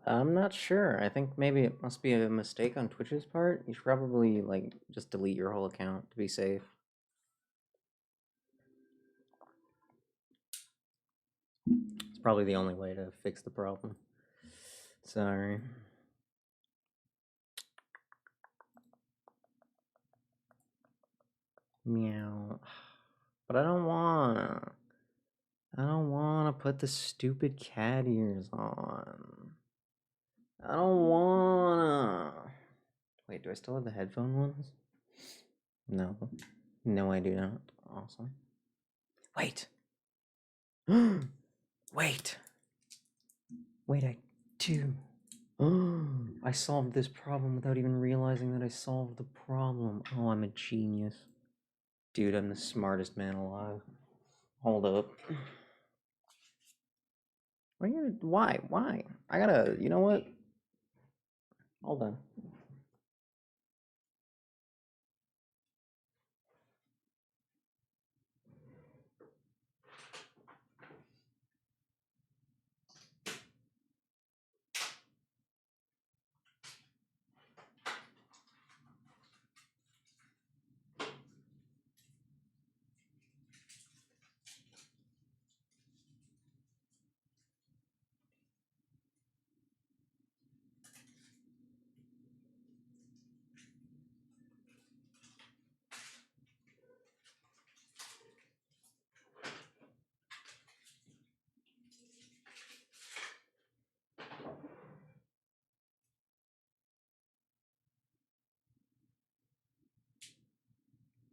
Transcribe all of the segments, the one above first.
I'm not sure. I think maybe it must be a mistake on Twitch's part. You should probably like just delete your whole account to be safe. It's probably the only way to fix the problem. Sorry. Meow. But I don't wanna. I don't wanna put the stupid cat ears on. I don't wanna. Wait, do I still have the headphone ones? No. No, I do not. Awesome. Wait. Wait. Wait, I do. I solved this problem without even realizing that I solved the problem. Oh, I'm a genius. Dude, I'm the smartest man alive. Hold up. Why? Why? I gotta, you know what? Hold on.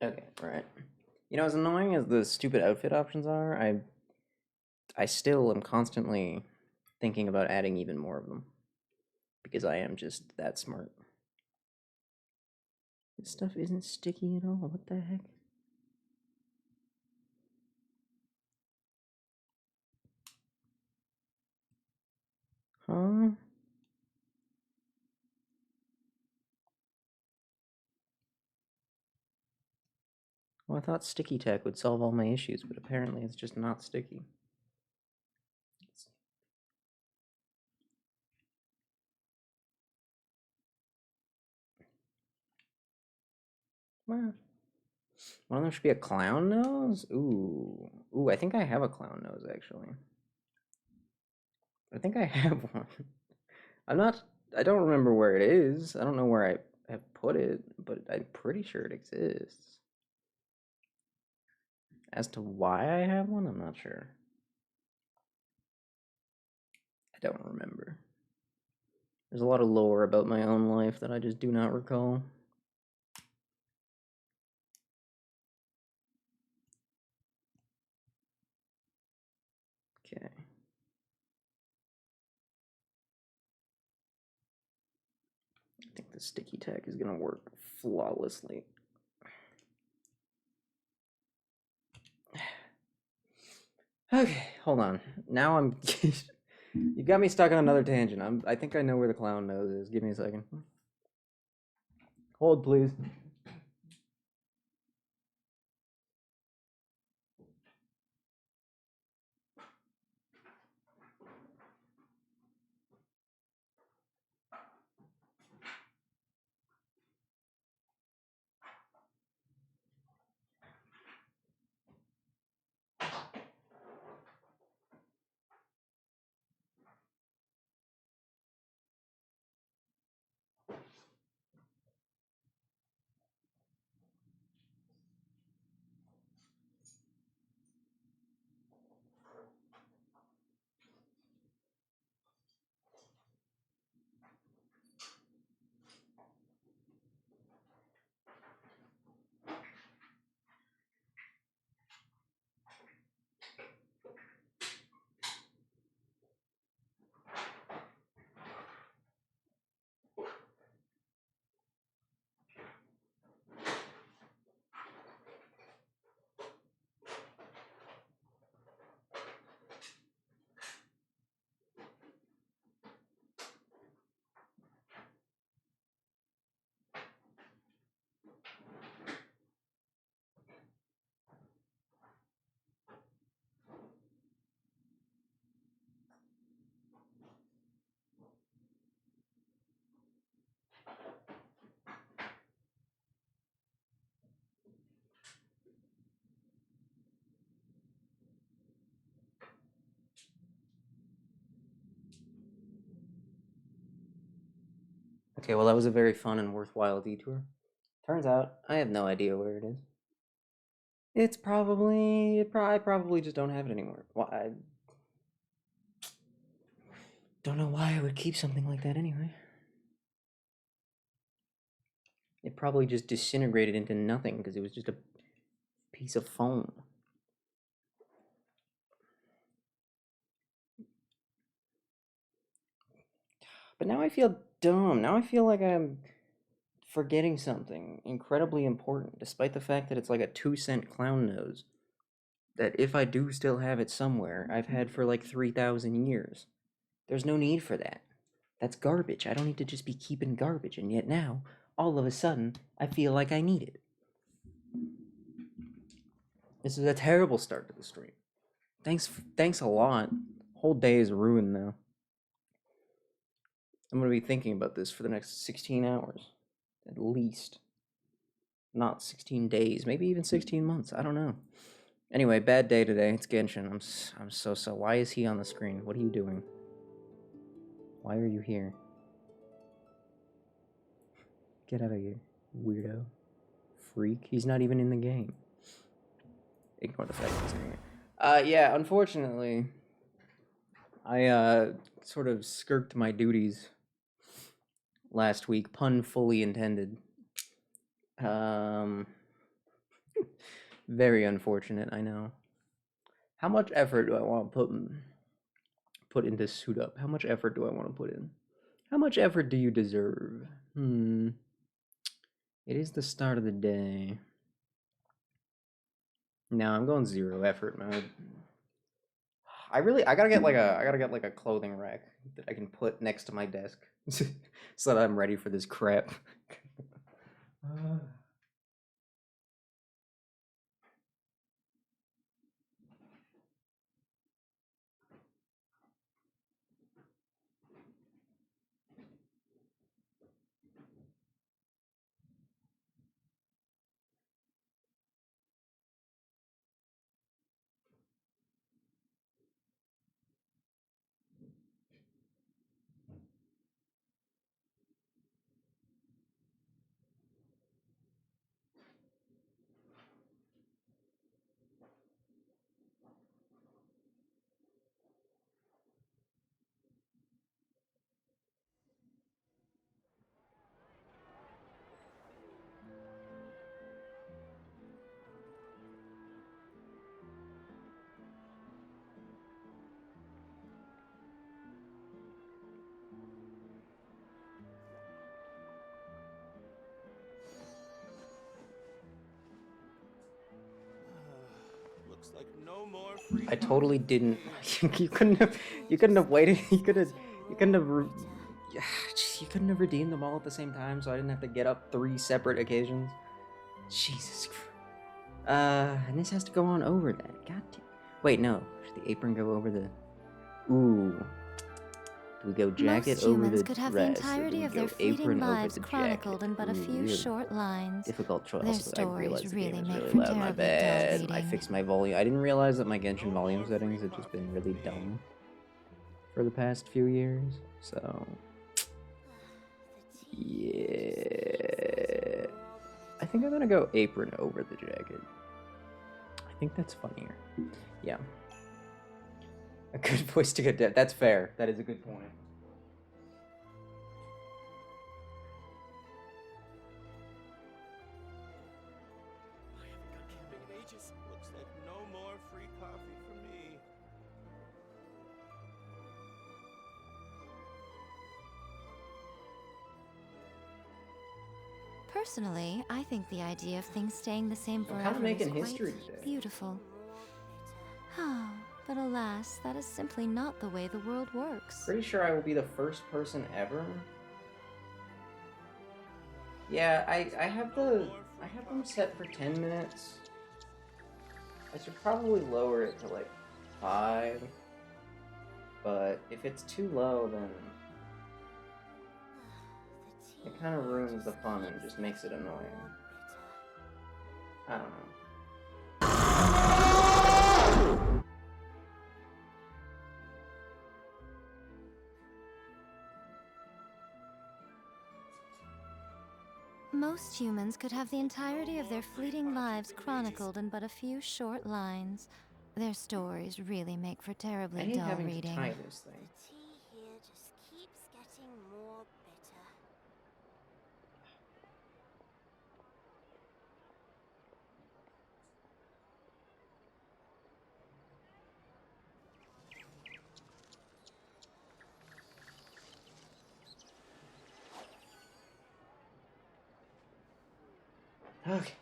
Okay, right. You know, as annoying as the stupid outfit options are, I still am constantly thinking about adding even more of them because I am just that smart. This stuff isn't sticky at all. What the heck? Huh? Well, I thought sticky tech would solve all my issues, but apparently it's just not sticky. Well, one of them should be a clown nose? Ooh. Ooh, I think I have a clown nose, actually. I think I have one. I'm not... I don't remember where it is. I don't know where I have put it, but I'm pretty sure it exists. As to why I have one, I'm not sure. I don't remember. There's a lot of lore about my own life that I just do not recall. Okay. I think the sticky tack is gonna work flawlessly. Okay, hold on. Now I'm... You got me stuck on another tangent. I think I know where the clown nose is. Give me a second. Hold, please. Okay, well, that was a very fun and worthwhile detour. Turns out, I have no idea where it is. It's probably... I probably just don't have it anymore. Well, I don't know why I would keep something like that anyway. It probably just disintegrated into nothing because it was just a piece of foam. But now I feel dumb. Now I feel like I'm forgetting something incredibly important, despite the fact that it's like a 2-cent clown nose. That if I do still have it somewhere, I've had for like 3,000 years. There's no need for that. That's garbage. I don't need to just be keeping garbage, and yet now, all of a sudden, I feel like I need it. This is a terrible start to the stream. Thanks a lot. Whole day is ruined now. I'm gonna be thinking about this for the next 16 hours, at least. Not 16 days, maybe even 16 months. I don't know. Anyway, bad day today. It's Genshin. I'm so. Why is he on the screen? What are you doing? Why are you here? Get out of here, weirdo. Freak. He's not even in the game. Ignore the fact he's in here. Yeah, unfortunately, I sort of skirked my duties last week, pun fully intended. Very unfortunate, I know. How much effort do I want to put into Suit Up? How much effort do I want to put in? How much effort do you deserve? It is the start of the day. No, I'm going 0 effort mode. I gotta get like a clothing rack that I can put next to my desk so that I'm ready for this crap. Looks like no more free I totally didn't. You couldn't have waited. You couldn't have redeemed them all at the same time, so I didn't have to get up 3 separate occasions. Jesus Christ. And this has to go on over that. God damn. Wait, no. Should the apron go over the? Ooh. Do we go jacket Most over humans the could have dress, the entirety or do we of go their fleeting apron over lives the chronicled in but a few short lines. Difficult choice. Their Also, I realized stories the game really is make really for loud. My terribly dull bad. I reading. fixed my volume. I didn't realize that my Genshin volume settings had just been really dumb for the past few years. So, yeah. I think I'm gonna go apron over the jacket. I think that's funnier. Yeah. A good voice to get dead. That's fair. That is a good point. I haven't gone camping in ages. Looks like no more free coffee for me. Personally, I think the idea of things staying the same I'm forever kinda is making quite history today. beautiful. But alas, that is simply not the way the world works. Pretty sure I will be the first person ever. Yeah, I have them set for 10 minutes. I should probably lower it to like 5. But if it's too low, then it kind of ruins the fun and just makes it annoying. I don't know. Most humans could have the entirety of their fleeting lives chronicled in but a few short lines. Their stories really make for I terribly hate dull having to reading. tie this thing. The tea here just keeps getting more bitter. Okay.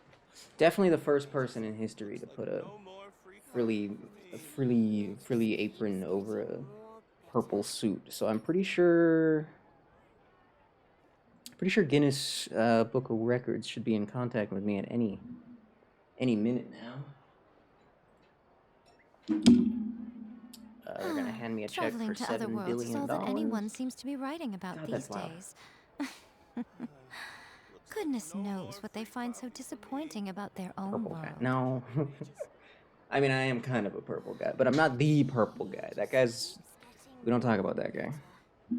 Definitely the first person in history to put a No more free frilly, coffee for me. frilly apron over a More purple bitter. suit. So I'm pretty sure Guinness Book of Records should be in contact with me at any minute now. They're gonna hand me a check Traveling for to other $7 worlds is billion. all that anyone seems to be writing about God, these that's loud. days. Looks Goodness like no knows more what they free find so coffee for me. disappointing about their own Purple guy. world. No. I mean, I am kind of a purple guy, but I'm not the purple guy. That guy's. We don't talk about that guy.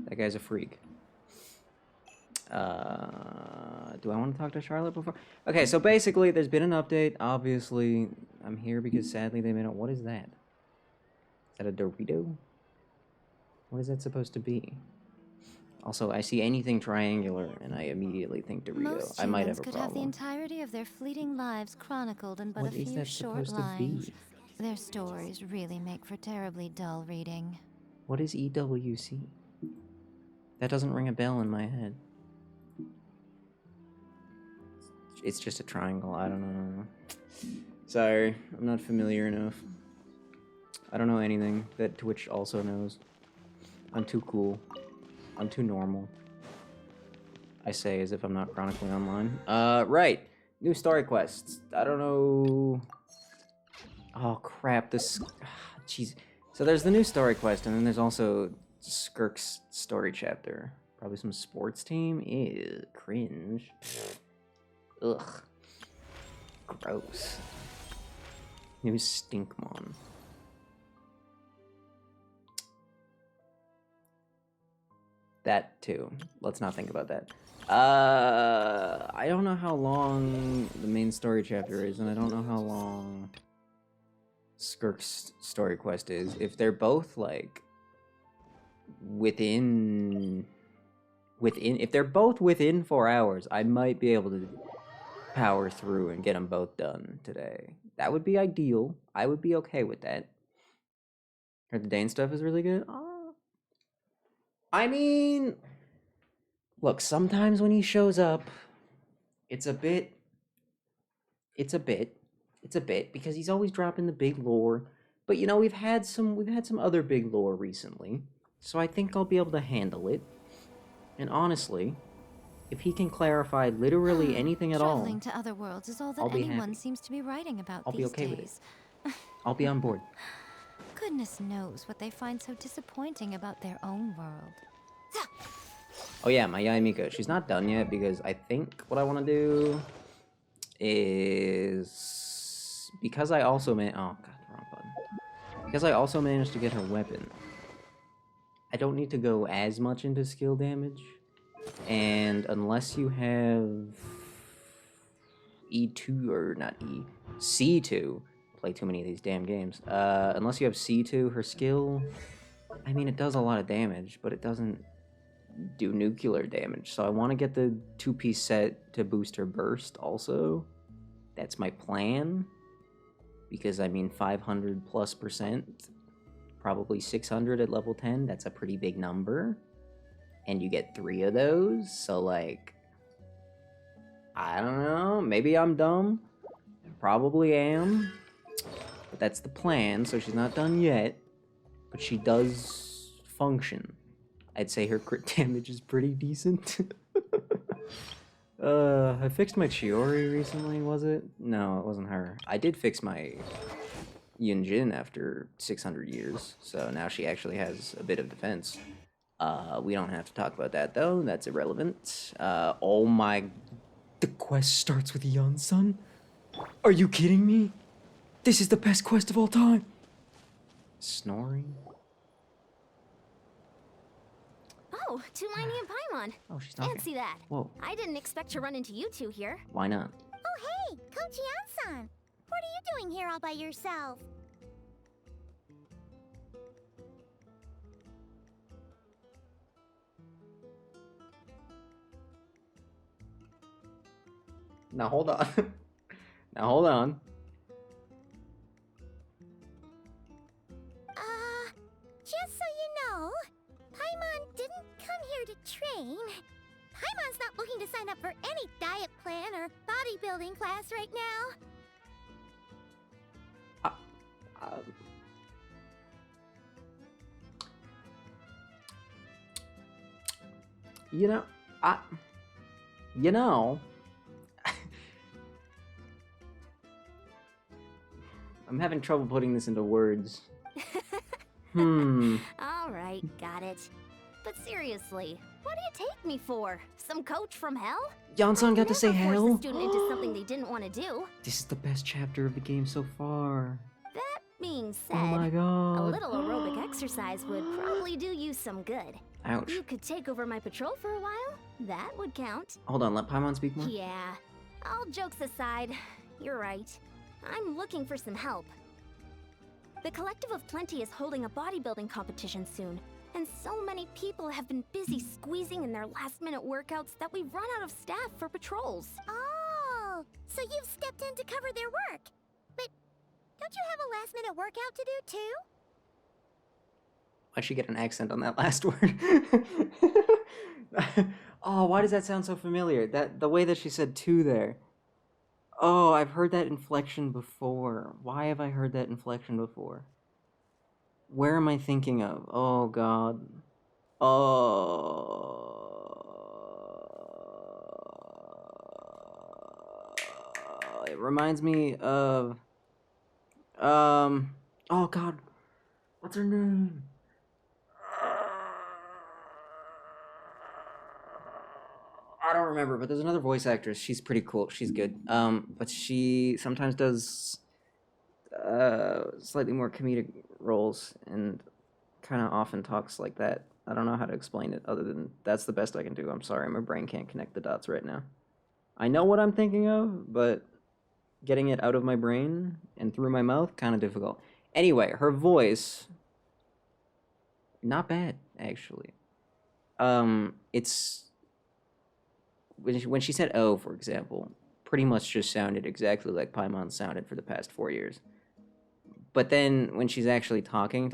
That guy's a freak. Do I want to talk to Charlotte before? Okay, so basically, there's been an update. Obviously, I'm here because sadly they made it. What is that? Is that a Dorito? What is that supposed to be? Also, I see anything triangular and I immediately think Dorito. Most I might have humans a could have the problem. entirety of their fleeting lives chronicled in but What a is few that short supposed to lines. be? Their stories really make for terribly dull reading. What is EWC? That doesn't ring a bell in my head. It's just a triangle. I don't know. Sorry, I'm not familiar enough. I don't know anything that Twitch also knows. I'm too cool. I'm too normal. I say as if I'm not chronically online. Right. New story quests. I don't know. Oh crap! This. Jeez. So there's the new story quest, and then there's also Skirk's story chapter. Probably some sports team. Ew, cringe. Ugh. Gross. New Stinkmon. That too. Let's not think about that. I don't know how long the main story chapter is, and I don't know how long Skirk's story quest is. If they're both like if they're both within 4 hours, I might be able to power through and get them both done today. That would be ideal. I would be okay with that. Heard the Dane stuff is really good. I mean, look, sometimes when he shows up, it's a bit because he's always dropping the big lore. But you know, we've had some other big lore recently, so I think I'll be able to handle it. And honestly, if he can clarify literally anything at all, Traveling to other worlds is all that I'll be anyone happy. seems to be writing about I'll be these okay with it. days. I'll be on board. Goodness knows what they find so disappointing about their own world. Oh yeah, my Yai Miko. She's not done yet because I think what I want to do is because I also oh god, wrong button. Because I also managed to get her weapon. I don't need to go as much into skill damage, and unless you have E2 or not E, C2. Play too many of these damn games. Unless you have C2, her skill. I mean, it does a lot of damage, but it doesn't do nuclear damage. So I want to get the 2-piece set to boost her burst also. That's my plan. Because I mean 500+%, probably 600 at level 10. That's a pretty big number. And you get 3 of those. So like, I don't know. Maybe I'm dumb. Probably am. But that's the plan. So she's not done yet. But she does function. I'd say her crit damage is pretty decent. I fixed my Chiori recently, was it? No, it wasn't her. I did fix my Yunjin after 600 years, so now she actually has a bit of defense. We don't have to talk about that, though. That's irrelevant. Oh my... The quest starts with Yun-sun? Are you kidding me? This is the best quest of all time! Snoring? Oh, Tumini and Paimon. Oh, she's talking. Fancy that. Whoa. I didn't expect to run into you two here. Why not? Oh, hey, Coach Yan-san. What are you doing here all by yourself? Now hold on. Now hold on. Just so you know, Paimon didn't come here to train. Paimon's not looking to sign up for any diet plan or bodybuilding class right now. You know, you know, I'm having trouble putting this into words. All right, got it. But seriously, what do you take me for? Some coach from hell? Yan-san got to say Never force hell? a student into something they didn't want to do. This is the best chapter of the game so far. That being said, Oh my god. a little aerobic exercise would probably do you some good. Ouch. You could take over my patrol for a while. That would count. Hold on, let Paimon speak more? Yeah. All jokes aside, you're right. I'm looking for some help. The Collective of Plenty is holding a bodybuilding competition soon, and so many people have been busy squeezing in their last-minute workouts that we've run out of staff for patrols. Oh, so you've stepped in to cover their work. But don't you have a last-minute workout to do too? Why'd she get an accent on that last word? Oh, why does that sound so familiar? The way that she said "to" there. Oh, I've heard that inflection before. Why have I heard that inflection before? Where am I thinking of? Oh god. Oh. It reminds me of oh god. What's her name? I don't remember, but there's another voice actress. She's pretty cool. She's good. But she sometimes does slightly more comedic roles and kind of often talks like that. I don't know how to explain it other than that's the best I can do. I'm sorry, my brain can't connect the dots right now. I know what I'm thinking of, but getting it out of my brain and through my mouth, kind of difficult. Anyway, her voice, not bad, actually. It's... When she said "oh," for example, pretty much just sounded exactly like Paimon sounded for the past 4 years. But then when she's actually talking,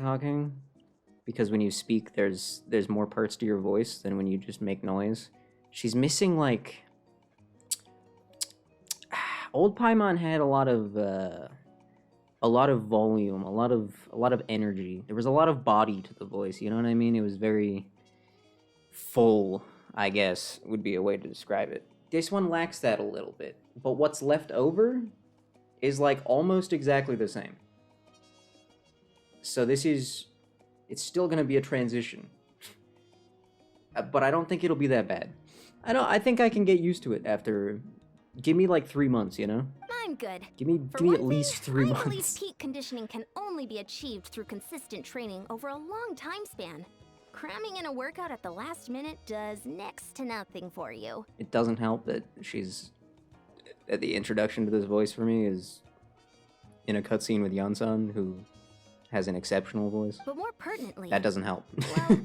because when you speak, there's more parts to your voice than when you just make noise. She's missing like old Paimon had a lot of volume, a lot of energy. There was a lot of body to the voice. You know what I mean? It was very full, I guess, would be a way to describe it. This one lacks that a little bit, but what's left over is like almost exactly the same. So it's still gonna be a transition, but I don't think it'll be that bad. I think I can get used to it after. Give me like 3 months, you know? I'm good. Give me at least 3 I believe months. peak conditioning can only be achieved through consistent training over a long time span. Cramming in a workout at the last minute does next to nothing for you. It doesn't help that that the introduction to this voice for me is in a cutscene with Yan-san, who has an exceptional voice. But more pertinently, That doesn't help. well,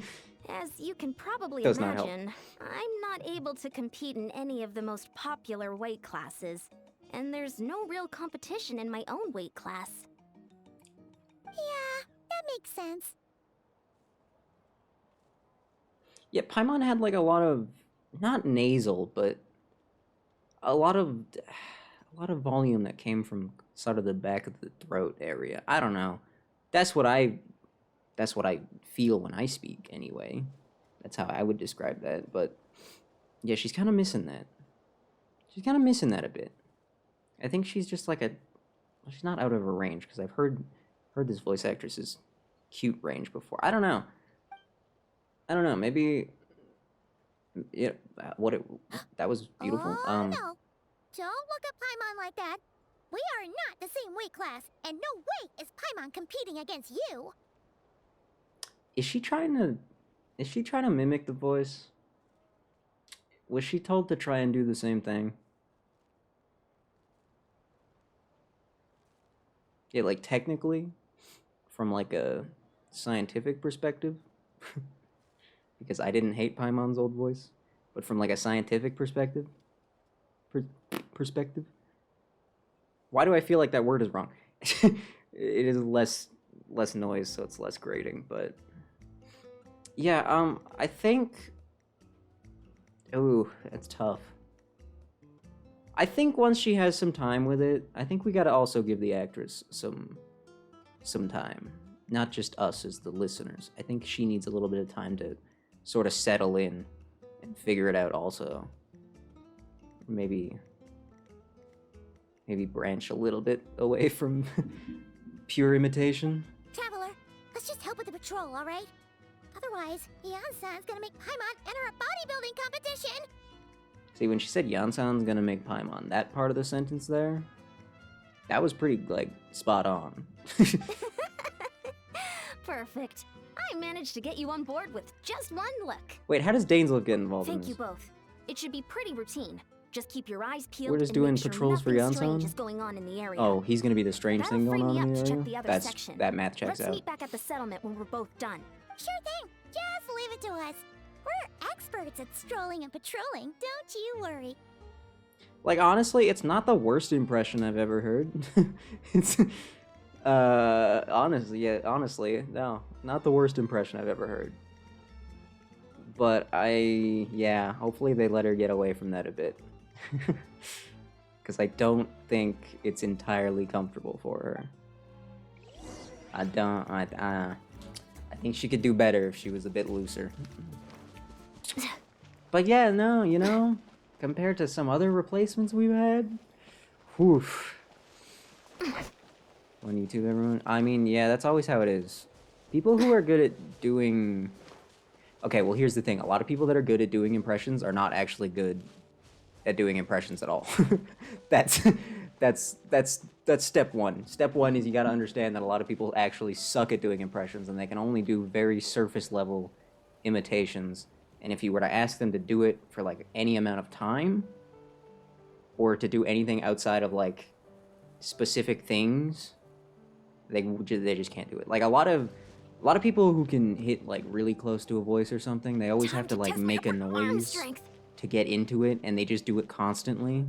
as you can probably Does not help. imagine, I'm not able to compete in any of the most popular weight classes, and there's no real competition in my own weight class. Yeah, that makes sense. Yeah, Paimon had like a lot of, not nasal, but a lot of volume that came from sort of the back of the throat area. I don't know. That's what I feel when I speak anyway. That's how I would describe that. But yeah, she's kind of missing that. She's kind of missing that a bit. I think she's just like she's not out of her range, because I've heard this voice actress's cute range before. I don't know. Maybe yeah, that was beautiful. Oh, no. Don't look at Paimon like that. We are not the same weight class, and no way is Paimon competing against you. Is she Is she trying to mimic the voice? Was she told to try and do the same thing? Yeah, like technically, from like a scientific perspective, because I didn't hate Paimon's old voice, but from like a scientific perspective, per- perspective, why do I feel like that word is wrong? It is less noise, so it's less grating. But yeah, I think. Ooh, that's tough. I think once she has some time with it, I think we gotta also give the actress some time, not just us as the listeners. I think she needs a little bit of time to sort of settle in and figure it out. Also, maybe branch a little bit away from pure imitation. Traveler, let's just help with the patrol, alright? Otherwise, Yan-san's gonna make Paimon enter a bodybuilding competition! See, when she said Yansan's gonna make Paimon, that part of the sentence there, that was pretty, like, spot on. Perfect. I managed to get you on board with just one look. Wait, how does Dainslow get involved in Thank this? you both. It should be pretty routine. Just keep your eyes peeled. We're just and doing make sure patrols for nothing strange Yansan? is going on in the area. Oh, he's gonna be the strange That'll thing free going me on up in the to check area? the other That's section. that math checks Let's out. meet back at the settlement when we're both done. Sure thing, just leave it to us. We're experts at strolling and patrolling, don't you worry. Like, honestly, it's not the worst impression I've ever heard. It's, honestly, no, not the worst impression I've ever heard. But yeah, hopefully they let her get away from that a bit. Because I don't think it's entirely comfortable for her. I think she could do better if she was a bit looser. But yeah, no, you know, compared to some other replacements we've had, whew. On YouTube, everyone. I mean, yeah, that's always how it is. People who are good at doing... Okay, well, here's the thing. A lot of people that are good at doing impressions are not actually good at doing impressions at all. that's step one. Step one is you got to understand that a lot of people actually suck at doing impressions, and they can only do very surface level imitations. And if you were to ask them to do it for like any amount of time, or to do anything outside of like specific things, they just can't do it. Like a lot of people who can hit like really close to a voice or something, they always have to like make a noise to get into it, and they just do it constantly.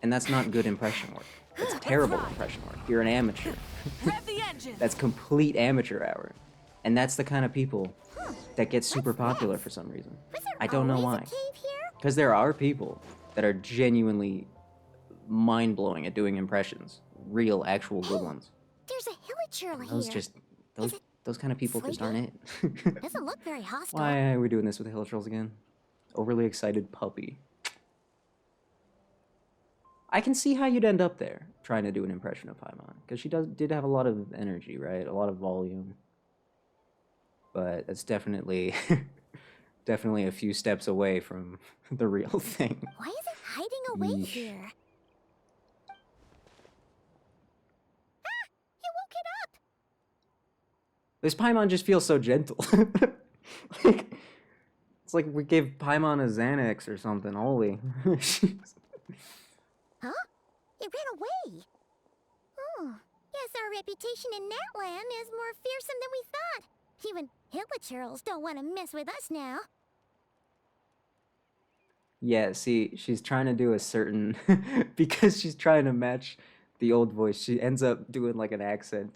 And that's not good impression work. That's terrible impression work. You're an amateur. That's complete amateur hour. And that's the kind of people that get super popular for some reason. I don't know why. Because there are people that are genuinely mind-blowing at doing impressions. Real, actual good ones. There's a hilichurl here. Those just, those kind of people just aren't it. Doesn't look very hostile. Why are we doing this with the Hilichurls again? Overly excited puppy. I can see how you'd end up there, trying to do an impression of Paimon. Because she did have a lot of energy, right? A lot of volume. But it's definitely, definitely a few steps away from the real thing. Why is it hiding away Yeesh. here? Ah! You woke it up! This Paimon just feels so gentle. Like, it's like we gave Paimon a Xanax or something. Holy. Huh? It ran away. Oh, guess our reputation in that land is more fearsome than we thought. Even hilichurls don't want to mess with us now. Yeah, see, she's trying to do a certain... because she's trying to match the old voice, she ends up doing like an accent.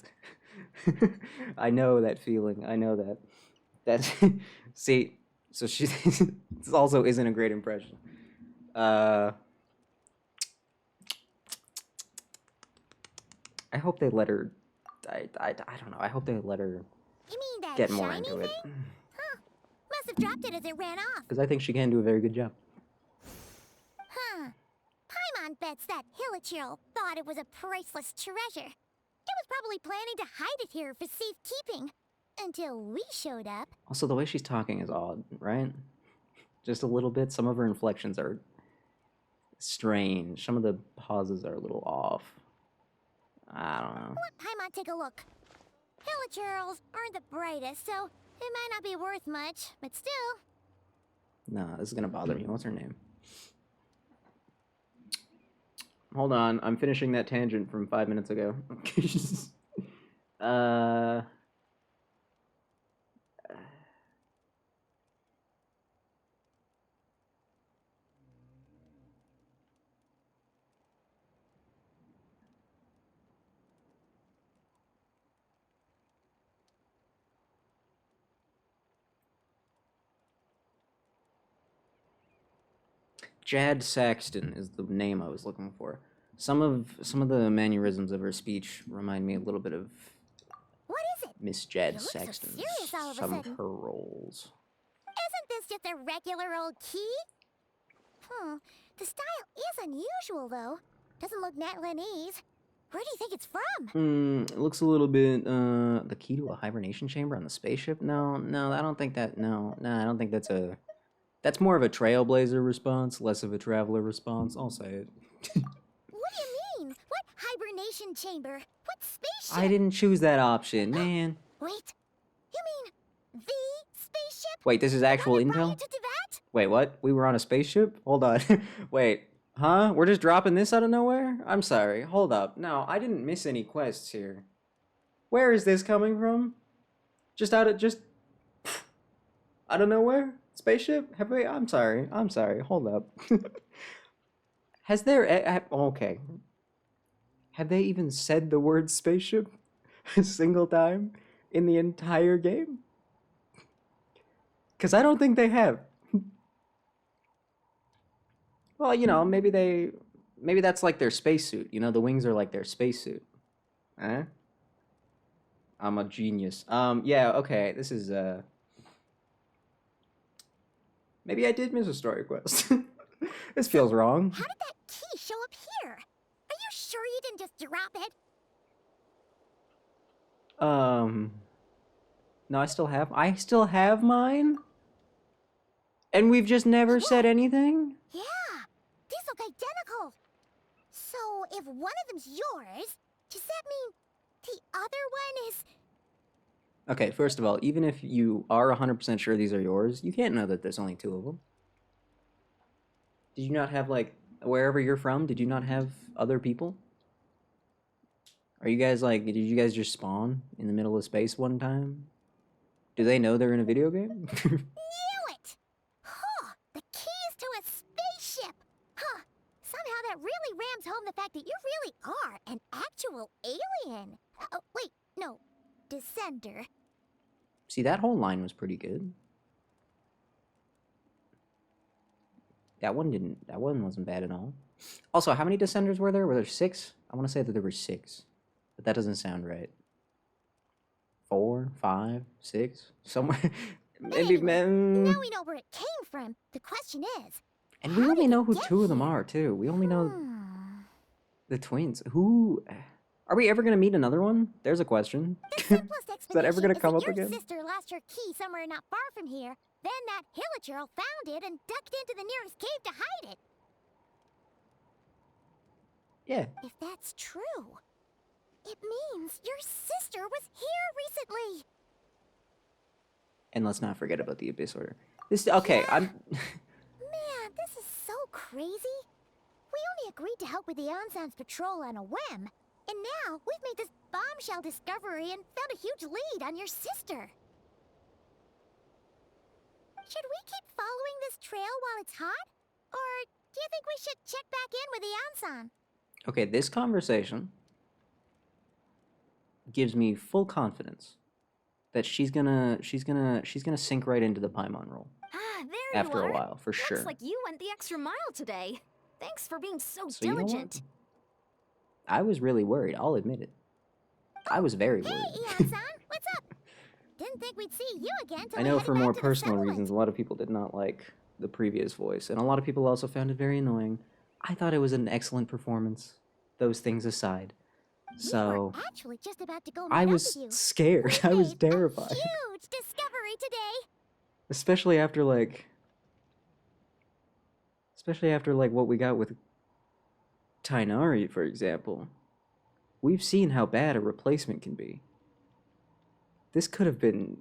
I know that feeling. I know that. That's... See, so she... this also isn't a great impression. I hope they let her... I don't know. I hope they let her You mean that get more shiny into it. thing? Huh. Must have dropped it as it ran off. Because I think she can do a very good job. Huh. Paimon bets that hilichurl thought it was a priceless treasure. It was probably planning to hide it here for safekeeping. Until we showed up. Also, the way she's talking is odd, right? Just a little bit. Some of her inflections are strange. Some of the pauses are a little off. I don't know. Let Paimon take a look. Hilichurls aren't the brightest, so It might not be worth much, but still. Nah, this is gonna bother me. What's her name? Hold on, I'm finishing that tangent from 5 minutes ago. uh... Jad Saxton is the name I was looking for. Some of the mannerisms of her speech remind me a little bit of What is it? Miss Jad You look so Saxton's serious all of a some of sudden. her roles. Isn't this just a regular old key? The style is unusual, though. Doesn't look net Lenese. Where do you think it's from? It looks a little bit the key to a hibernation chamber on the spaceship. No, I don't think that. No, I don't think that's a. That's more of a trailblazer response, less of a traveler response. I'll say it. What do you mean? What hibernation chamber? What spaceship? I didn't choose that option, man. Wait, you mean the spaceship? Wait, this is actual One that brought you intel? to Tibet? Wait, what? We were on a spaceship? Hold on. Wait, huh? We're just dropping this out of nowhere? I'm sorry. Hold up. No, I didn't miss any quests here. Where is this coming from? Just out of nowhere? Spaceship? Have we? I'm sorry. Hold up. Has there? Okay. Have they even said the word spaceship a single time in the entire game? Because I don't think they have. Well, you know, maybe that's like their spacesuit. You know, the wings are like their spacesuit. Eh? I'm a genius. Yeah, okay. This is maybe I did miss a story quest. This feels wrong. How did that key show up here? Are you sure you didn't just drop it? No, I still have mine? And we've just never said anything? Yeah, these look identical. So if one of them's yours, does that mean the other one is... Okay, first of all, even if you are 100% sure these are yours, you can't know that there's only 2 of them. Did you not have, like, wherever you're from, did you not have other people? Are you guys, like, did you guys just spawn in the middle of space one time? Do they know they're in a video game? Knew it! Huh, the keys to a spaceship! Huh, somehow that really rams home the fact that you really are an actual alien. Oh, wait, no, descender. See, that whole line was pretty good. That one wasn't bad at all. Also, how many descenders were there? Were there 6? I want to say that there were 6. But that doesn't sound right. 4, 5, 6, somewhere. Maybe, Anyway, man. Now we know where it came from. The question is... And we how only did know it who get 2 of them here? are, too. We only know Hmm. the twins. Who... Are we ever going to meet another one? There's a question. The simplest Is that ever explanation going is to come that up your again? sister lost her key somewhere not far from here. Then that Hilichurl found it and ducked into the nearest cave to hide it. Yeah. If that's true, it means your sister was here recently. And let's not forget about the Abyss Order. Okay, I'm... Man, this is so crazy. We only agreed to help with the Ensign's patrol on a whim. And now we've made this bombshell discovery and found a huge lead on your sister. Should we keep following this trail while it's hot? Or do you think we should check back in with the Ensign? Okay, this conversation gives me full confidence that she's gonna sink right into the Paimon role Ah, there after you are. a while, for sure. Looks like you went the extra mile today. Thanks for being so So you know what? diligent. I was really worried, I'll admit it. I was very Hey, worried. Eon-san, what's up? Didn't think we'd see you again till I we know headed for back more to the personal settlement. reasons, a lot of people did not like the previous voice, and a lot of people also found it very annoying. I thought it was an excellent performance, those things aside. So, We were actually just about to go I meet up was with you. scared. We I was made terrified. A huge discovery today. Especially after what we got with Tainari, for example. We've seen how bad a replacement can be. This could have been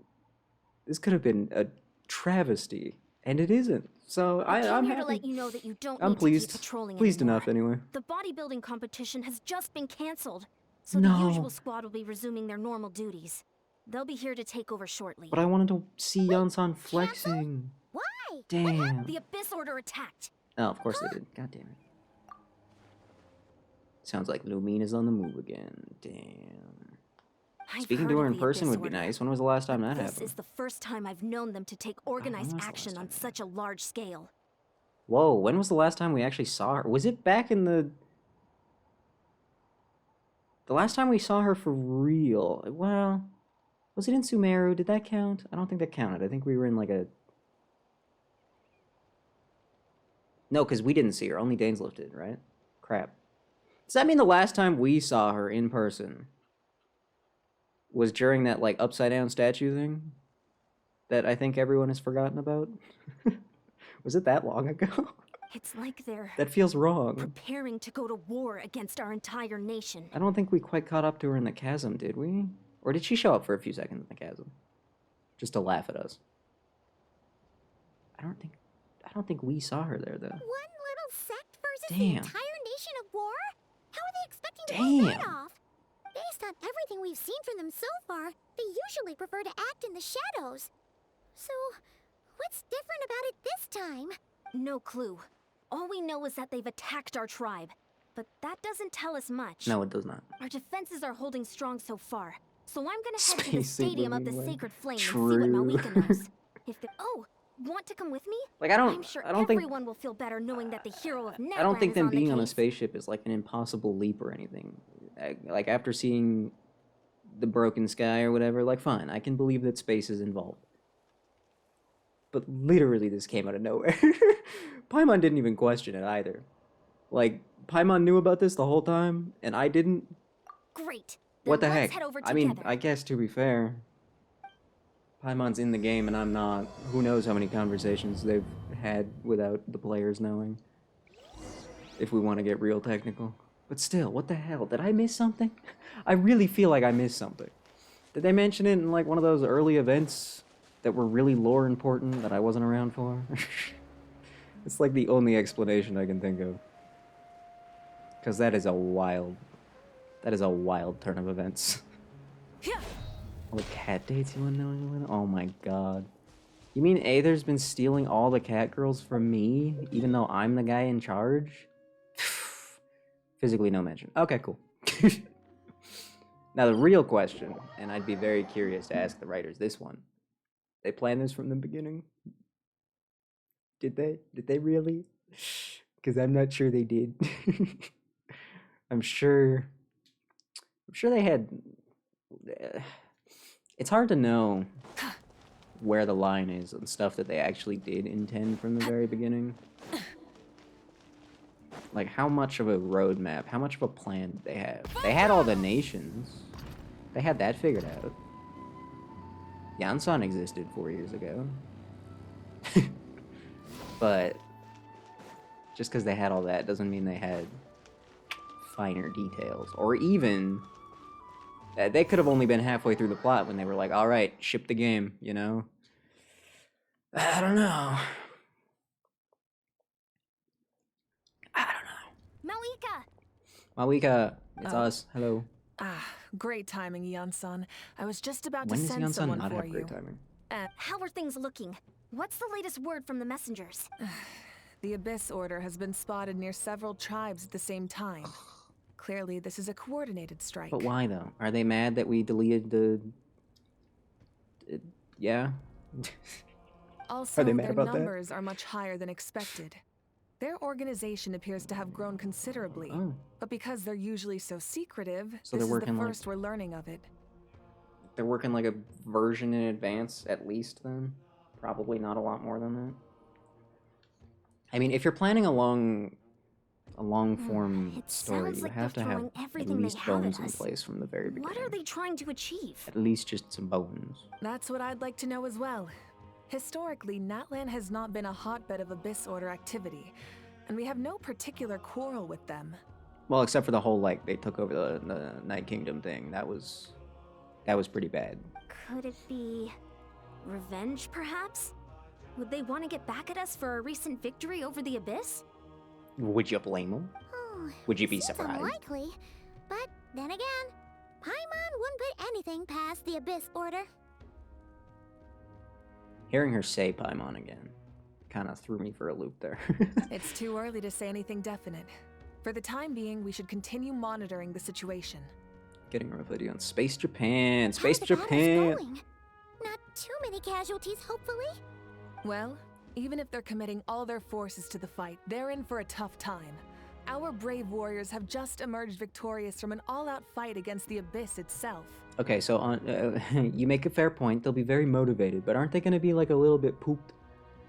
This could have been a travesty, and it isn't. So I came I'm here happy. to let you know that you don't I'm need pleased. to keep patrolling Pleased anymore. enough, anyway. The bodybuilding competition has just been cancelled, so No. the usual squad will be resuming their normal duties. They'll be here to take over shortly. But I wanted to see Yansan flexing. Why? Damn. The Abyss Order attacked. Oh, of course they did. God damn it. Sounds like Lumina's on the move again. Damn. I've Speaking heard to her of in the person Abyss would be Order, nice. When was the last time but that this happened? is the first time I've known them to take organized was the action last on time? such a large scale. Whoa, when was the last time we actually saw her? Was it back in the... The last time we saw her for real? Well, was it in Sumeru? Did that count? I don't think that counted. I think we were in like a... No, because we didn't see her. Only Dainslift did, right? Crap. Does that mean the last time we saw her in person was during that, like, upside-down statue thing that I think everyone has forgotten about? Was it that long ago? It's like they're That feels wrong. preparing to go to war against our entire nation. I don't think we quite caught up to her in the chasm, did we? Or did she show up for a few seconds in the chasm? Just to laugh at us. I don't think we saw her there, though. One little sect versus the Damn. entire nation at war? How are they expecting to pull that Damn. off? Based on everything we've seen from them so far, they usually prefer to act in the shadows. So, what's different about it this time? No clue. All we know is that they've attacked our tribe. But that doesn't tell us much. No, it does not. Our defenses are holding strong so far. So I'm gonna head to the Space Suit Stadium of the Women. Sacred Flame True. and see what Malika knows. If the want to come with me? Like, I'm sure I don't think... everyone will feel better knowing that the hero of Netland I don't think is them on the being on a case. spaceship is like an impossible leap or anything. Like, after seeing the broken sky or whatever, like, fine, I can believe that space is involved. But literally, this came out of nowhere. Paimon didn't even question it either. Like, Paimon knew about this the whole time, and I didn't. Great. What the Then let's heck? head over I mean, together. I guess to be fair, Paimon's in the game and I'm not. Who knows how many conversations they've had without the players knowing. If we want to get real technical. But still, what the hell? Did I miss something? I really feel like I missed something. Did they mention it in like one of those early events that were really lore important that I wasn't around for? It's like the only explanation I can think of. Because that is a wild turn of events. All the cat dates you want to know? Oh my god. You mean Aether's been stealing all the cat girls from me, even though I'm the guy in charge? Physically no mention. Okay, cool. Now the real question, and I'd be very curious to ask the writers this one. They planned this from the beginning? Did they? Did they really? Because I'm not sure they did. I'm sure they had... It's hard to know where the line is on stuff that they actually did intend from the very beginning. Like, how much of a roadmap, how much of a plan did they have? They had all the nations. They had that figured out. Yansan existed 4 years ago. But just because they had all that doesn't mean they had finer details. Or even... They could have only been halfway through the plot when they were like, all right, ship the game, you know? I don't know. Malika, it's us. Hello. Great timing, Yan-san. I was just about When to does send Yansan someone not for have you. great timing? How are things looking? What's the latest word from the messengers? The Abyss Order has been spotted near several tribes at the same time. Clearly, this is a coordinated strike. But why, though? Are they mad that we deleted the... yeah? Also, Are they mad their about that? numbers are much higher than expected. Their organization appears to have grown considerably, Oh. but because they're usually so secretive, So this they're is the working like- first we're learning of it. They're working like a version in advance, at least, then? Probably not a lot more than that. I mean, if you're planning a long-form It story, sounds you like have to they're have throwing at everything they least have at bones in us. place from the very beginning. What are they trying to achieve? At least just some bones. That's what I'd like to know as well. Historically, Natlan has not been a hotbed of Abyss Order activity, and we have no particular quarrel with them. Well, except for the whole, like, they took over the Night Kingdom thing. That was pretty bad. Could it be Revenge, perhaps? Would they want to get back at us for our recent victory over the Abyss? Would you blame them? Oh, Would you be seems surprised? unlikely. But then again, Paimon wouldn't put anything past the Abyss Order. Hearing her say Paimon again kind of threw me for a loop there. It's too early to say anything definite. For the time being, we should continue monitoring the situation. Getting a video on Space Japan. How Space are the battles Japan. going? Not too many casualties, hopefully. Well, even if they're committing all their forces to the fight, they're in for a tough time. Our brave warriors have just emerged victorious from an all-out fight against the Abyss itself. Okay, so on you make a fair point. They'll be very motivated, but aren't they going to be like a little bit pooped,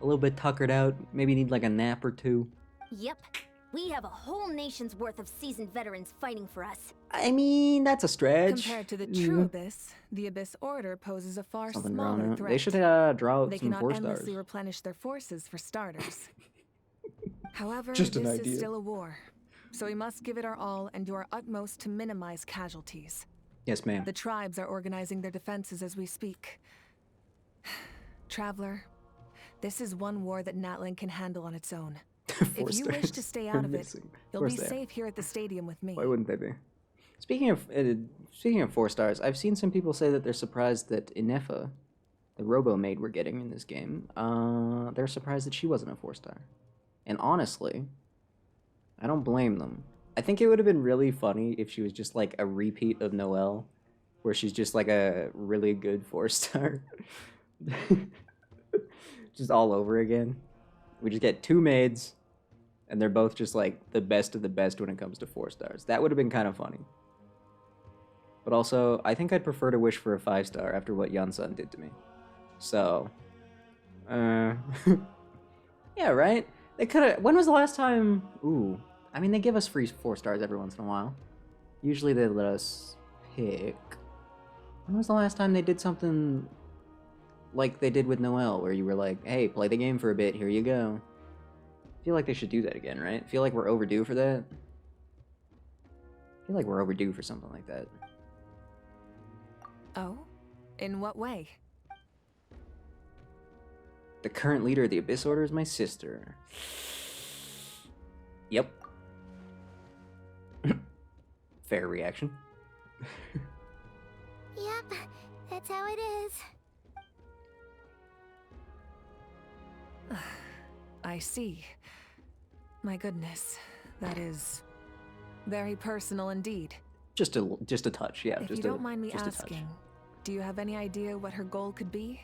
a little bit tuckered out? Maybe need like a nap or two. Yep. We have a whole nation's worth of seasoned veterans fighting for us. I mean, that's a stretch. Compared to the true Abyss, the Abyss Order poses a far Something smaller wrong. threat. They should draw out They some cannot 4 stars. endlessly replenish their forces for starters. However, Just an this idea. is still a war, so we must give it our all and do our utmost to minimize casualties. Yes, ma'am. The tribes are organizing their defenses as we speak. Traveler, this is one war that Natlan can handle on its own. Four If you wish to stars stay are out of it, missing. you'll Of be course they are. safe here at the stadium with me. Why wouldn't they be? Speaking of 4 stars, I've seen some people say that they're surprised that Inefa, the robo maid we're getting in this game, they're surprised that she wasn't a 4-star. And honestly, I don't blame them. I think it would have been really funny if she was just like a repeat of Noelle, where she's just like a really good 4-star. Just all over again. We just get 2 maids, and they're both just like the best of the best when it comes to 4 stars. That would have been kind of funny. But also, I think I'd prefer to wish for a 5-star after what Yansan did to me. So, yeah, right? They could have. When was the last time? Ooh, I mean, they give us free 4 stars every once in a while. Usually they let us pick. When was the last time they did something like they did with Noelle, where you were like, hey, play the game for a bit, here you go? I feel like they should do that again, right? I feel like we're overdue for that. I feel like we're overdue for something like that. Oh? In what way? The current leader of the Abyss Order is my sister. Yep. Fair reaction. Yep, that's how it is. I see. My goodness, that is very personal indeed. Just a touch, yeah. If just you don't mind me just a touch. asking, do you have any idea what her goal could be?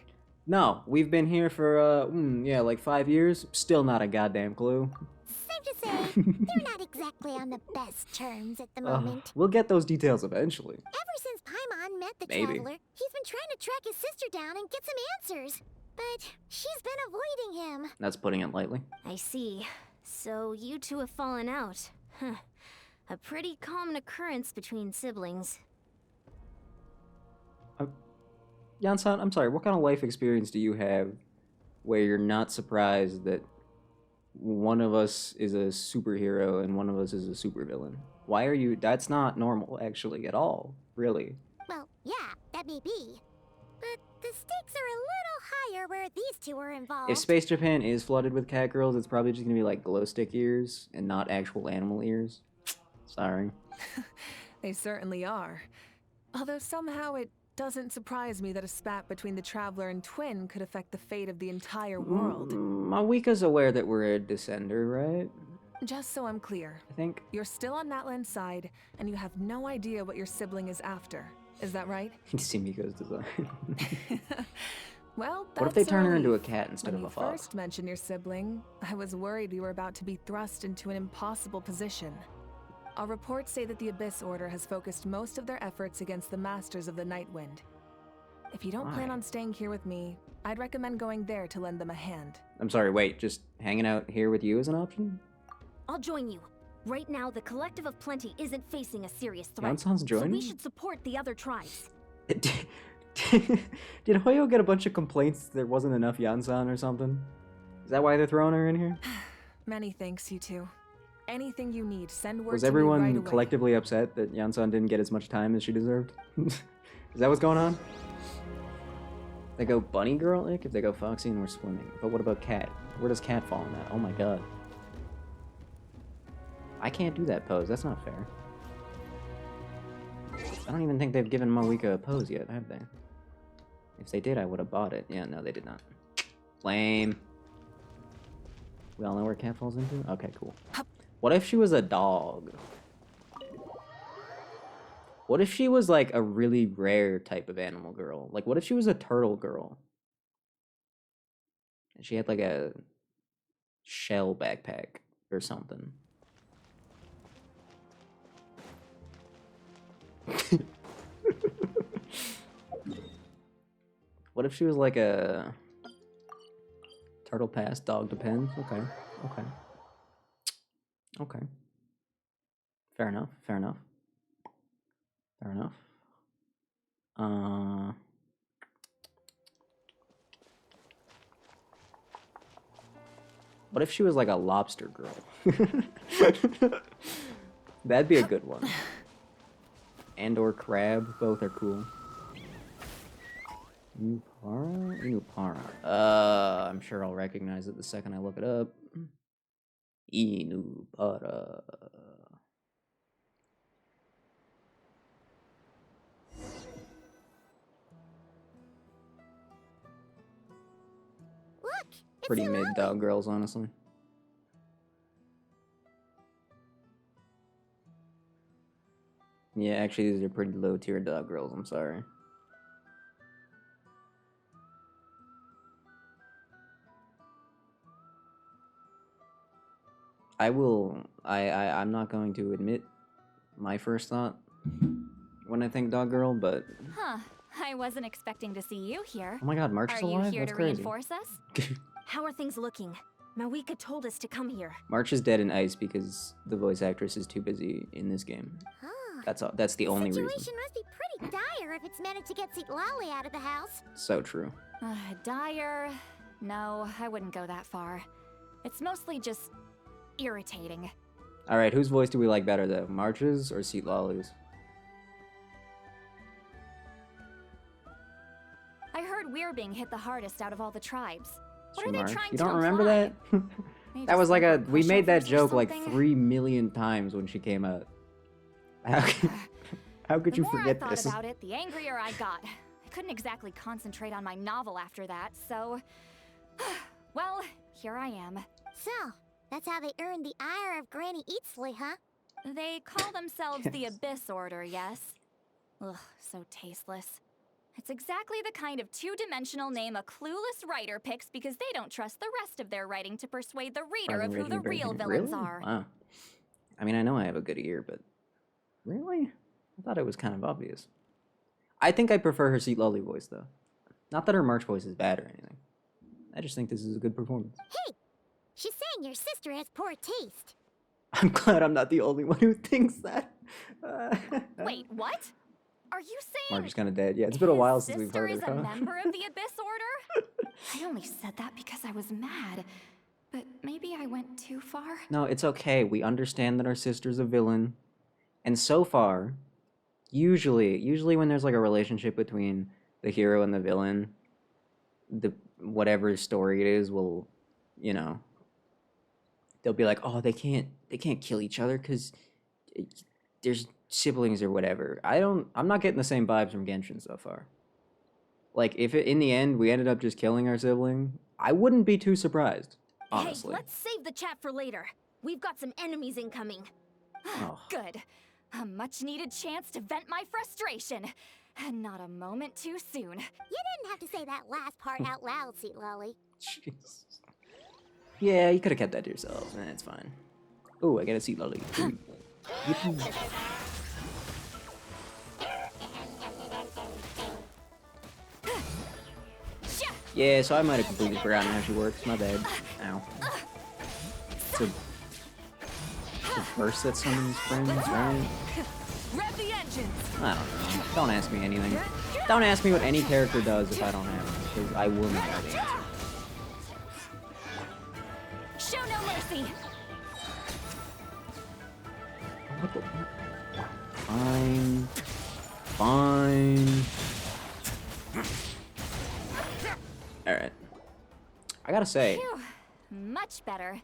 No, we've been here for yeah, like 5 years. Still not a goddamn clue. Safe to say, they're not exactly on the best terms at the moment. We'll get those details eventually. Ever since Paimon met the Maybe. Traveler, he's been trying to track his sister down and get some answers. But she's been avoiding him. That's putting it lightly. I see. So you two have fallen out. Huh. A pretty common occurrence between siblings. Yansan, I'm sorry, what kind of life experience do you have where you're not surprised that one of us is a superhero and one of us is a supervillain? Why are you... That's not normal, actually, at all. Really. Well, yeah, that may be. But the stakes are a little higher where these two are involved. If Space Japan is flooded with cat girls, it's probably just gonna be like glow stick ears and not actual animal ears. Sorry. They certainly are. Although somehow it doesn't surprise me that a spat between the Traveler and Twin could affect the fate of the entire world. Mawika's aware that we're a descender, right? Just so I'm clear, I think. you're still on Natlan's side, and you have no idea what your sibling is after. Is that right? Simiko's design. Well, that's What if they turn her into a relief. cat instead When of a you fox? first mentioned your sibling, I was worried we were about to be thrust into an impossible position. Our reports say that the Abyss Order has focused most of their efforts against the Masters of the Nightwind. If you don't plan Why? on staying here with me, I'd recommend going there to lend them a hand. I'm sorry, wait, just hanging out here with you is an option? I'll join you. Right now, the Collective of Plenty isn't facing a serious threat. Yansan's So joining? we should support the other tribes. Did Hoyo get a bunch of complaints there wasn't enough Yansan or something? Is that why they're throwing her in here? Many thanks, you two. Anything you need, send word Was to me everyone right away. collectively upset that Yansan didn't get as much time as she deserved? Is that what's going on? They go bunny girl ick if they go foxy and we're swimming. But what about cat? Where does cat fall in that? Oh my god. I can't do that pose. That's not fair. I don't even think they've given Moeka a pose yet, have they? If they did, I would have bought it. Yeah, no, they did not. Lame. We all know where cat falls into? Okay, cool. What if she was a dog? What if she was like a really rare type of animal girl? Like, what if she was a turtle girl? And she had like a shell backpack or something. What if she was like a turtle pass, dog depends? Okay, okay. Okay. Fair enough, fair enough. Fair enough. What if she was like a lobster girl? That'd be a good one. And/or crab, both are cool. Inupara? I'm sure I'll recognize it the second I look it up. Inupara. Look, it's Pretty Lily. mid dog girls, honestly. Yeah, actually, these are pretty low tier dog girls. I'm sorry. I'm not going to admit my first thought when I think dog girl, but Huh. I wasn't expecting to see you here. oh my god, March is Are you alive? here That's to crazy. reinforce us? How are things looking? Moeka told us to come here. March is dead in ice because the voice actress is too busy in this game. Huh. That's all. That's the only Situation reason. must be pretty dire if it's managed to get Lolly out of the house. So true. Dire? No, I wouldn't go that far. It's mostly just irritating. All right, whose voice do we like better though, March's or Seat Lolly's? I heard we're being hit the hardest out of all the tribes. What are they March? trying You to don't remember imply? that? They That was just like think a. we're We made that pushovers or joke like something? 3 million times when she came out. How could The you more forget I thought this? about it, the angrier I got. I couldn't exactly concentrate on my novel after that, so... well, here I am. So, that's how they earned the ire of Granny Eatsley, huh? They call themselves the Yes. Abyss Order, yes? Ugh, so tasteless. It's exactly the kind of two-dimensional name a clueless writer picks because they don't trust the rest of their writing to persuade the reader of who the real villains Really? are. Wow. I mean, I know I have a good ear, but really? I thought it was kind of obvious. I think I prefer her Seat Lolly voice, though. Not that her March voice is bad or anything. I just think this is a good performance. Hey! She's saying your sister has poor taste. I'm glad I'm not the only one who thinks that. Wait, what? Are you saying March is kind of dead. Yeah, it's been a while since we've sister heard is her. a Huh? member of the Abyss Order? I only said that because I was mad. But maybe I went too far. No, it's okay. We understand that our sister's a villain. And so far, usually when there's like a relationship between the hero and the villain, the whatever story it is will, you know, they'll be like, "Oh, they can't kill each other cuz there's siblings or whatever." I'm not getting the same vibes from Genshin so far. Like if in the end we ended up just killing our sibling, I wouldn't be too surprised, honestly. Hey, let's save the chat for later. We've got some enemies incoming. Oh. Good. A much-needed chance to vent my frustration. And not a moment too soon. You didn't have to say that last part out loud, Seat Lolly. Jeez. Yeah, you could have kept that to yourself. It's fine. Oh, I got a Seat Lolly. Ooh. Yippee. Yeah, so I might have completely forgotten how she works. My bad. Ow. It's a burst that summons friends, right? Rev the engines. I don't know. Don't ask me anything. Don't ask me what any character does if I don't have it, because I will not know the answer. Show no mercy. What the? Fine. Fine. Alright. I gotta say, Phew, much better.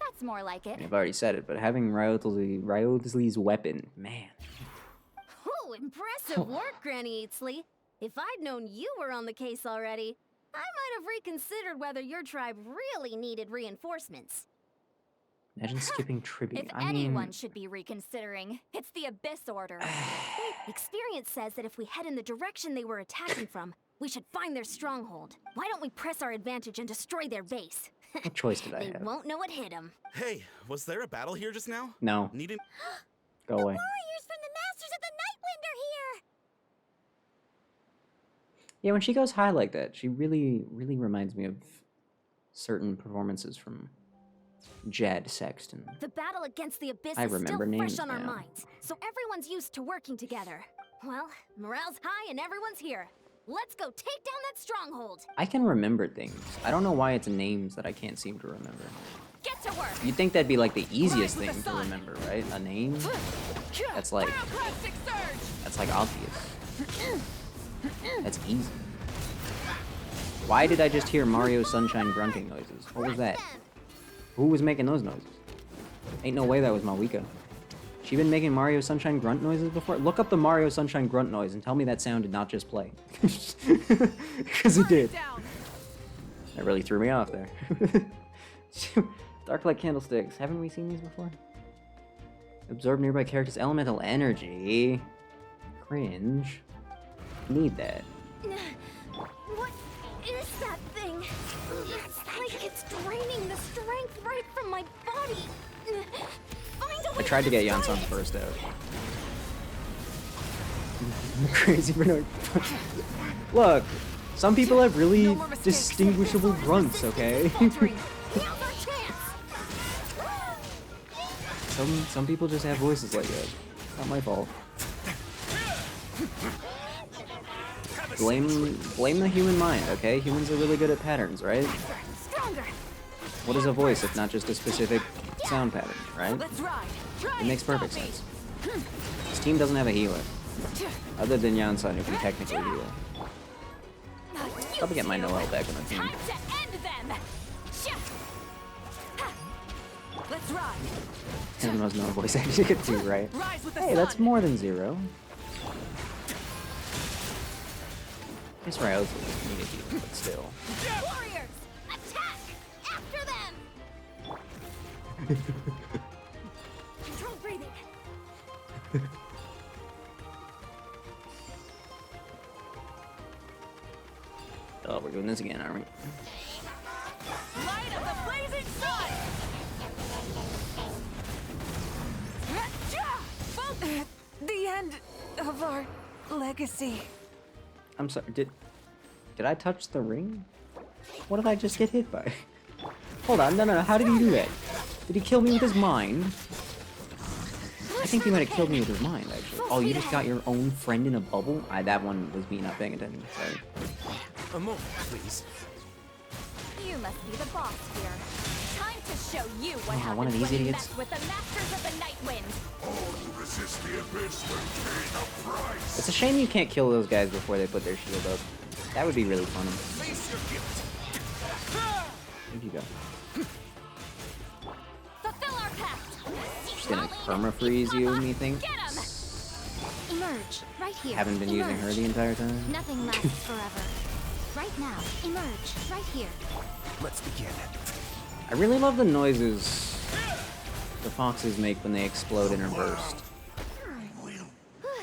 That's more like it. I've already said it, but having Ryosley's weapon, man. Ooh, impressive work, Granny Eatsley. If I'd known you were on the case already, I might have reconsidered whether your tribe really needed reinforcements. Imagine skipping tribute. If I anyone mean, should be reconsidering, it's the Abyss Order. Experience says that if we head in the direction they were attacking from, we should find their stronghold. Why don't we press our advantage and destroy their base? what choice did I They have? won't know what hit them. Hey, was there a battle here just now? No, Needed. go away. Warriors from the Masters of the Nightwind are here! Yeah, when she goes high like that, she really reminds me of certain performances from Jad Sexton. The battle against the Abyss I is still remember names fresh on our now. minds, so everyone's used to working together. Well, morale's high and everyone's here. Let's go take down that stronghold. I can remember things. I don't know why it's names that I can't seem to remember. Get to work. You'd think that'd be like the easiest Rise with thing the to sun. remember, right? A name? That's like, Pyroclastic surge! that's like obvious. That's easy. Why did I just hear Mario Sunshine grunting noises? What was that? Who was making those noises? Ain't no way that was Mawika. She been making Mario Sunshine grunt noises before? Look up the Mario Sunshine grunt noise and tell me that sound did not just play. Because it did. Down. That really threw me off there. Dark light candlesticks. Haven't we seen these before? Absorb nearby characters' elemental energy. Cringe. Need that. What is that thing? It's like it's draining the strength right from my body. Find a way I tried to get Yanson's first out. Crazy Bernard. Look, some people have really No more mistakes. distinguishable grunts, okay? faltering. Now's our chance. some people just have voices like that. Not my fault. Blame the human mind, okay? Humans are really good at patterns, right? Stronger. What is a voice if not just a specific sound pattern, right? Let's ride. Try It makes and perfect stop me. sense. This team doesn't have a healer. Other than Yansan, who can technically heal. Probably get my Noel back on the team. Time to end them. Let's ride. Everyone knows no voice actually could do, right? Rise with the Hey, sun. that's more than 0. Guess Ryo's need a heal, but still. Warriors, attack! After them! Control breathing. Oh, we're doing this again, aren't we? Light of the blazing sun. The end of our legacy. I'm sorry, did I touch the ring? What did I just get hit by? Hold on, no, how did he do that? Did he kill me with his mind? I think he might have killed me with his mind, actually. Oh, you just got your own friend in a bubble? That one was me not paying attention, sorry. A moment, please. You must be the boss here. Time to show you what Oh, one of happens these when you idiots. mess with the Masters of the Nightwind. It's a shame you can't kill those guys before they put their shield up. That would be really funny. Face your guilt. Where'd you go? Fulfill our pact. She's gonna perma-freeze you, methinks? Get 'em! Emerge, right here. Haven't been using her the entire time? Nothing lasts forever. Right now, emerge, right here. Let's begin. I really love the noises the foxes make when they explode in or burst.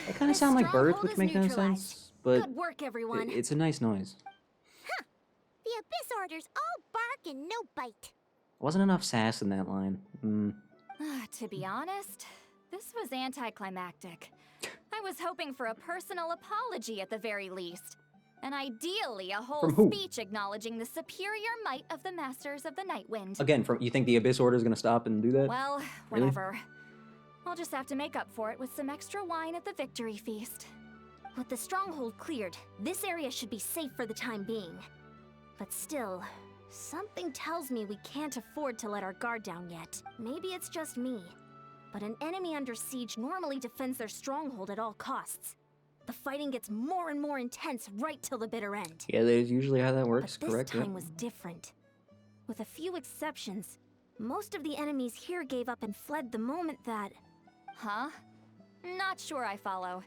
They kind of sound like birds, which make no sense, but Good work, everyone. it's a nice noise. The Abyss Order's all bark and no bite. Wasn't enough sass in that line. To be honest, this was anticlimactic. I was hoping for a personal apology at the very least. And ideally, a whole From who? speech acknowledging the superior might of the Masters of the Nightwind. Again, you think the Abyss Order is gonna stop and do that? Well, Really? whatever. I'll just have to make up for it with some extra wine at the victory feast. With the stronghold cleared, this area should be safe for the time being. But still, something tells me we can't afford to let our guard down yet. Maybe it's just me. But an enemy under siege normally defends their stronghold at all costs. The fighting gets more and more intense right till the bitter end. Yeah, that is usually how that works, But this correct? time Yeah. was different. With a few exceptions, most of the enemies here gave up and fled the moment that... Huh? Not sure I follow.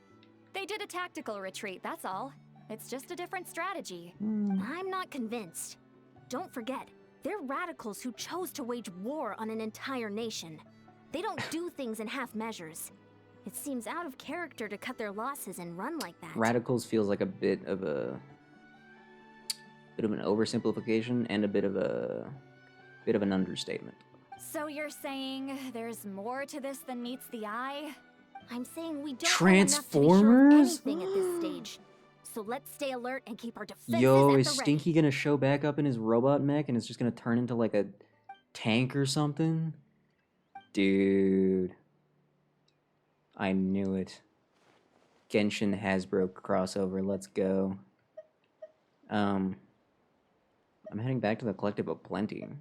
They did a tactical retreat, that's all. It's just a different strategy. I'm not convinced. Don't forget, they're radicals who chose to wage war on an entire nation. They don't do things in half measures. It seems out of character to cut their losses and run like that. Radicals feels like a bit of an oversimplification and a bit of an understatement. So you're saying there's more to this than meets the eye? I'm saying we don't know enough to be sure of Transformers? anything at this stage. So let's stay alert and keep our defenses Yo, at is the ready. Stinky gonna show back up in his robot mech and it's just gonna turn into like a tank or something? Dude. I knew it. Genshin Hasbro crossover, let's go. I'm heading back to the Collective of Plenty. Paimon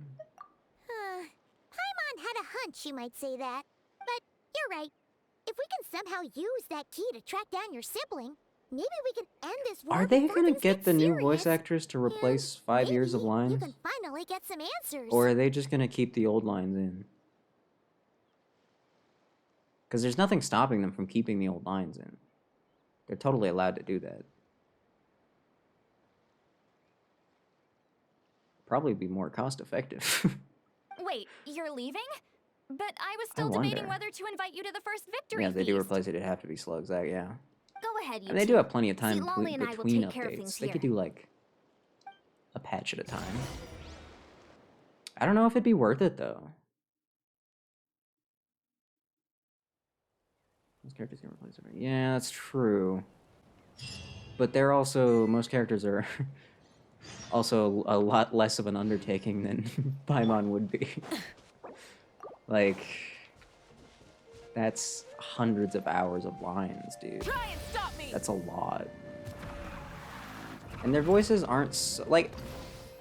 had a hunch you might say that. But you're right. If we can somehow use that key to track down your sibling, maybe we can end this war Are they before gonna things get the new voice serious. actress to And replace 5 years of maybe lines? You can finally get some answers. Or are they just gonna keep the old lines in? Because there's nothing stopping them from keeping the old lines in. They're totally allowed to do that. Probably be more cost effective. Wait, you're leaving? But I was I still debating wonder. whether to invite you to the first victory Yeah, if they do feast. replace it, it'd have to be Slugs out, yeah. Go ahead, you And they do two. have plenty of time See, Lolly and I will between take care of things updates. They could here. do like a patch at a time. I don't know if it'd be worth it though. Most characters can replace it. Yeah, that's true. But they're also, most characters are also a lot less of an undertaking than Paimon would be. Like, that's hundreds of hours of lines, dude. Try and stop me! That's a lot. And their voices aren't so, like,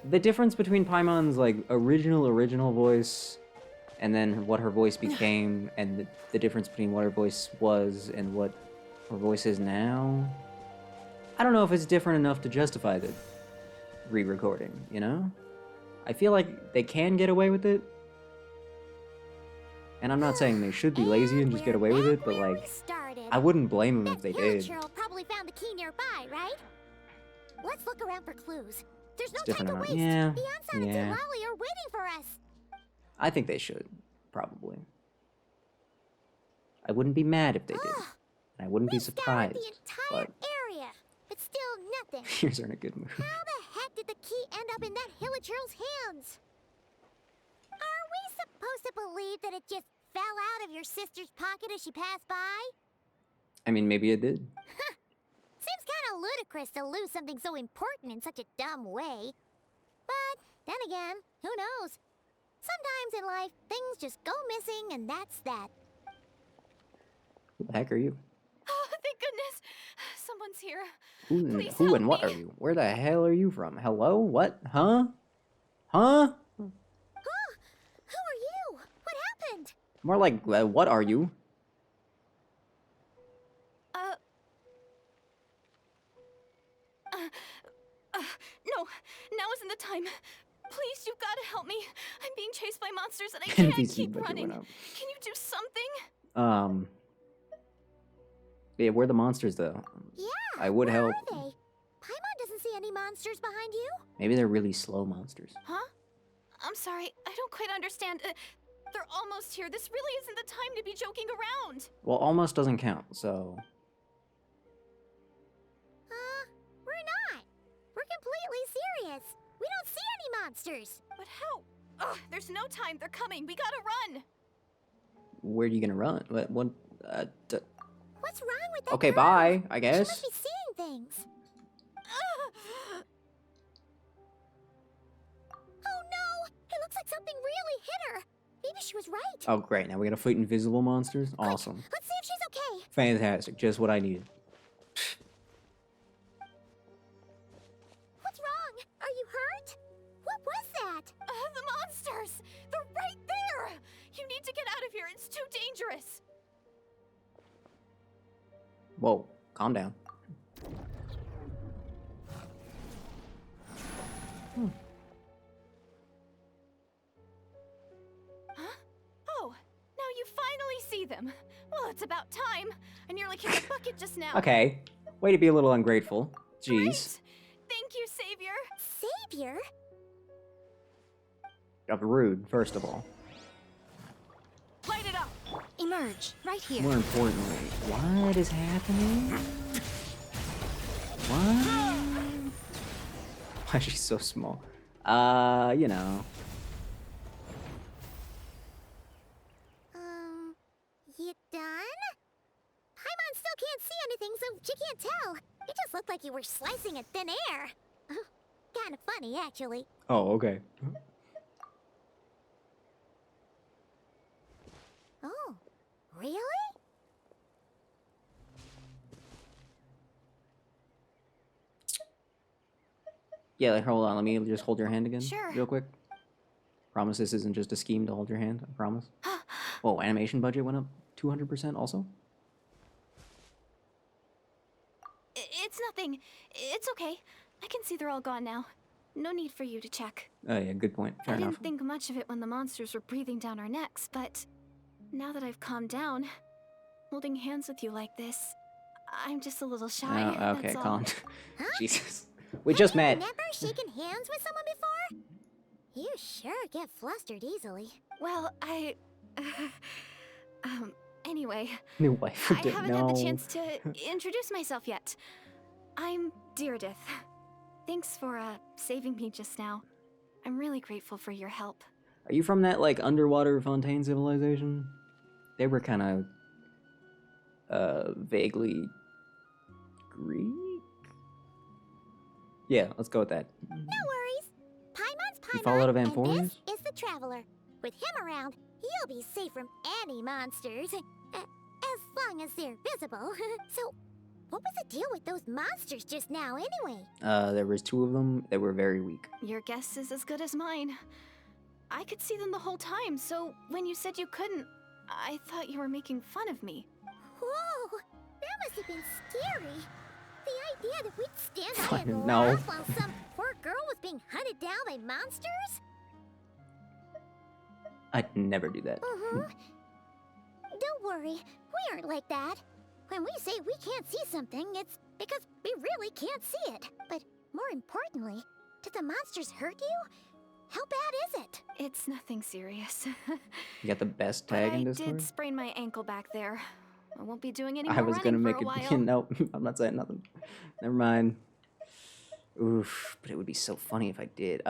the difference between Paimon's like original voice and then what her voice became, and the difference between what her voice was and what her voice is now, I don't know if it's different enough to justify the re-recording, you know? I feel like they can get away with it. And I'm not saying they should be lazy and just get away with it, but where we like, started. I wouldn't blame them if they That did. villager probably found the key nearby, right? Let's look around for clues. There's no It's time different to enough. waste. Yeah, Beyonce and yeah. Lolly are waiting for us. I think they should, probably. I wouldn't be mad if they did. And I wouldn't be We scoured surprised, the entire but area, but still nothing. ears are in a good mood. How the heck did the key end up in that Hilichurl's hands? Are we supposed to believe that it just fell out of your sister's pocket as she passed by? I mean, maybe it did. Seems kind of ludicrous to lose something so important in such a dumb way. But then again, who knows? Sometimes in life, things just go missing, and that's that. Who the heck are you? Oh, thank goodness. Someone's here. Please Who help and what me. are you? Where the hell are you from? Hello? What? Huh? Huh? Who are you? What happened? More like, what are you? No, now isn't the time. Please, you've got to help me. I'm being chased by monsters and I can't NPC keep budget running. went up. Can you do something? Yeah, we're the monsters, though. Yeah. I would where help. Are they? Paimon doesn't see any monsters behind you. Maybe they're really slow monsters. Huh? I'm sorry, I don't quite understand. They're almost here. This really isn't the time to be joking around. Well, almost doesn't count, so... We're not. We're completely serious. We don't see any monsters. But how? Ugh, there's no time. They're coming. We gotta run. Where are you gonna run? What What's wrong with that Okay, girl? bye, I She guess. must be seeing things. Oh no! It looks like something really hit her. Maybe she was right. Oh, great. Now we gotta fight invisible monsters? Awesome. Let's see if she's okay. Fantastic. Just what I needed. What's wrong? Are you hurt? What was that? The monsters! They're right there! You need to get out of here. It's too dangerous. Whoa. Calm down. Huh? Oh, now you finally see them. Well, it's about time. I nearly kicked a bucket just now. Okay. Way to be a little ungrateful. Jeez. Great. Thank you, Savior. Savior? Rude, first of all. Light it up. Emerge, right here. More importantly, what is happening? What? Why is she so small? You know. You done? Paimon still can't see anything, so she can't tell. It just looked like you were slicing at thin air. Kind of funny, actually. Oh, okay. Oh, really? Yeah, like, hold on. Let me just hold your hand again, Sure. real quick. Promise this isn't just a scheme to hold your hand. I promise. Whoa, animation budget went up 200% also? It's nothing. It's okay. I can see they're all gone now. No need for you to check. Oh yeah, good point. Fair I enough. didn't think much of it when the monsters were breathing down our necks, but now that I've calmed down, holding hands with you like this, I'm just a little shy. Oh, okay, that's all. calm. Huh? Jesus. We just met. Never shaken hands with someone before? You sure get flustered easily. Well, anyway, New wife. I haven't had the chance to introduce myself yet. I'm Deirdith. Thanks for, saving me just now. I'm really grateful for your help. Are you from that, like, underwater Fontaine civilization? They were kind of, vaguely Greek? Yeah, let's go with that. No worries. Paimon's You fall out of Paimon, and Amphorius? this is the Traveler. With him around, you'll be safe from any monsters. As long as they're visible. So, what was the deal with those monsters just now, anyway? There was 2 of them that were very weak. Your guess is as good as mine. I could see them the whole time, so when you said you couldn't, I thought you were making fun of me. Whoa! That must have been scary. The idea that we'd stand by and Fucking no. laugh while some poor girl was being hunted down by monsters? I'd never do that. Don't worry, we aren't like that. When we say we can't see something, it's because we really can't see it. But more importantly, did the monsters hurt you? How bad is it? It's nothing serious. You got the best But tag I in did Discord? sprain my ankle back there. I won't be doing any more I was gonna running make for a it. while. Nope, I'm not saying nothing. Never mind. Oof, but it would be so funny if I did.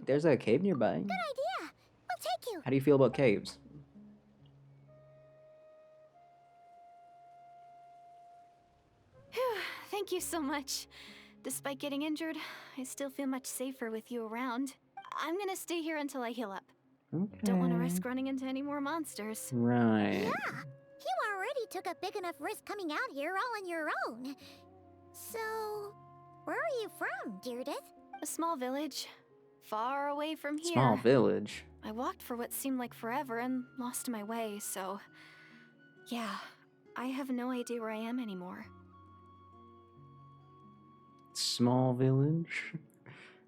There's a cave nearby. Good idea. We'll take you. How do you feel about caves? Thank you so much. Despite getting injured, I still feel much safer with you around. I'm gonna stay here until I heal up. Okay. Don't want to risk running into any more monsters. Right. Yeah, you already took a big enough risk coming out here all on your own. So, where are you from, Deirdith? A small village, far away from here. Small village. I walked for what seemed like forever and lost my way, so... Yeah, I have no idea where I am anymore. Small village.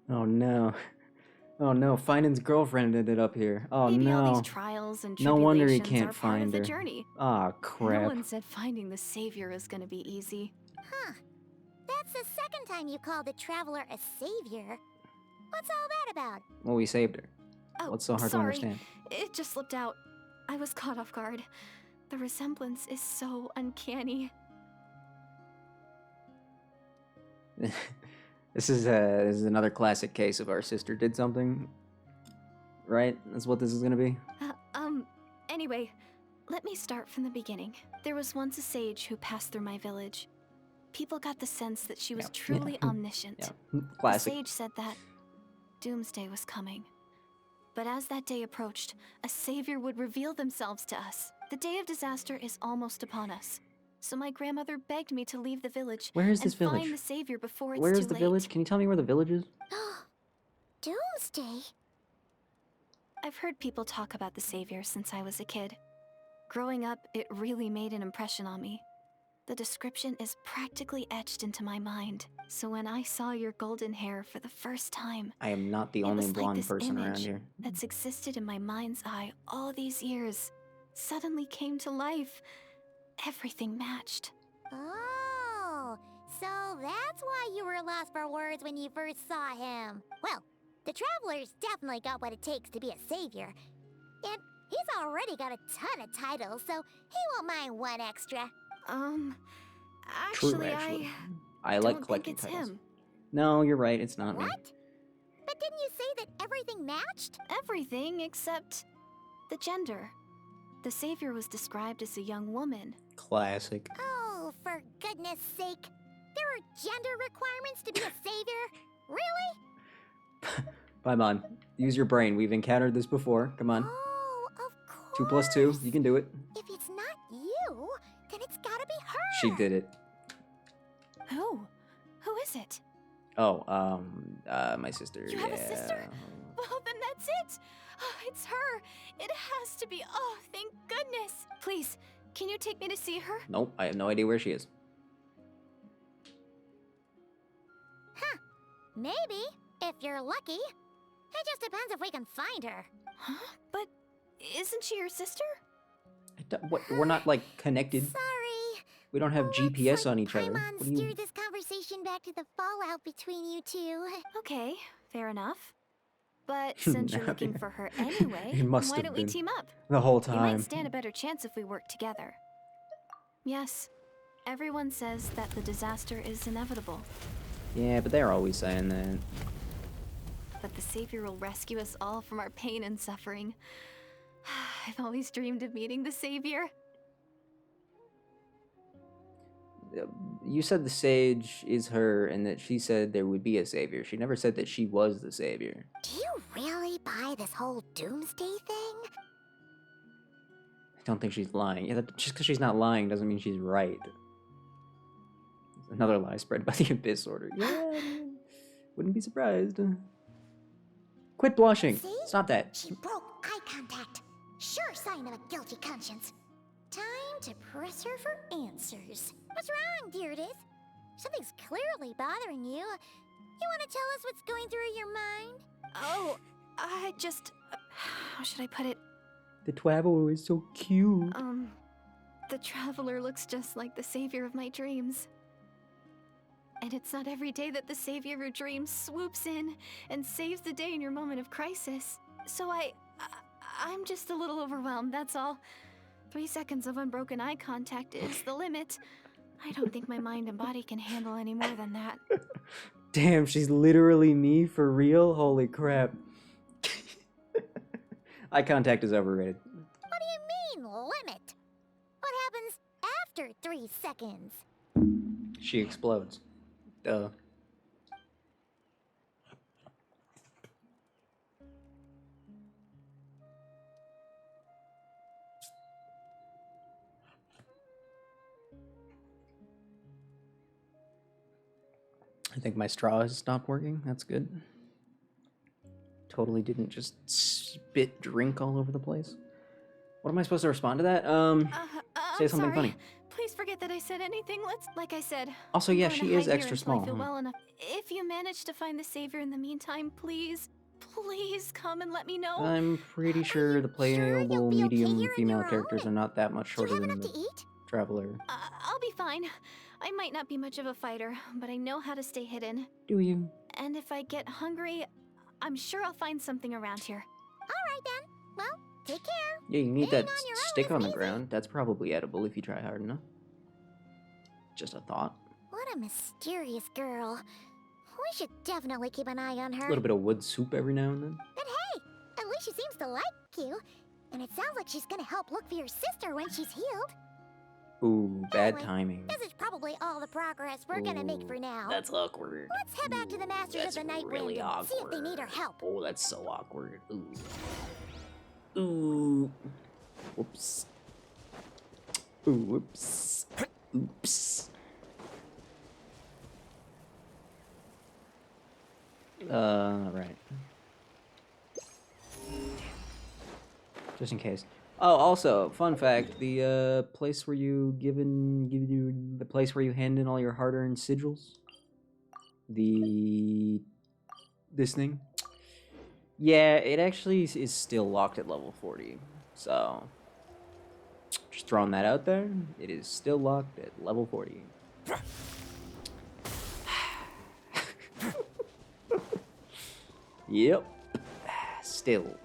Oh no. Oh no, Finan's girlfriend ended up here. Oh Maybe all no. these trials and No wonder he tribulations can't are part of find the her. journey. Ah, No crap. one said finding the savior is gonna be easy. Huh. That's the second time you called the Traveler a savior. What's all that about? Well, we saved her. Oh, What's so hard sorry. to understand? It just slipped out. I was caught off guard. The resemblance is so uncanny. This is another classic case of our sister did something. Right? That's what this is gonna be. Anyway, let me start from the beginning. There was once a sage who passed through my village. People got the sense that she was Yeah. truly omniscient. Yeah. The Classic. sage said that doomsday was coming. But as that day approached, a savior would reveal themselves to us. The day of disaster is almost upon us. So my grandmother begged me to leave the village Where is and this village? find the savior before it's Where too is the late. village? Can you tell me where the village is? Doomsday? I've heard people talk about the savior since I was a kid. Growing up, it really made an impression on me. The description is practically etched into my mind. So when I saw your golden hair for the first time, I am not the it only was like blonde this person around image here. that's existed in my mind's eye all these years suddenly came to life. Everything matched. Oh, so that's why you were lost for words when you first saw him. Well, the Traveler's definitely got what it takes to be a savior. And he's already got a ton of titles, so he won't mind one extra. True, Actually, actually. I I like don't think collecting it's titles. him. No, you're right. It's not me. What? But didn't you say that everything matched? Everything except the gender. The savior was described as a young woman. Classic. Oh, for goodness sake. There are gender requirements to be a savior? Really? Paimon, use your brain. We've encountered this before. Come on. Oh, of course. 2 plus 2. You can do it. If it's not you, then it's gotta be her. She did it. Who? Who is it? Oh, my sister. You have a sister? Well, then that's it. Oh, it's her. It has to be. Oh, thank goodness. Please, can you take me to see her? Nope, I have no idea where she is. Huh. Maybe, if you're lucky. It just depends if we can find her. Huh? But isn't she your sister? What? We're not, like, connected. Sorry. We don't have Looks GPS like on each other. Paimon What do you... steered this conversation back to the fallout between you two. Okay, fair enough. But since you're looking for her anyway, It must why have don't we been. team up? The whole We time. might stand a better chance if we work together. Yes, everyone says that the disaster is inevitable, Yeah, but they're always saying that. but the Savior will rescue us all from our pain and suffering. I've always dreamed of meeting the Savior. You said the sage is her and that she said there would be a savior. She never said that she was the savior. Do you really buy this whole doomsday thing? I don't think she's lying. Yeah, just because she's not lying doesn't mean she's right. Another lie spread by the Abyss Order. Yeah, I mean, wouldn't be surprised. Quit blushing. See? Stop that. She broke eye contact. Sure sign of a guilty conscience. Time to press her for answers. What's wrong, Deirdis? Something's clearly bothering you. You want to tell us what's going through your mind? Oh, I just... how should I put it? The Twaddle is so cute. The Traveler looks just like the Savior of my dreams. And it's not every day that the Savior of your dreams swoops in and saves the day in your moment of crisis. So I'm just a little overwhelmed, that's all. 3 seconds of unbroken eye contact is the limit. I don't think my mind and body can handle any more than that. Damn, she's literally me for real? Holy crap. Eye contact is overrated. What do you mean, limit? What happens after 3 seconds? She explodes. Duh. I think my straw has stopped working. That's good. Totally didn't just spit drink all over the place. What am I supposed to respond to that? Say I'm something sorry. funny. Please forget that I said anything. Like I said. Also, I'm yeah, going she to is hide here extra until I small, feel huh? well enough. If you manage to find the Savior in the meantime, please come and let me know. I'm pretty sure the sure you'll playable be okay medium here on female your characters own? are not that much Do you shorter have than enough to the eat? Traveler. I'll be fine. I might not be much of a fighter, but I know how to stay hidden. Do you? And if I get hungry, I'm sure I'll find something around here. Alright then. Well, take care. Yeah, you need Being that on your own stick is on the easy. ground. That's probably edible if you try hard enough. Just a thought. What a mysterious girl. We should definitely keep an eye on her. A little bit of wood soup every now and then. But hey, at least she seems to like you. And it sounds like she's gonna help look for your sister when she's healed. Ooh, bad Anyway, timing. This is probably all the progress we're gonna make for Ooh, now. That's awkward. Let's head back to the Masters That's of the Night really Wind and awkward. see if they need our help. Oh, that's so awkward. Ooh. Ooh. Whoops. Ooh, whoops. Oops. Right. Just in case. Oh, also, fun fact: the place where you the place where you hand in all your hard-earned sigils, this thing. Yeah, it actually is still locked at level 40. So, just throwing that out there. It is still locked at level 40. Yep. Still.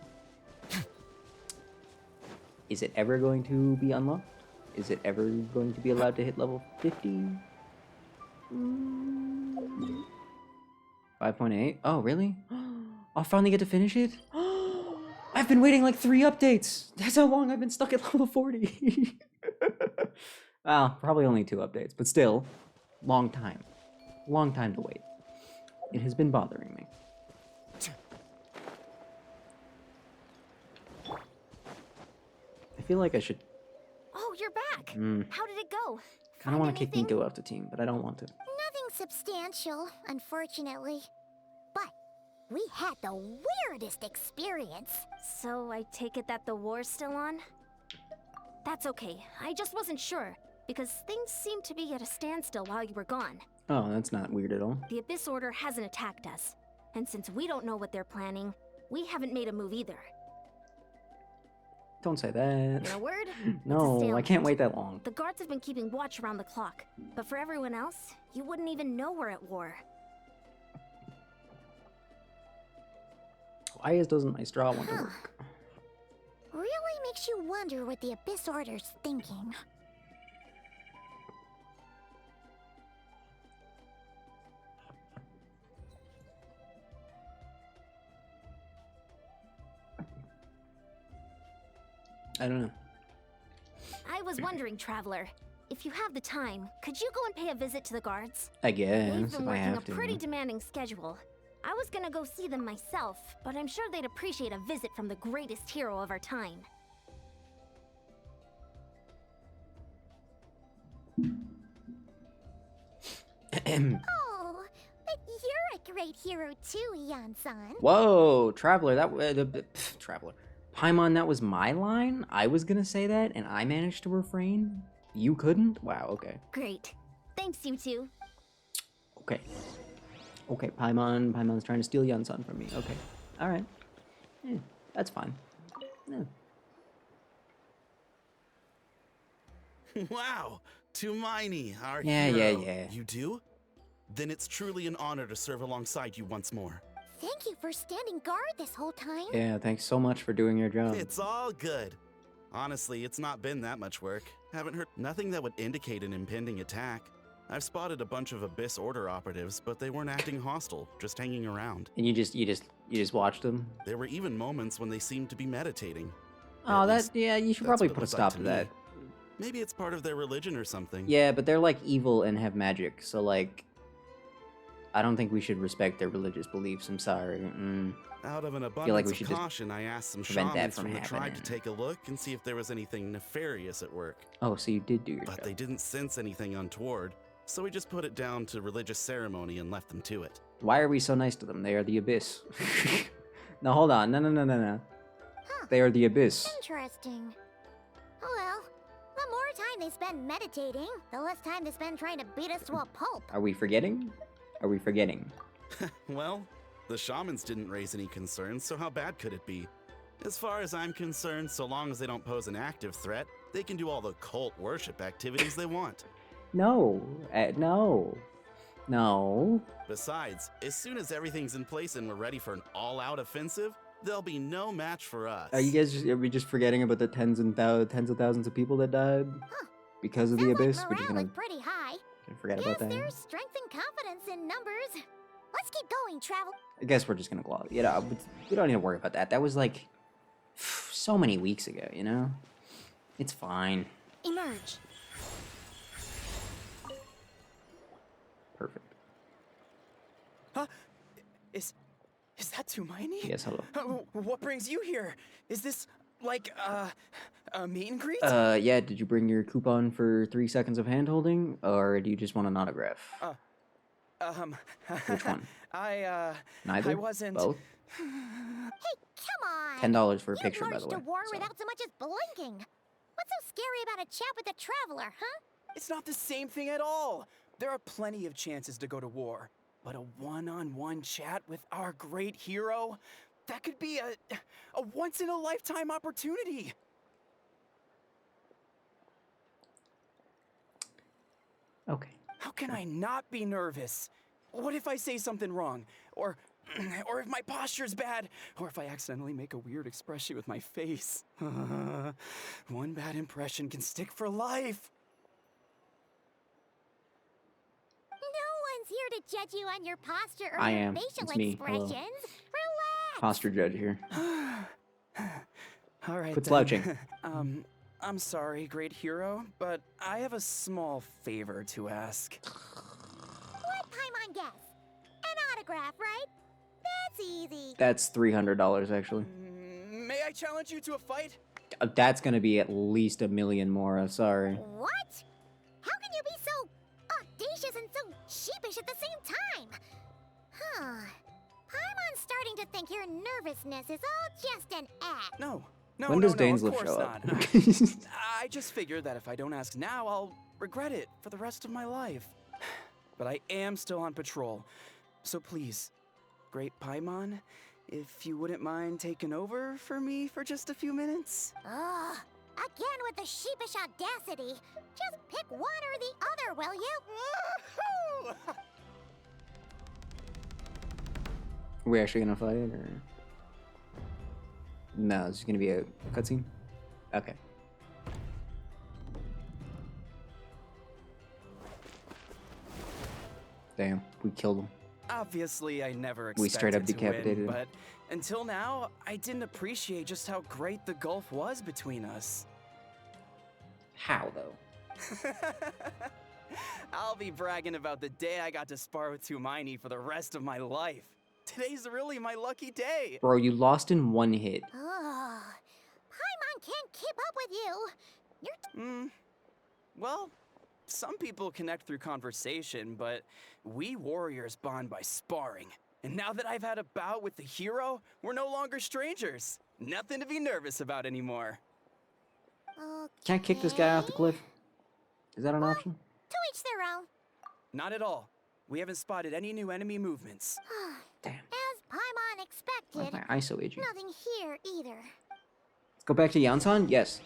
Is it ever going to be unlocked? Is it ever going to be allowed to hit level 50? 5.8? Oh, really? I'll finally get to finish it? I've been waiting like 3 updates! That's how long I've been stuck at level 40! Well, probably only 2 updates, but still, long time. Long time to wait. It has been bothering me. I feel like I should... Oh, you're back. How did it go? Kind of want to kick anything? Nico off the team, but I don't want to. Nothing substantial, unfortunately. But we had the weirdest experience. So I take it that the war's still on? That's okay. I just wasn't sure, because things seemed to be at a standstill while you were gone. Oh, that's not weird at all. The Abyss Order hasn't attacked us. And since we don't know what they're planning, we haven't made a move either. Don't say In that. a word, No, I can't wait that long. the guards have been keeping watch around the clock. But for everyone else, you wouldn't even know we're at war. Why doesn't my straw want to work? Really makes you wonder what the Abyss Order's thinking. I don't know. I was wondering, Traveler, if you have the time, could you go and pay a visit to the guards? I They've guess been if I working a have to. pretty demanding schedule. I was gonna go see them myself, but I'm sure they'd appreciate a visit from the greatest hero of our time. Oh, but you're a great hero too, Yan-san. Whoa, Traveler, Traveler. Paimon, that was my line? I was gonna say that, and I managed to refrain? You couldn't? Wow, okay. Great. Thanks, you two. Okay. Okay, Paimon's trying to steal Yunsun from me. Okay. Alright. Yeah, that's fine. Yeah. Wow, Tumaini, our Yeah, hero. yeah. You do? Then it's truly an honor to serve alongside you once more. Thank you for standing guard this whole time. Yeah, thanks so much for doing your job. It's all good. Honestly, it's not been that much work. Haven't heard nothing that would indicate an impending attack. I've spotted a bunch of Abyss Order operatives, but they weren't acting hostile, just hanging around. And you just watched them? There were even moments when they seemed to be meditating. Oh, At least, yeah, you should that's probably what it put a looked like stop to to me. that. Maybe it's part of their religion or something. Yeah, but they're like evil and have magic, so like, I don't think we should respect their religious beliefs. I'm sorry. Out of an like abundance we of should just caution, I asked some prevent that shamans from who had tried to happening. take a look and see if there was anything nefarious at work. Oh, so you did do your But job. they didn't sense anything untoward, so we just put it down to religious ceremony and left them to it. Why are we so nice to them? They are the Abyss. No, hold on. No. They are the Abyss. Interesting. Oh well, the more time they spend meditating, the less time they spend trying to beat us to a pulp. Are we forgetting? Are we forgetting? Well, the shamans didn't raise any concerns, so how bad could it be? As far as I'm concerned, so long as they don't pose an active threat, they can do all the cult worship activities they want. No. No. Besides, as soon as everything's in place and we're ready for an all-out offensive, there'll be no match for us. Are we just forgetting about the tens of thousands of people that died because of the Sounds Abyss? like We're just morale gonna is pretty high. forget Guess about that. there's strength and confidence in numbers. Let's keep going, Travel. I guess we're just gonna gloss. You know, we don't need to worry about that. That was like so many weeks ago. You know, it's fine. Emerge. Perfect. Huh? Is that Tumaini? Yes, hello. What brings you here? Is this like a meet and greet? Yeah. Did you bring your coupon for 3 seconds of handholding, or do you just want an autograph? Which one? I Neither? I wasn't. Both? Hey, come on! $10 for a You picture, by the lurched way. to war So. without so much as blinking. What's so scary about a chat with a traveler, huh? It's not the same thing at all. There are plenty of chances to go to war, but a one-on-one chat with our great hero, that could be a once-in-a-lifetime opportunity. Okay. How can I not be nervous? What if I say something wrong? Or if my posture's bad? Or if I accidentally make a weird expression with my face? One bad impression can stick for life. No one's here to judge you on your posture or I your am. facial It's me. Hello. expressions. Relax. Posture judge here. All right, Quit then. slouching. I'm sorry, great hero, but I have a small favor to ask. What Paimon guess? An autograph, right? That's easy. That's $300 actually. May I challenge you to a fight? That's gonna be at least $1 million more. I'm sorry. What? How can you be so audacious and so sheepish at the same time? Huh. Paimon's starting to think your nervousness is all just an act. No, When does of Dainsleif course show not. up? I just figured that if I don't ask now, I'll regret it for the rest of my life. But I am still on patrol, so please, great Paimon, if you wouldn't mind taking over for me for just a few minutes. Ugh. Again with the sheepish audacity. Just pick one or the other, will you? Woohoo! Are we actually gonna fight or? No, it's just gonna be a cutscene. Okay. Damn, we killed him. Obviously, I never expected We straight up to decapitated him. win, but until now, I didn't appreciate just how great the gulf was between us. How though? I'll be bragging about the day I got to spar with Hermione for the rest of my life. Today's really my lucky day. Bro, you lost in one hit. Ugh. Paimon can't keep up with you. You're Well, some people connect through conversation, but we warriors bond by sparring. And now that I've had a bout with the hero, we're no longer strangers. Nothing to be nervous about anymore. Can I kick this guy off the okay. cliff? Is that an option? To each their own. Not at all. We haven't spotted any new enemy movements. Damn. As Paimon expected, Where's my ISO agent? nothing here either. Let's go back to Yansan? Yes.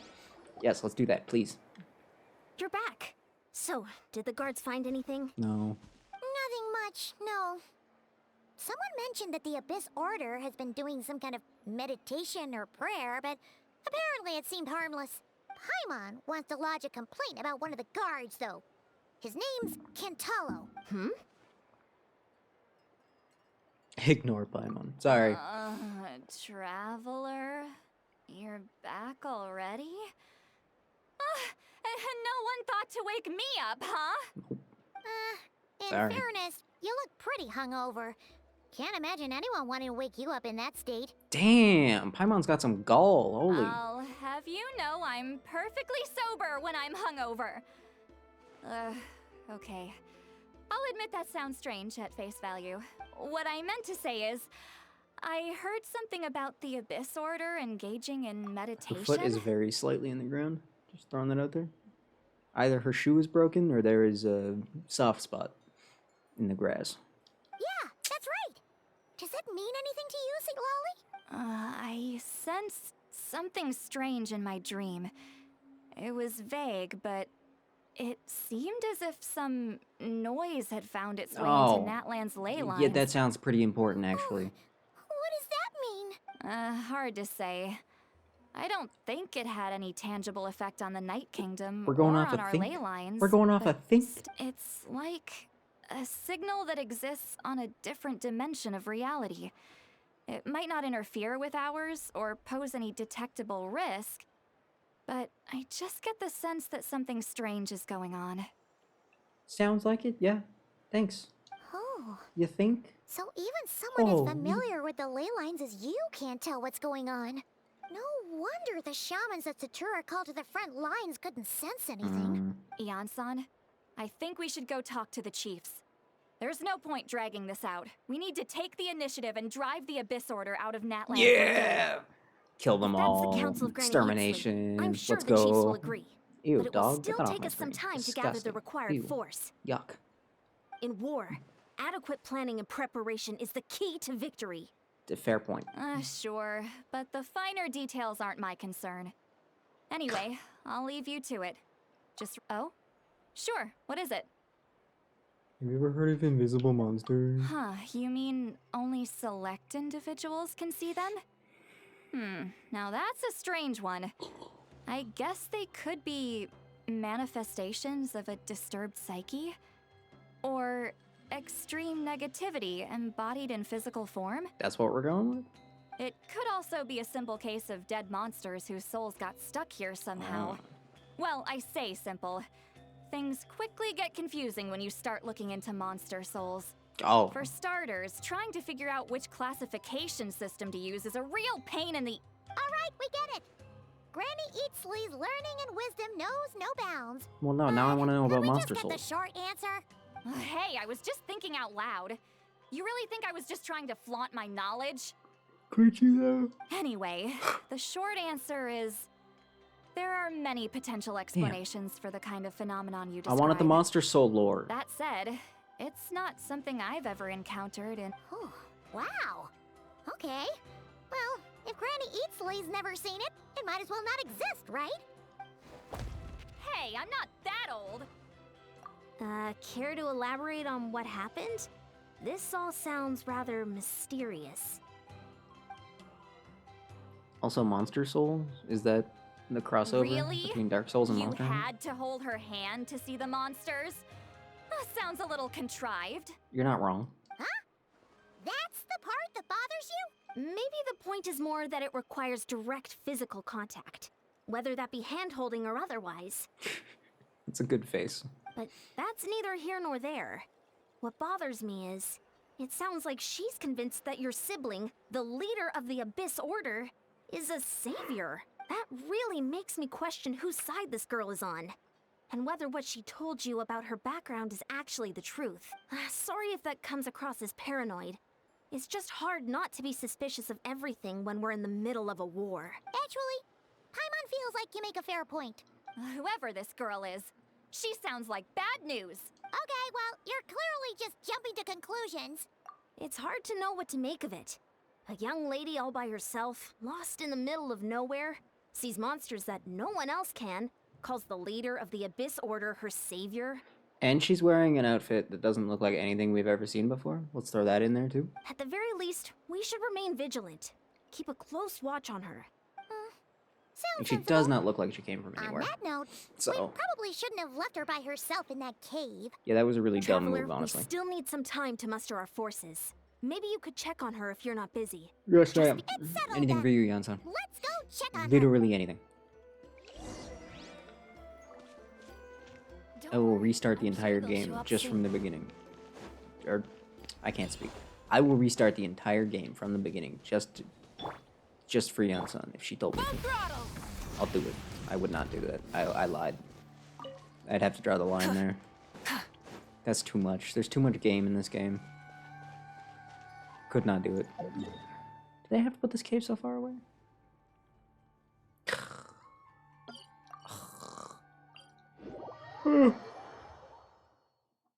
Yes, let's do that, please. You're back. So, did the guards find anything? No. Nothing much, no. Someone mentioned that the Abyss Order has been doing some kind of meditation or prayer, but apparently it seemed harmless. Paimon wants to lodge a complaint about one of the guards, though. His name's Kentalo. Ignore Paimon. Sorry. Traveler? You're back already? And no one thought to wake me up, huh? In Sorry. fairness, you look pretty hungover. Can't imagine anyone wanting to wake you up in that state. Damn, Paimon's got some gall. Holy. I'll have you know I'm perfectly sober when I'm hungover. Okay. I'll admit that sounds strange at face value. What I meant to say is, I heard something about the Abyss Order engaging in Her meditation. foot is very slightly in the ground. Just throwing that out there. Either her shoe is broken or there is a soft spot in the grass. Yeah, that's right. Does that mean anything to you, St. Lolly? I sensed something strange in my dream. It was vague, but it seemed as if some noise had found its way into Natlan's ley lines. Yeah, that sounds pretty important, actually. What does that mean? Hard to say. I don't think it had any tangible effect on the Night Kingdom We're going or off on a our think. ley lines. We're going off a but think. It's like a signal that exists on a different dimension of reality. It might not interfere with ours or pose any detectable risk, but I just get the sense that something strange is going on. Sounds like it, yeah. Thanks. Oh, You think? so even someone Oh, as familiar with the ley lines as you can't tell what's going on. No wonder the shamans that Satura called to the front lines couldn't sense anything. Ian-san, I think we should go talk to the chiefs. There's no point dragging this out. We need to take the initiative and drive the Abyss Order out of Natlan. Yeah! Kill them If that's the all. Council of Granny Extermination. I'm sure Let's the chiefs will go. agree. Ew, But it will dog. Get still that off take my us some screen. time to gather the Disgusting. required Ew. force. Yuck. In war, adequate planning and preparation is the key to victory. Fair point. Sure, but the finer details aren't my concern. Anyway, I'll leave you to it. Oh? Sure, what is it? Have you ever heard of invisible monsters? Huh, you mean only select individuals can see them? Now that's a strange one. I guess they could be manifestations of a disturbed psyche? Or extreme negativity embodied in physical form? That's what we're going with? It could also be a simple case of dead monsters whose souls got stuck here somehow. Well, I say simple. Things quickly get confusing when you start looking into monster souls. Oh. For starters, trying to figure out which classification system to use is a real pain in the... Alright, we get it. Granny Eatsley's learning and wisdom knows no bounds. Well, no, now I want to know about monster Could we souls. just get the short answer? Hey, I was just thinking out loud. You really think I was just trying to flaunt my knowledge? Could you though? Anyway, the short answer is... there are many potential explanations for the kind of phenomenon you I describe. wanted the monster soul lore. That said, it's not something I've ever encountered in... Oh, wow. Okay. Well, if Granny Eatsley's never seen it, it might as well not exist, right? Hey, I'm not that old! Care to elaborate on what happened? This all sounds rather mysterious. Also, Monster Soul? Is that the crossover Really? between Dark Souls and You Monster Hunter? had to hold her hand to see the monsters? Sounds a little contrived. You're not wrong. That's the part that bothers you? Maybe the point is more that it requires direct physical contact, whether that be hand-holding or otherwise. It's a good face. But that's neither here nor there. What bothers me is, it sounds like she's convinced that your sibling, the leader of the Abyss Order, is a savior. That really makes me question whose side this girl is on. And whether what she told you about her background is actually the truth. Sorry if that comes across as paranoid. It's just hard not to be suspicious of everything when we're in the middle of a war. Actually, Paimon feels like you make a fair point. Whoever this girl is, she sounds like bad news. Okay, well, you're clearly just jumping to conclusions. It's hard to know what to make of it. A young lady all by herself, lost in the middle of nowhere, sees monsters that no one else can, calls the leader of the Abyss Order her savior. And she's wearing an outfit that doesn't look like anything we've ever seen before. Let's throw that in there too. At the very least, we should remain vigilant. Keep a close watch on her. And Sounds she sensible. does not look like she came from On anywhere. that note, So- we probably shouldn't have left her by herself in that cave. Yeah, that was a really dumb Traveler, move, honestly. we still need some time to muster our forces. Maybe you could check on her if you're not busy. Yes, I Just am. it's settled Anything then. for you, Yansan. Let's go check on her. Literally anything. Don't I will worry, restart the I'm sure entire they'll game show up just soon. from the beginning. Or, I can't speak. I will restart the entire game from the beginning just for Yansan if she told me to. I'll do it. I would not do that. I lied. I'd have to draw the line there. That's too much. There's too much game in this game. Could not do it. Do they have to put this cave so far away?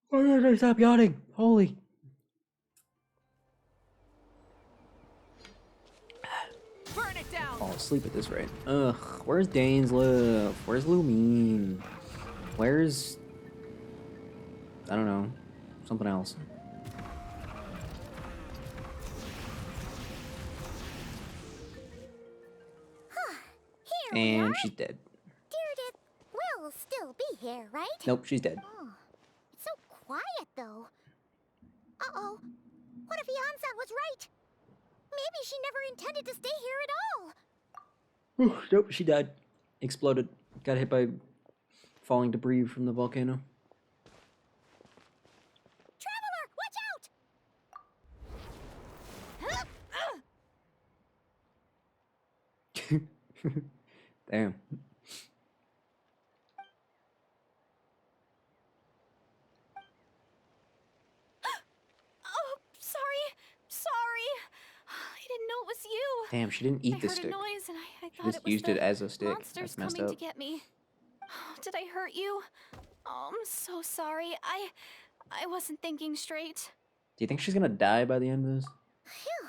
Why did I stop yawning? Holy. Burn it down! Fall asleep at this rate. Ugh, where's Dainsleif? Where's Lumine? Where's... I don't know. Something else. Here we And are. she's dead. Deirdre will still be here, right? Nope, she's dead. Oh, it's so quiet, though. Uh-oh. What if Yansan was right? Maybe she never intended to stay here at all. Nope, she died. Exploded. Got hit by falling debris from the volcano. Traveler, watch out! Damn. Damn, she didn't eat I the heard stick. a noise and I She thought just it was used the it as a stick. monsters That's messed coming up. to get me. Did I hurt you? Oh, I'm so sorry. I wasn't thinking straight. Do you think she's gonna die by the end of this? Phew.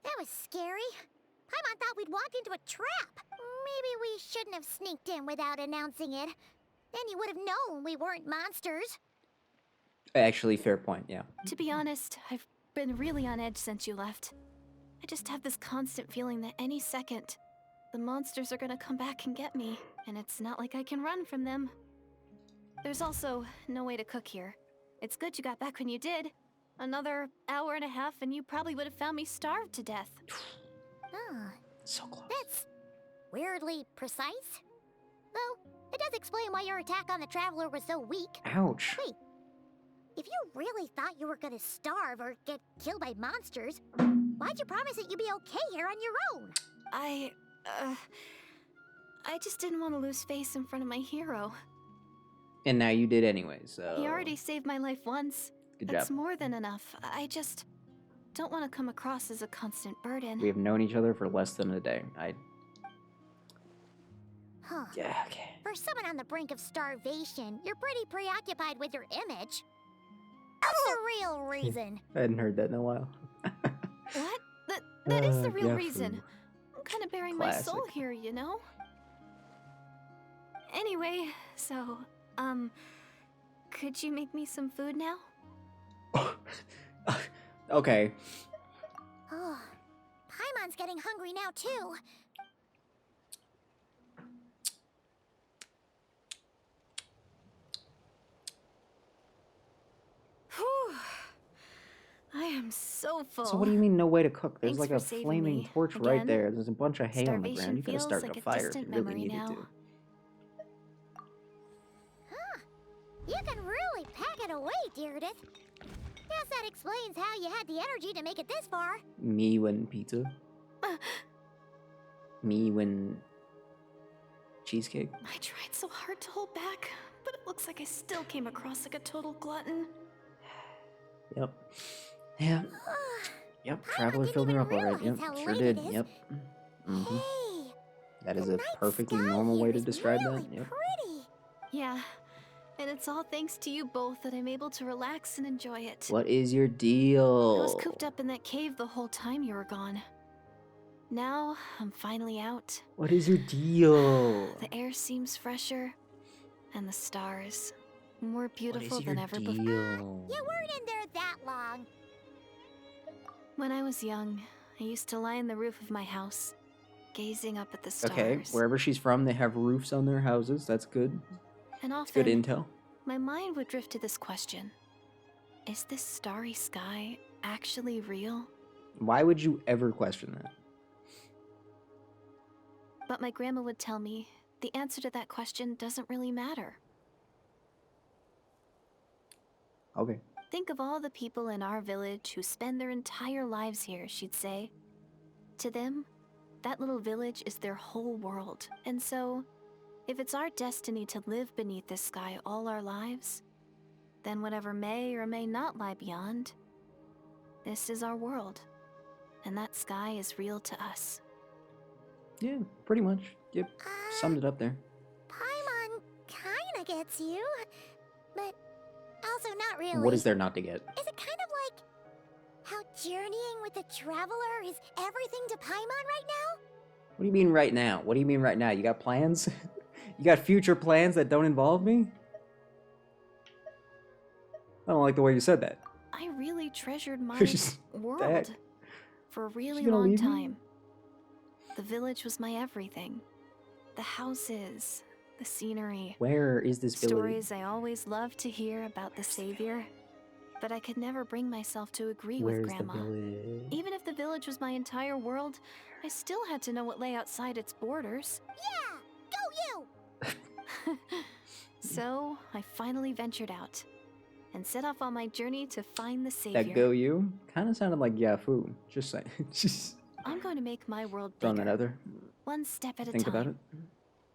That was scary. Paimon thought we'd walked into a trap. Maybe we shouldn't have sneaked in without announcing it. Then you would have known we weren't monsters. Actually, fair point, yeah. To be honest, I've been really on edge since you left. I just have this constant feeling that any second, the monsters are gonna come back and get me, and it's not like I can run from them. There's also no way to cook here. It's good you got back when you did. Another hour and a half and you probably would have found me starved to death. Ah, So close. that's weirdly precise. Though, it does explain why your attack on the Traveler was so weak. Ouch. Wait, if you really thought you were gonna starve or get killed by monsters, why'd you promise that you'd be okay here on your own? I just didn't want to lose face in front of my hero. And now you did anyway, so... He already saved my life once. Good That's job. more than enough. I just don't want to come across as a constant burden. We have known each other for less than a day. Huh. Yeah, okay. For someone on the brink of starvation, you're pretty preoccupied with your image. What's the real reason? I hadn't heard that in a while. What? That is the real yeah, reason. food. I'm kind of bearing my soul Classic. here, you know? Anyway, so, could you make me some food now? Okay. Oh, Paimon's getting hungry now, too. Whew. I am so full. So what do you mean no way to cook? There's Thanks like for a saving flaming me torch right again. there. There's a bunch of hay on the ground. Starvation You gotta feels start like a a fire if distant you really memory needed now. to. Huh. You can really pack it away, Deirdith. Guess that explains how you had the energy to make it this far. Me when pizza. Me when cheesecake. I tried so hard to hold back, but it looks like I still came across like a total glutton. Yep. Yeah. Yep. Traveler didn't filled her up even alright. Yep. realize how Sure late did. it is. Yep. Mm-hmm. Hey, That is the a night perfectly sky normal here way to is describe really that. Yep. pretty. Yeah, and it's all thanks to you both that I'm able to relax and enjoy it. What is your deal? I was cooped up in that cave the whole time you were gone. Now, I'm finally out. What is your deal? The air seems fresher, and the stars more What beautiful is your than ever before. deal? You weren't in there that long. When I was young, I used to lie on the roof of my house, gazing up at the stars. Okay, wherever she's from, they have roofs on their houses. That's good. And It's good often, intel. my mind would drift to this question. Is this starry sky actually real? Why would you ever question that? But my grandma would tell me the answer to that question doesn't really matter. Okay. Think of all the people in our village who spend their entire lives here, she'd say. To them, that little village is their whole world. And so, if it's our destiny to live beneath this sky all our lives, then whatever may or may not lie beyond, this is our world. And that sky is real to us. Yeah, pretty much. Yep. Summed it up there. Paimon kinda gets you, but also not really. What is there not to get? Is it kind of like how journeying with the Traveler is everything to Paimon right now? What do you mean right now? What do you mean right now? You got plans? You got future plans that don't involve me? I don't like the way you said that. I really treasured my Just world that. for a really gonna long leave me? time. The village was my everything. The houses, the scenery, Where is this village? stories I always loved to hear about the Savior. But I could never bring myself to agree with Where's the Grandma. village? Even if the village was my entire world, I still had to know what lay outside its borders. Yeah, go you! So, I finally ventured out and set off on my journey to find the Savior. That go you? Kind of sounded like Yafu. Just saying. Just I'm going to make my world throwing bigger, that out there. one step at a Think time. about it.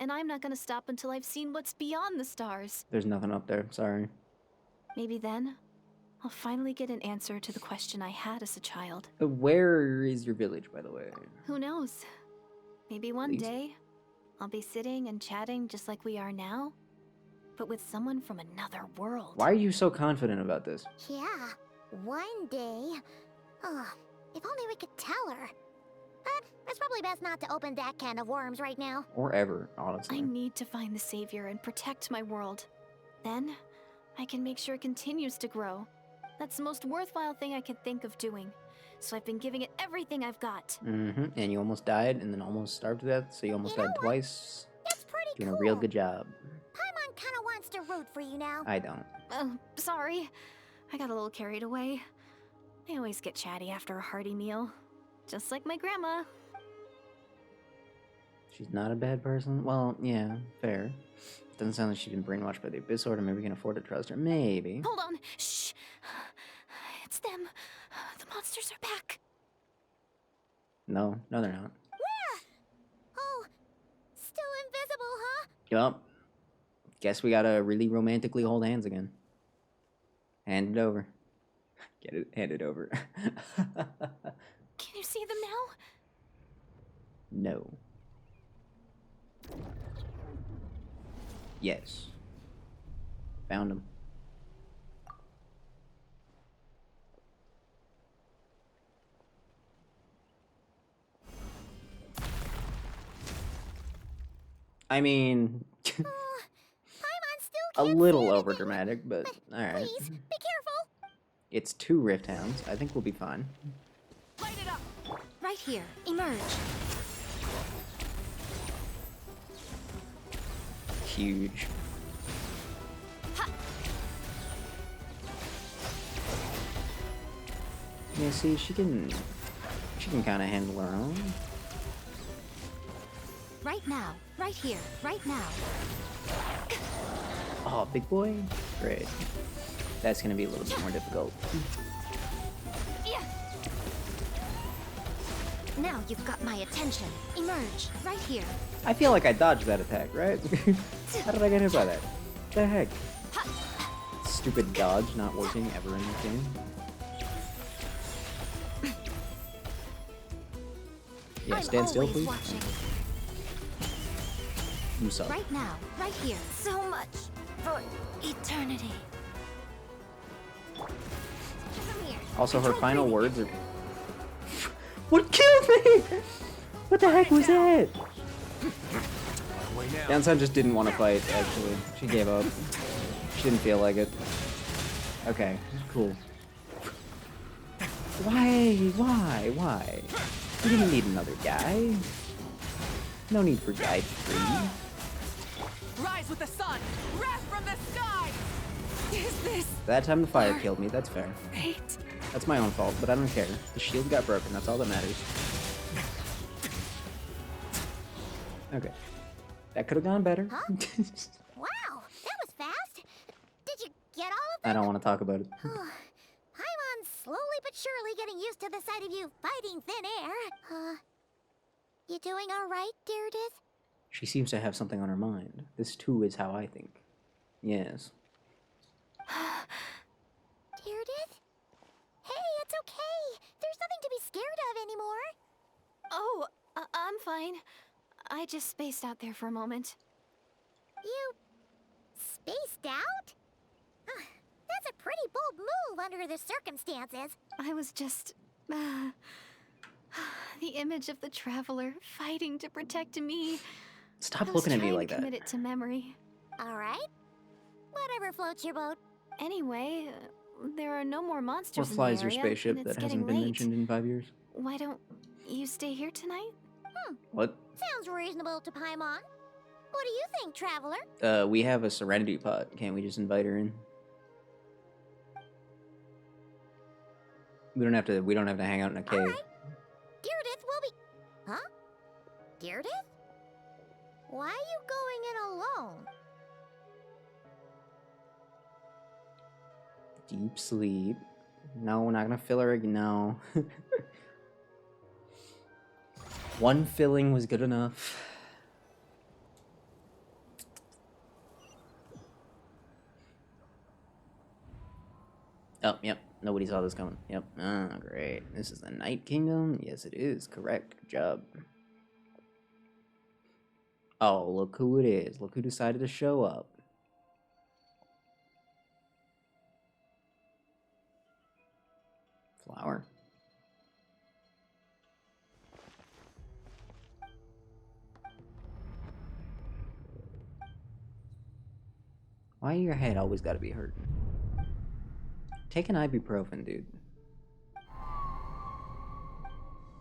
And I'm not going to stop until I've seen what's beyond the stars. There's nothing up there. Sorry. Maybe then, I'll finally get an answer to the question I had as a child. Where is your village, by the way? Who knows? Maybe one Please? day, I'll be sitting and chatting just like we are now, but with someone from another world. Why are you so confident about this? Yeah, one day. Oh, if only we could tell her. But it's probably best not to open that can of worms right now. Or ever, honestly. I need to find the savior and protect my world. Then, I can make sure it continues to grow. That's the most worthwhile thing I could think of doing. So I've been giving it everything I've got. Mm-hmm. And you almost died, and then almost starved to death, so you almost died twice. It's pretty Doing cool. a real good job. Paimon kinda wants to root for you now. I don't. Sorry. I got a little carried away. I always get chatty after a hearty meal. Just like my grandma. She's not a bad person? Well, yeah, fair. Doesn't sound like she's been brainwashed by the Abyss Order. Maybe we can afford to trust her. Maybe. Hold on. Shh. It's them. The monsters are back. No, they're not. Where? Oh, still invisible, huh? Yup. Guess we gotta really romantically hold hands again. Hand it over. Get it, hand it over. Can you see them now? No. Yes. Found him. I mean, Paimon still a can't little see anything. overdramatic, but alright. Please, be careful. It's 2 Rift Hounds. I think we'll be fine. Light it up! Right here. Emerge. Huge. Yeah, see, she can kind of handle her own. Right now. Right here. Right now. Oh, big boy? Great. That's gonna be a little bit more difficult. Now you've got my attention. Emerge. Right here. I feel like I dodged that attack, right? How did I get hit by that? The heck? Stupid dodge not working ever in this game. Yeah, stand still, please. Watching. You suck. Right now. Right here. So much for eternity. Come here. Also, her final words are... What killed me? What the heck was that? Downtown just didn't want to fight, actually. She gave up. She didn't feel like it. Okay, cool. Why? We didn't need another guy. No need for guy 3. Rise with the sun! Wrath from the sky! Is this That time the fire killed me, that's fair. fate? That's my own fault, but I don't care. The shield got broken, that's all that matters. Okay. That could have gone better. Huh? Wow, that was fast. Did you get all of I them? don't want to talk about it. Paimon's slowly but surely getting used to the sight of you fighting thin air. You doing all right, Deirdith? She seems to have something on her mind. This too is how I think. Yes. Deirdith? Hey, it's okay. There's nothing to be scared of anymore. Oh, I'm fine. I just spaced out there for a moment. You spaced out? That's a pretty bold move under the circumstances. I was just... the image of the traveler fighting to protect me. Stop looking at me like I was trying to that. commit it to memory. All right. Whatever floats your boat. Anyway, there are no more monsters Where in the flies your area, spaceship and it's that getting hasn't been late. mentioned in 5 years? Why don't you stay here tonight? What? Sounds reasonable to Paimon. What do you think, traveler? We have a Serenity pot. Can't we just invite her in? We don't have to hang out in a cave. Alright. Deirdith will be... Huh? Deirdith? Why are you going in alone? Deep sleep. No, we're not gonna fill her again. No. One filling was good enough. Oh, yep. Nobody saw this coming. Yep. Ah, great. This is the Night Kingdom? Yes, it is. Correct. Good job. Oh, look who it is. Look who decided to show up. Flower. Why your head always gotta be hurting? Take an ibuprofen, dude.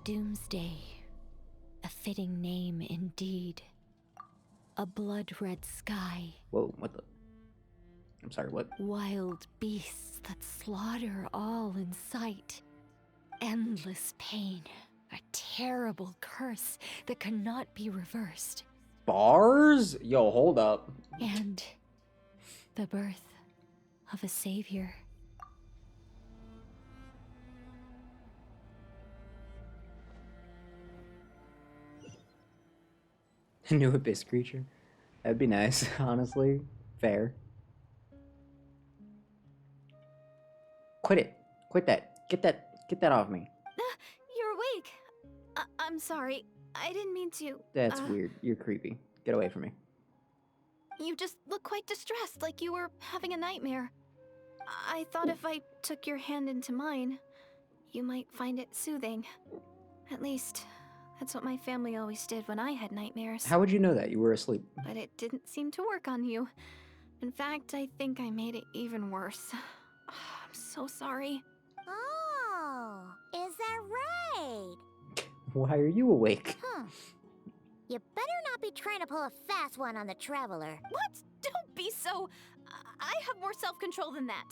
Doomsday. A fitting name indeed. A blood-red sky. Whoa, what the? I'm sorry, what? Wild beasts that slaughter all in sight. Endless pain. A terrible curse that cannot be reversed. Bars? Yo, hold up. And the birth of a savior. A new abyss creature. That'd be nice, honestly. Fair. Quit it. Quit that. Get that off me. You're awake. I'm sorry. I didn't mean to. That's weird. You're creepy. Get away from me. You just look quite distressed, like you were having a nightmare. I thought if I took your hand into mine, you might find it soothing. At least, that's what my family always did when I had nightmares. How would you know that? You were asleep. But it didn't seem to work on you. In fact, I think I made it even worse. I'm so sorry. Oh, is that right? Why are you awake? Huh. You better not be trying to pull a fast one on the Traveler. What? Don't be so... I have more self-control than that.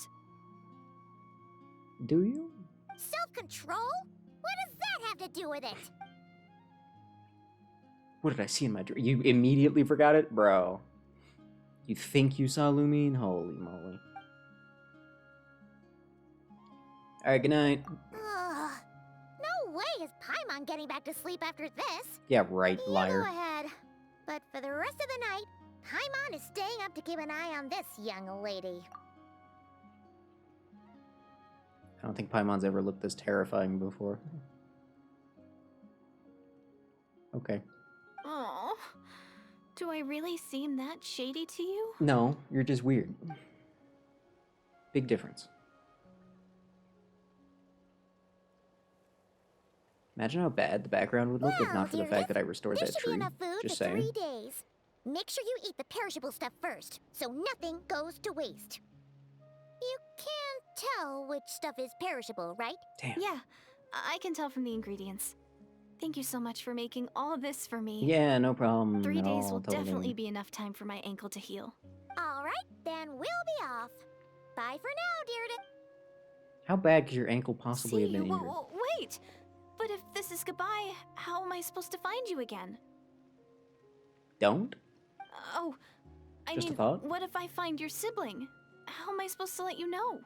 Do you? Self-control? What does that have to do with it? What did I see in my dream? You immediately forgot it? Bro. You think you saw Lumine? Holy moly. Alright, good night. Ugh. No way is Paimon getting back to sleep after this. Yeah, right, You liar. go ahead. But for the rest of the night, Paimon is staying up to keep an eye on this young lady. I don't think Paimon's ever looked this terrifying before. Okay. Oh, do I really seem that shady to you? No, you're just weird. Big difference. Imagine how bad the background would look if not for the fact that I restored there that should be tree. enough food Just for saying. 3 days. Make sure you eat the perishable stuff first, so nothing goes to waste. You can tell which stuff is perishable, right? Damn. Yeah, I can tell from the ingredients. Thank you so much for making all this for me. Yeah, no problem 3 at days all, will totally. definitely be enough time for my ankle to heal. All right, then we'll be off. Bye for now, Deirdre. How bad could your ankle possibly have See, been injured? wait! But if this is goodbye, how am I supposed to find you again? Don't? Oh, I Just a mean, thought? what if I find your sibling? How am I supposed to let you know?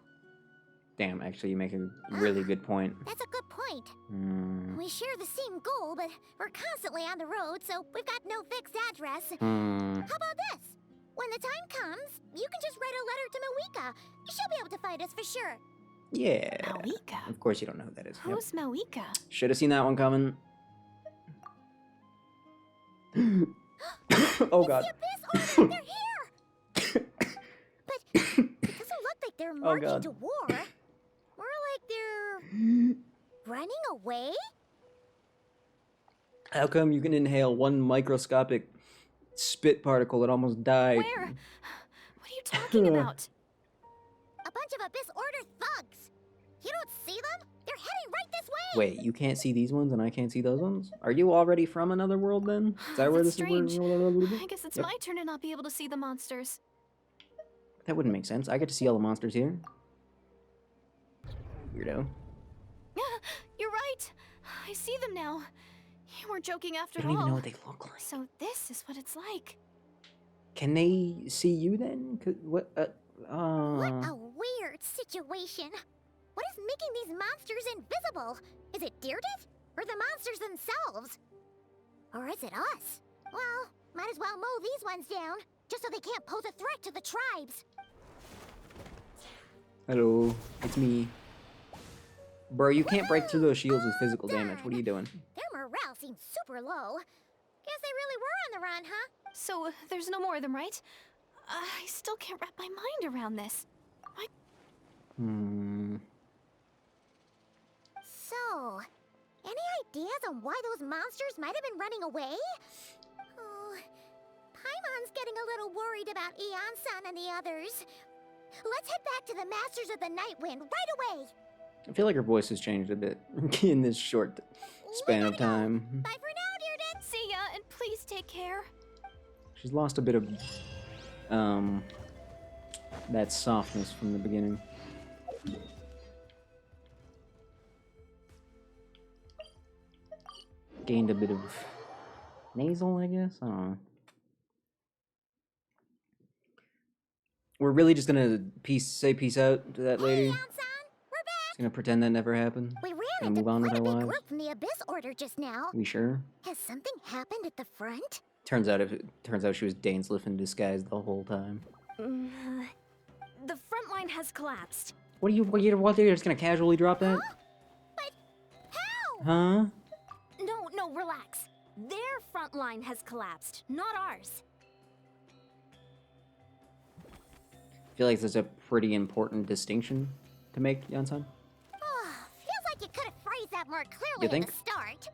Damn, actually, you make a really good point. That's a good point. Hmm. We share the same goal, but we're constantly on the road, so we've got no fixed address. Hmm. How about this? When the time comes, you can just write a letter to Mawika. She'll be able to find us for sure. Yeah. Mawika? Of course you don't know who that is. Who's Mawika? Should have seen that one coming. Oh god. It's the Abyss Order! They're here! But it doesn't look like they're marching God. to war. More like they're running away? How come you can inhale one microscopic spit particle and almost die? Where? What are you talking about? A bunch of Abyss Order thugs. You don't see them? They're heading right this way. Wait, you can't see these ones and I can't see those ones? Are you already from another world then? Is that where That's this strange. is? I guess it's Yep. my turn to not be able to see the monsters. That wouldn't make sense. I get to see all the monsters here. Weirdo. You're right. I see them now. You weren't joking after I don't all. even know what they look like. So this is what it's like. Can they see you then? What? What a weird situation. What is making these monsters invisible? Is it Deirdre? Or the monsters themselves? Or is it us? Well, might as well mow these ones down, just so they can't pose a threat to the tribes. Hello, it's me. Bro, you can't break through those shields with physical damage. What are you doing? Their morale seems super low. Guess they really were on the run, huh? So, there's no more of them, right? I still can't wrap my mind around this. So, any ideas on why those monsters might have been running away? Oh, Paimon's getting a little worried about Eon-san and the others. Let's head back to the Masters of the Nightwind right away. I feel like her voice has changed a bit in this short span of time. Bye for now, dear. See ya, and please take care. She's lost a bit of that softness from the beginning. Gained a bit of nasal, I guess. I don't know. We're really just gonna say peace out to that lady. Hey, Eon-san, we're back. Just gonna pretend that never happened. We ran Gonna into move on with quite a our big lives. group from the Abyss Order just now. We sure? Has something happened at the front? Turns out she was Dainsleif in disguise the whole time. The front line has collapsed. What are you just gonna casually drop that? But how? Huh? No, relax. Their front line has collapsed, not ours. I feel like there's a pretty important distinction to make, Yansan. Feels like you could have phrased that more clearly You at think? the start.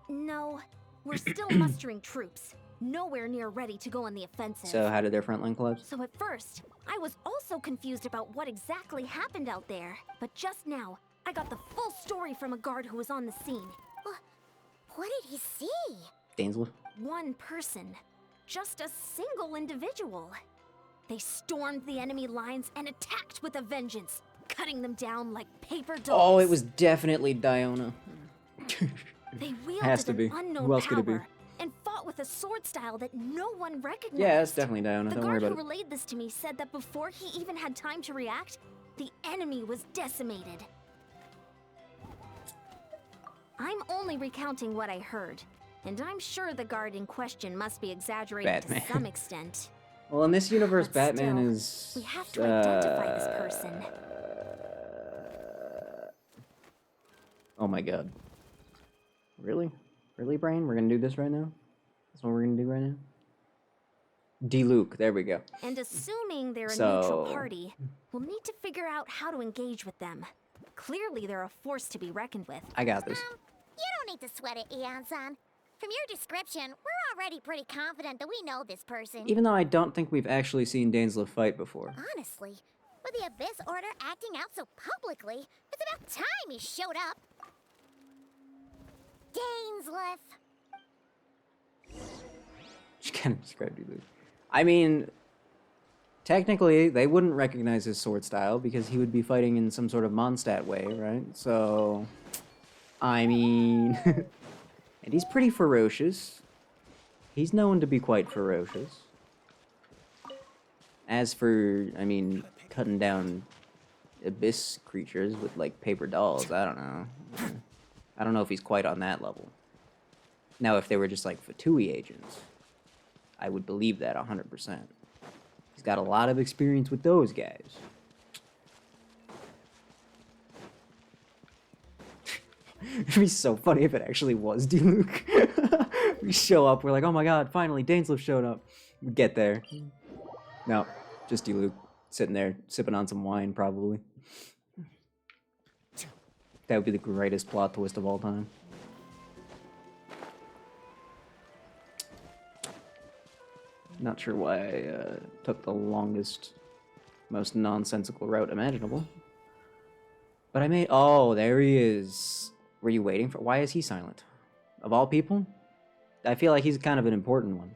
No, we're still mustering troops. Nowhere near ready to go on the offensive. So how did their front line collapse? So at first, I was also confused about what exactly happened out there. But just now, I got the full story from a guard who was on the scene. What did he see? Dainsleif? One person. Just a single individual. They stormed the enemy lines and attacked with a vengeance, cutting them down like paper dolls. Oh, it was definitely Diona. They wielded Has to an be. unknown Who else could it be? power and fought with a sword style that no one recognized. Yeah, that's definitely Diona. The Don't worry guard about who it. relayed this to me said that before he even had time to react, the enemy was decimated. I'm only recounting what I heard, and I'm sure the guard in question must be exaggerating Batman. to some extent. Well, in this universe, But Batman still, is... we have to identify this person. Oh my god. Really? Really, Brain? We're gonna do this right now? That's what we're gonna do right now? D-Luke, there we go. And assuming they're a So- neutral party, we'll need to figure out how to engage with them. Clearly, they're a force to be reckoned with. I got this. You don't need to sweat it, Eon-san. From your description, we're already pretty confident that we know this person. Even though I don't think we've actually seen Dainsleif fight before. Honestly, with the Abyss Order acting out so publicly, it's about time he showed up. Dainsleif. She kind of described D-Luke. I mean, technically, they wouldn't recognize his sword style because he would be fighting in some sort of Mondstadt way, right? So, I mean... and he's pretty ferocious. He's known to be quite ferocious. As for, I mean, cutting down abyss creatures with, like, paper dolls, I don't know. I don't know if he's quite on that level. Now, if they were just, like, Fatui agents, I would believe that 100%. He's got a lot of experience with those guys. It'd be so funny if it actually was D-Luke. We show up, we're like, oh my god, finally, Dainsleif showed up. We get there. No, just D-Luke, sitting there, sipping on some wine, probably. That would be the greatest plot twist of all time. Not sure why I took the longest, most nonsensical route imaginable. But I made... Oh, there he is. Were you waiting for... Why is he silent? Of all people? I feel like he's kind of an important one.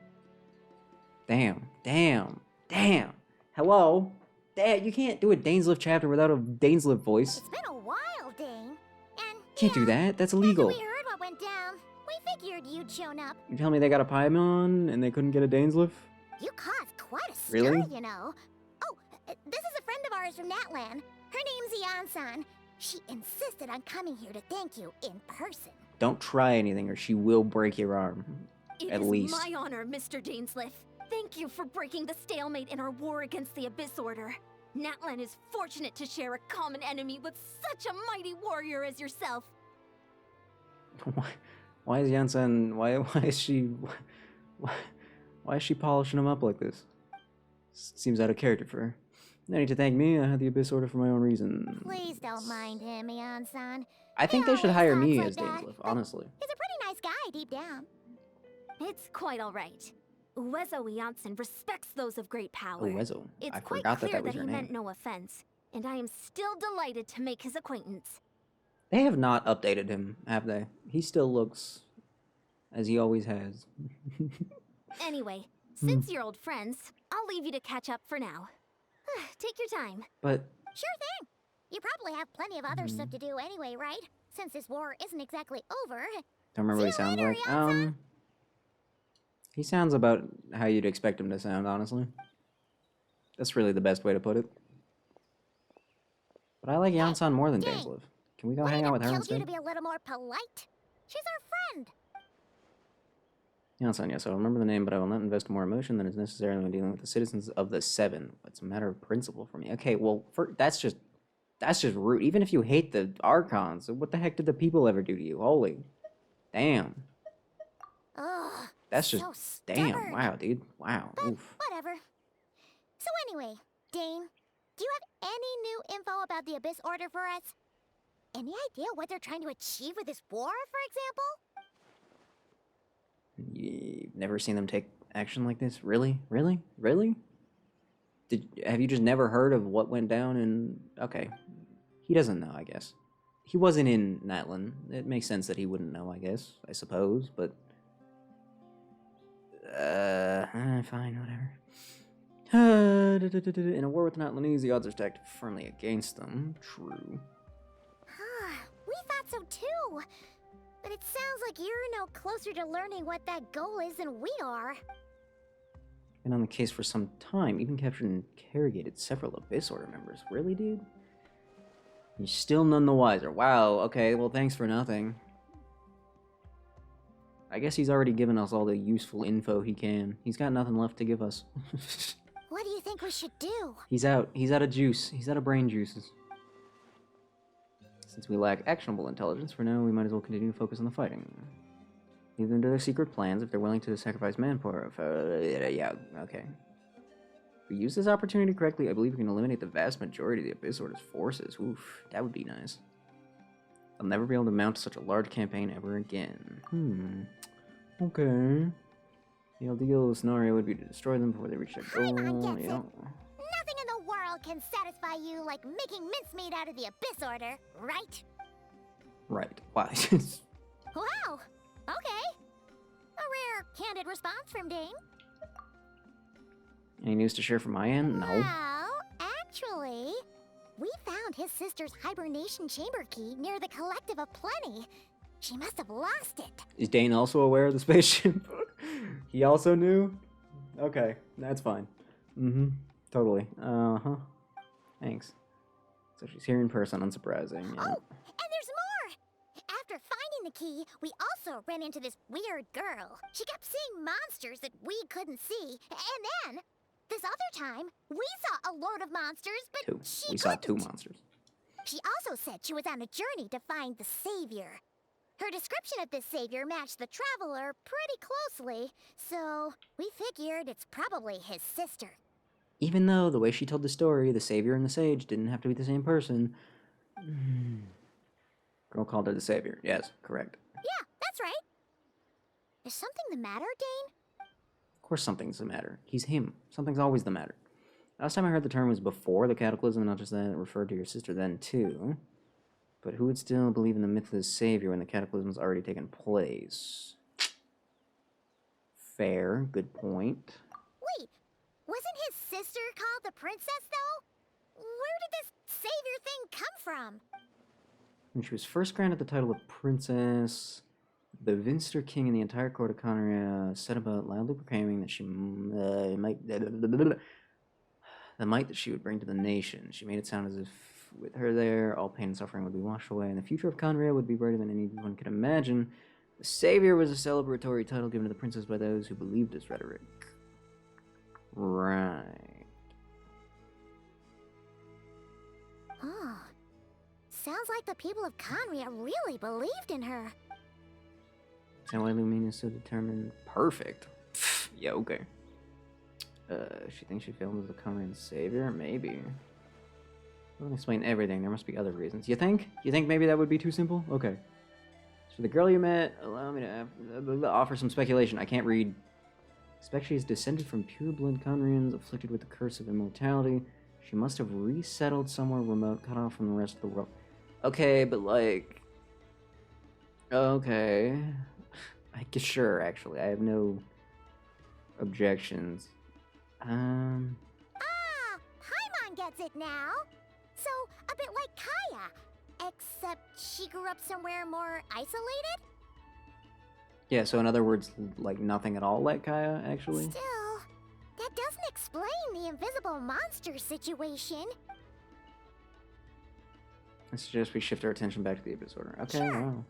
Damn. Damn. Damn. Hello? Dad, you can't do a Dainsleif chapter without a Dainsleif voice. It's been a while, Dane. And Can't do that. That's illegal. we heard what went down. We figured you'd shown up. You tell me they got a Paimon and they couldn't get a Dainsleif? You caused quite a stir, Really? you know. Oh, this is a friend of ours from Natlan. Her name's Eon-san. She insisted on coming here to thank you in person. Don't try anything or she will break your arm. It At is least. my honor, Mr. Dainsleif. Thank you for breaking the stalemate in our war against the Abyss Order. Natlan is fortunate to share a common enemy with such a mighty warrior as yourself. Why is Yansan? Why is she? Why is she polishing him up like this? Seems out of character for her. No need to thank me. I had the Abyss Order for my own reasons. Please don't mind him, Ian-san. I think He they should always hire talks me like as that, Dainsleif, but honestly. He's a pretty nice guy deep down. It's quite all right. Uezo Janssen respects those of great power. Uezo. It's I quite forgot clear that was that your he name. meant no offense, and I am still delighted to make his acquaintance. They have not updated him, have they? He still looks as he always has. Anyway, since you're old friends, I'll leave you to catch up for now. Take your time. But Sure thing. You probably have plenty of other stuff to do anyway, right? Since this war isn't exactly over. don't remember what he See you sounds later, like. Yansan. He sounds about how you'd expect him to sound, honestly. That's really the best way to put it. But I like Yansan more than Dang. Dainsleif. Can we go Wouldn't hang it out with her have killed you instead? to be a little more polite? She's our friend. Yansan, yes, I'll remember the name, but I will not invest more emotion than is necessary when dealing with the citizens of the Seven. It's a matter of principle for me. Okay, well, that's just rude. Even if you hate the Archons, what the heck did the people ever do to you? Holy, damn. Ugh. That's just so damn. stubborn. Wow, dude. Wow. Oof. Whatever. So anyway, Dane, do you have any new info about the Abyss Order for us? Any idea what they're trying to achieve with this war, for example? You've never seen them take action like this? Really? Really? Really? Have you just never heard of what went down in... Okay. He doesn't know, I guess. He wasn't in Natlan. It makes sense that he wouldn't know, I guess. I suppose, but... fine, whatever. In a war with the Natlanese, the odds are stacked firmly against them. True. We thought so too. But it sounds like you're no closer to learning what that goal is than we are. Been on the case for some time, even captured and interrogated several Abyss Order members. Really, dude? You're still none the wiser. Wow, okay, well thanks for nothing. I guess he's already given us all the useful info he can. He's got nothing left to give us. What do you think we should do? He's out. He's out of juice. He's out of brain juices. Since we lack actionable intelligence, for now we might as well continue to focus on the fighting. Leave them to their secret plans if they're willing to sacrifice manpower. Yeah, okay. If we use this opportunity correctly, I believe we can eliminate the vast majority of the Abyss Order's forces. Oof, that would be nice. I'll never be able to mount such a large campaign ever again. Okay. The ideal scenario would be to destroy them before they reach their goal. Paimon gets Yeah. Nothing in the world can satisfy you like making mincemeat out of the Abyss Order, right? Right. Why? Wow. Okay. A rare, candid response from Dane. Any news to share from my end? No. Well, actually, we found his sister's hibernation chamber key near the Collective of Plenty. She must have lost it. Is Dane also aware of the spaceship? He also knew? Okay, that's fine. Totally. Uh-huh. Thanks. So she's here in person, unsurprising. Yeah. Oh, and there's more! After finding the key, we also ran into this weird girl. She kept seeing monsters that we couldn't see. And then, this other time, we saw a load of monsters, but she We saw two couldn't. monsters. She also said she was on a journey to find the Savior. Her description of this Savior matched the Traveler pretty closely, so we figured it's probably his sister. Even though the way she told the story, the Savior and the Sage didn't have to be the same person. Girl called her the Savior. Yes, correct. Yeah, that's right. Is something the matter, Dane? Of course something's the matter. He's him. Something's always the matter. Last time I heard the term was before the Cataclysm, not just that it referred to your sister then, too. But who would still believe in the myth of the Savior when the Cataclysm's already taken place? Fair. Good point. Wait, wasn't his sister called the Princess, though? Where did this Savior thing come from? When she was first granted the title of Princess, the Vinster King and the entire court of Conria set about loudly proclaiming that she might... the might that she would bring to the nation. She made it sound as if with her there, all pain and suffering would be washed away, and the future of Conria would be brighter than anyone could imagine. The Savior was a celebratory title given to the princess by those who believed this rhetoric. Right. Sounds like the people of Conria really believed in her. Is that why Lumina is so determined? Perfect. Yeah, okay. She thinks she failed as the Conrian savior? Maybe. Doesn't explain everything. There must be other reasons. You think? You think maybe that would be too simple? Okay. So the girl you met, allow me to offer some speculation. I can't read. Expect she is descended from pure-blood Conrians afflicted with the curse of immortality. She must have resettled somewhere remote, cut off from the rest of the world. Okay, but like... Okay. I guess sure, actually. I have no objections. Ah, Paimon gets it now. So, a bit like Kaya. Except she grew up somewhere more isolated? Yeah, so in other words, like nothing at all like Kaya, actually? Still, that doesn't explain the invisible monster situation. I suggest we shift our attention back to the Abyss Order. Okay, Sure. wow.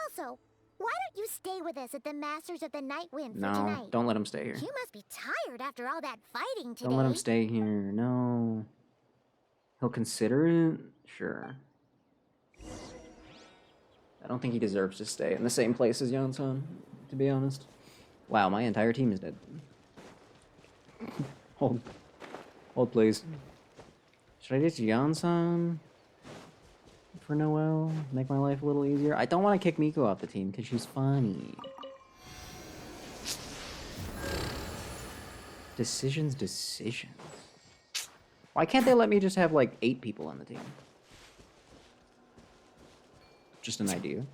Also, why don't you stay with us at the Masters of the Night Wind for No, tonight? don't let him stay here. You must be tired after all that fighting today. Don't let him stay here, no. He'll consider it? Sure. I don't think he deserves to stay in the same place as Yansan, to be honest. Wow, my entire team is dead. Hold. Hold, please. Should I ditch Yansan for Noelle? Make my life a little easier? I don't want to kick Miko off the team, because she's funny. Decisions. Why can't they let me just have, like, 8 people on the team? Just an idea.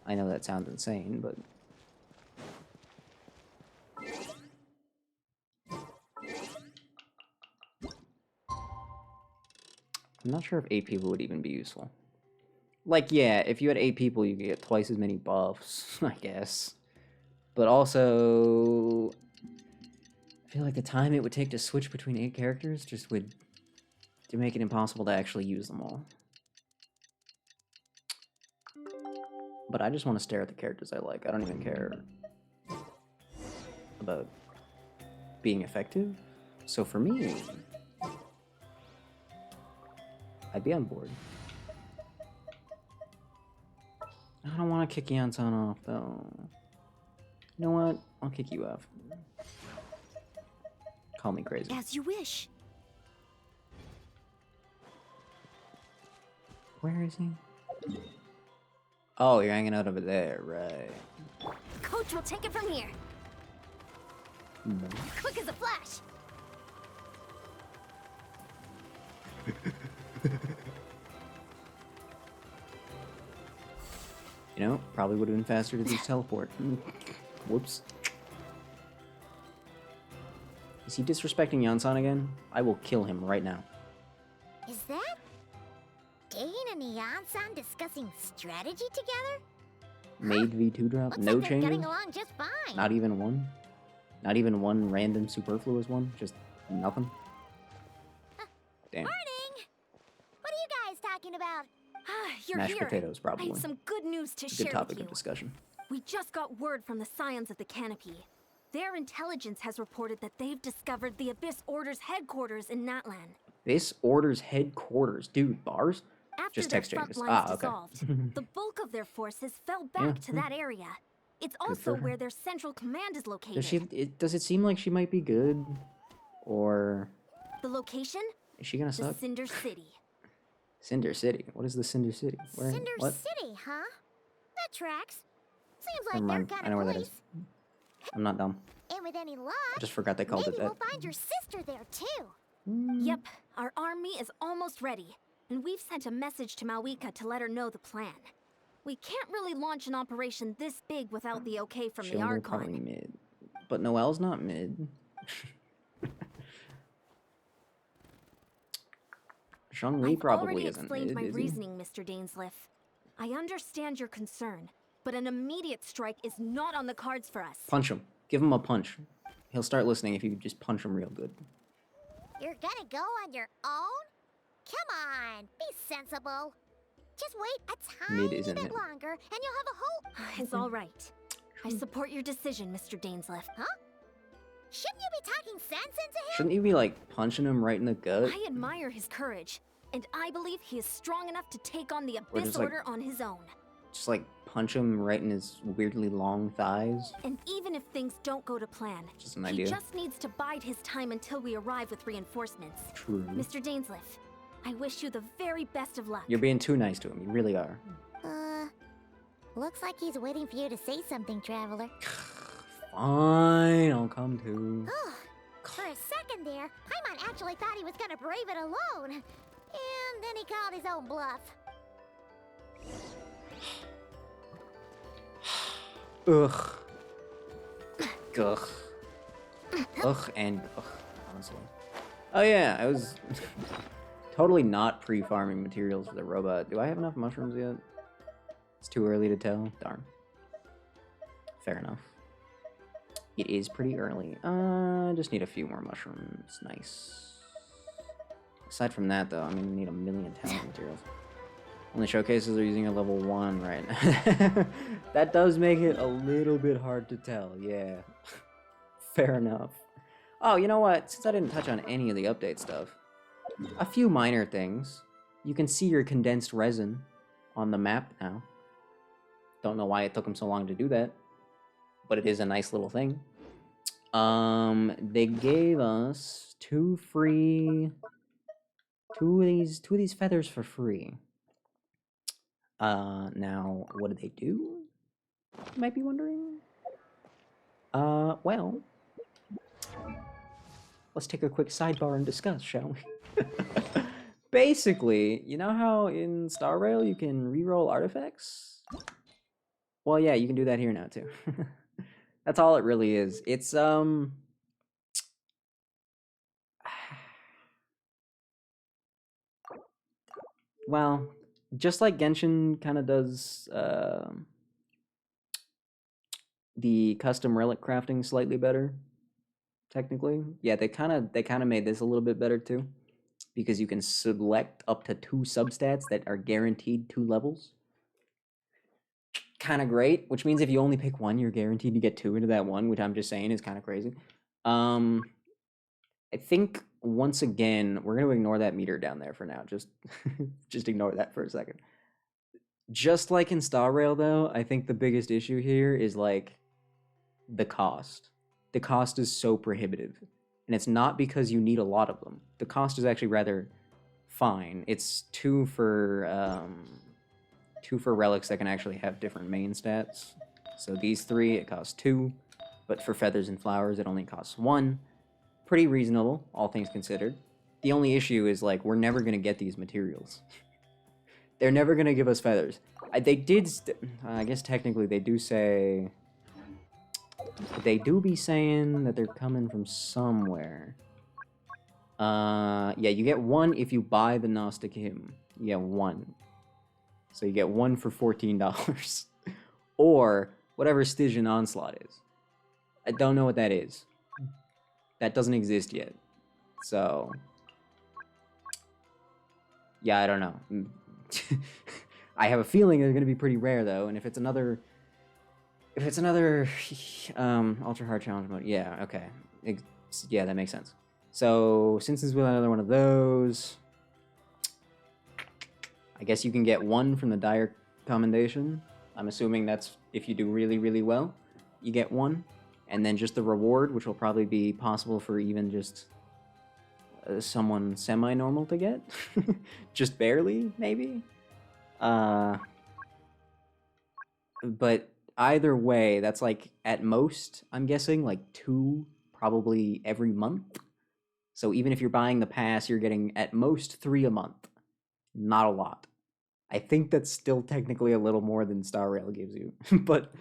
I know that sounds insane, but... I'm not sure if 8 people would even be useful. Like, yeah, if you had 8 people, you could get twice as many buffs, I guess. But also... I feel like the time it would take to switch between 8 characters just would... to make it impossible to actually use them all. But I just want to stare at the characters I like. I don't even care about being effective. So for me, I'd be on board. I don't want to kick Yansan off, though. You know what? I'll kick you off. Call me crazy. As you wish. Where is he? Oh, you're hanging out over there, right. Coach will take it from here. No. Quick as a flash. You know, probably would have been faster to just teleport. Whoops. Is he disrespecting Yansan again? I will kill him right now. Is that Dane and Yansan discussing strategy together? Made V2 drop? Looks No like they're changes? getting along just fine. Not even one? Not even one random superfluous one? Just nothing? Damn. Morning! What are you guys talking about? You're Mashed here. potatoes, I probably. have some good news to It's a good share topic with you. of discussion. We just got word from the Scions of the Canopy. Their intelligence has reported that they've discovered the Abyss Order's headquarters in Natlan. Abyss Order's headquarters. Dude, bars? After Just their text front changes. lines Ah, okay. dissolved, the bulk of their forces fell back Yeah. to that area. It's for also her. where their central command is located. Does it seem like she might be good? Or The location? is she gonna The suck? Cinder City. Cinder City. What is the Cinder City? Where? Cinder what? City, huh? That tracks. Seems Never like their mind. kind I know of where that place. is. I'm not dumb. And with any luck, I just forgot they called maybe it that. we'll find your sister there too. Yep, our army is almost ready, and we've sent a message to Mawika to let her know the plan. We can't really launch an operation this big without the okay from the Shielder probably Archon. mid. But Noelle's not mid. Shang-Li I've probably already isn't explained mid, my is he? reasoning, Mr. Dainsliff. I understand your concern, but an immediate strike is not on the cards for us. Punch him. Give him a punch. He'll start listening if you just punch him real good. You're gonna go on your own? Come on, be sensible. Just wait a Mid tiny isn't bit it? longer, and you'll have a whole. It's all right. I support your decision, Mr. Dainsliff. Huh? Shouldn't you be talking sense into him? Shouldn't you be like punching him right in the gut? I admire his courage, and I believe he is strong enough to take on the Or Abyss just, like- Order on his own. Just like punch him right in his weirdly long thighs? And even if things don't go to plan, Just an he idea. just needs to bide his time until we arrive with reinforcements. True. Mr. Dainsleif, I wish you the very best of luck. You're being too nice to him. You really are. Looks like he's waiting for you to say something, Traveler. Fine, I'll come too. For a second there, Paimon actually thought he was gonna brave it alone. And then he called his own bluff. Ugh. Ugh. Ugh and ugh, honestly. Oh yeah, I was totally not pre-farming materials for the robot. Do I have enough mushrooms yet? It's too early to tell. Darn. Fair enough. It is pretty early. I just need a few more mushrooms. Nice. Aside from that, though, I'm gonna need a million talent materials. Only showcases are using a level 1 right now. That does make it a little bit hard to tell, yeah. Fair enough. Oh, you know what? Since I didn't touch on any of the update stuff, a few minor things. You can see your condensed resin on the map now. Don't know why it took them so long to do that, but it is a nice little thing. They gave us two of these feathers for free. Now, what do they do? You might be wondering. Well, let's take a quick sidebar and discuss, shall we? Basically, you know how in Star Rail you can reroll artifacts? Well, yeah, you can do that here now too. That's all it really is. It's well, just like Genshin kind of does the custom relic crafting slightly better, technically. Yeah, they kind of made this a little bit better too, because you can select up to 2 substats that are guaranteed 2 levels. Kind of great, which means if you only pick one, you're guaranteed to get 2 into that one, which I'm just saying is kind of crazy. I think once again we're gonna ignore that meter down there for now. Just ignore that for a second. Just like in Star Rail, though, I think the biggest issue here is like the cost. The cost is so prohibitive, and it's not because you need a lot of them. The cost is actually rather fine. It's 2 for relics that can actually have different main stats. So these 3, it costs 2, but for feathers and flowers, it only costs 1. Pretty reasonable, all things considered. The only issue is, like, we're never going to get these materials. They're never going to give us feathers. They did, I guess technically they do say, they do be saying that they're coming from somewhere. Yeah, you get 1 if you buy the Gnostic Hymn. You get 1. So you get 1 for $14. Or whatever Stygian Onslaught is. I don't know what that is. That doesn't exist yet. So yeah, I don't know. I have a feeling they're gonna be pretty rare though, and if it's another ultra hard challenge mode, yeah, okay. Yeah, that makes sense. So since it's with another one of those, I guess you can get 1 from the Dire Commendation. I'm assuming that's if you do really, really well, you get 1. And then just the reward, which will probably be possible for even just someone semi-normal to get. Just barely, maybe? But either way, that's like, at most, I'm guessing, like 2 probably every month. So even if you're buying the pass, you're getting at most 3 a month. Not a lot. I think that's still technically a little more than Star Rail gives you. But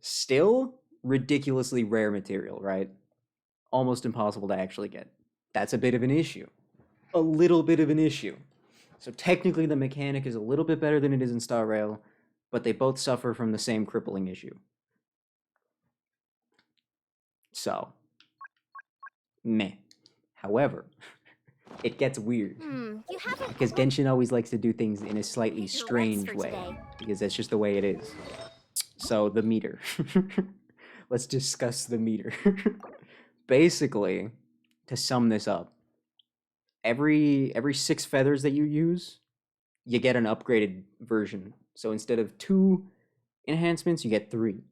still, ridiculously rare material, right? Almost impossible to actually get. That's a bit of an issue. A little bit of an issue. So technically the mechanic is a little bit better than it is in Star Rail, but they both suffer from the same crippling issue. So, meh. However, it gets weird. You haven't Because Genshin always likes to do things in a slightly Your reps strange for way. today. Because that's just the way it is. So, the meter. Let's discuss the meter. basically, to sum this up, every 6 feathers that you use, you get an upgraded version. So instead of 2 enhancements, you get 3.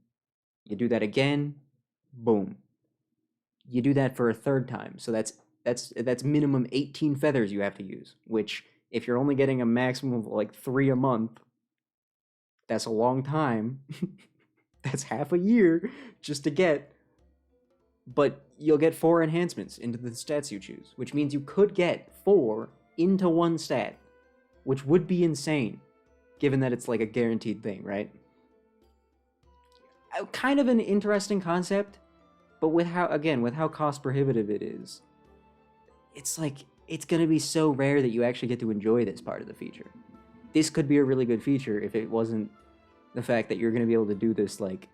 You do that again, boom. You do that for a third time. So that's minimum 18 feathers you have to use, which if you're only getting a maximum of like 3 a month, that's a long time. That's half a year just to get. But you'll get 4 enhancements into the stats you choose, which means you could get 4 into one stat, which would be insane, given that it's like a guaranteed thing, right? Kind of an interesting concept, but with how cost prohibitive it is, it's like, it's gonna be so rare that you actually get to enjoy this part of the feature. This could be a really good feature if it wasn't the fact that you're gonna be able to do this like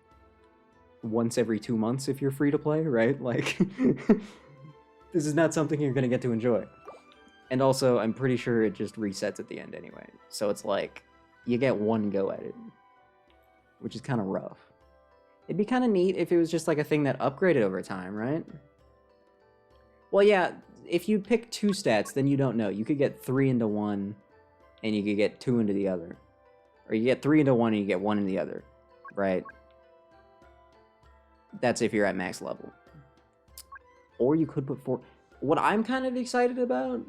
once every 2 months if you're free to play, right? Like, this is not something you're gonna get to enjoy. And also, I'm pretty sure it just resets at the end anyway. So it's like, you get one go at it, which is kind of rough. It'd be kind of neat if it was just like a thing that upgraded over time, right? Well, yeah, if you pick 2 stats, then you don't know. You could get 3 into one, and you could get 2 into the other. Or you get 3 into one, and you get 1 in the other, right? That's if you're at max level. Or you could put 4... What I'm kind of excited about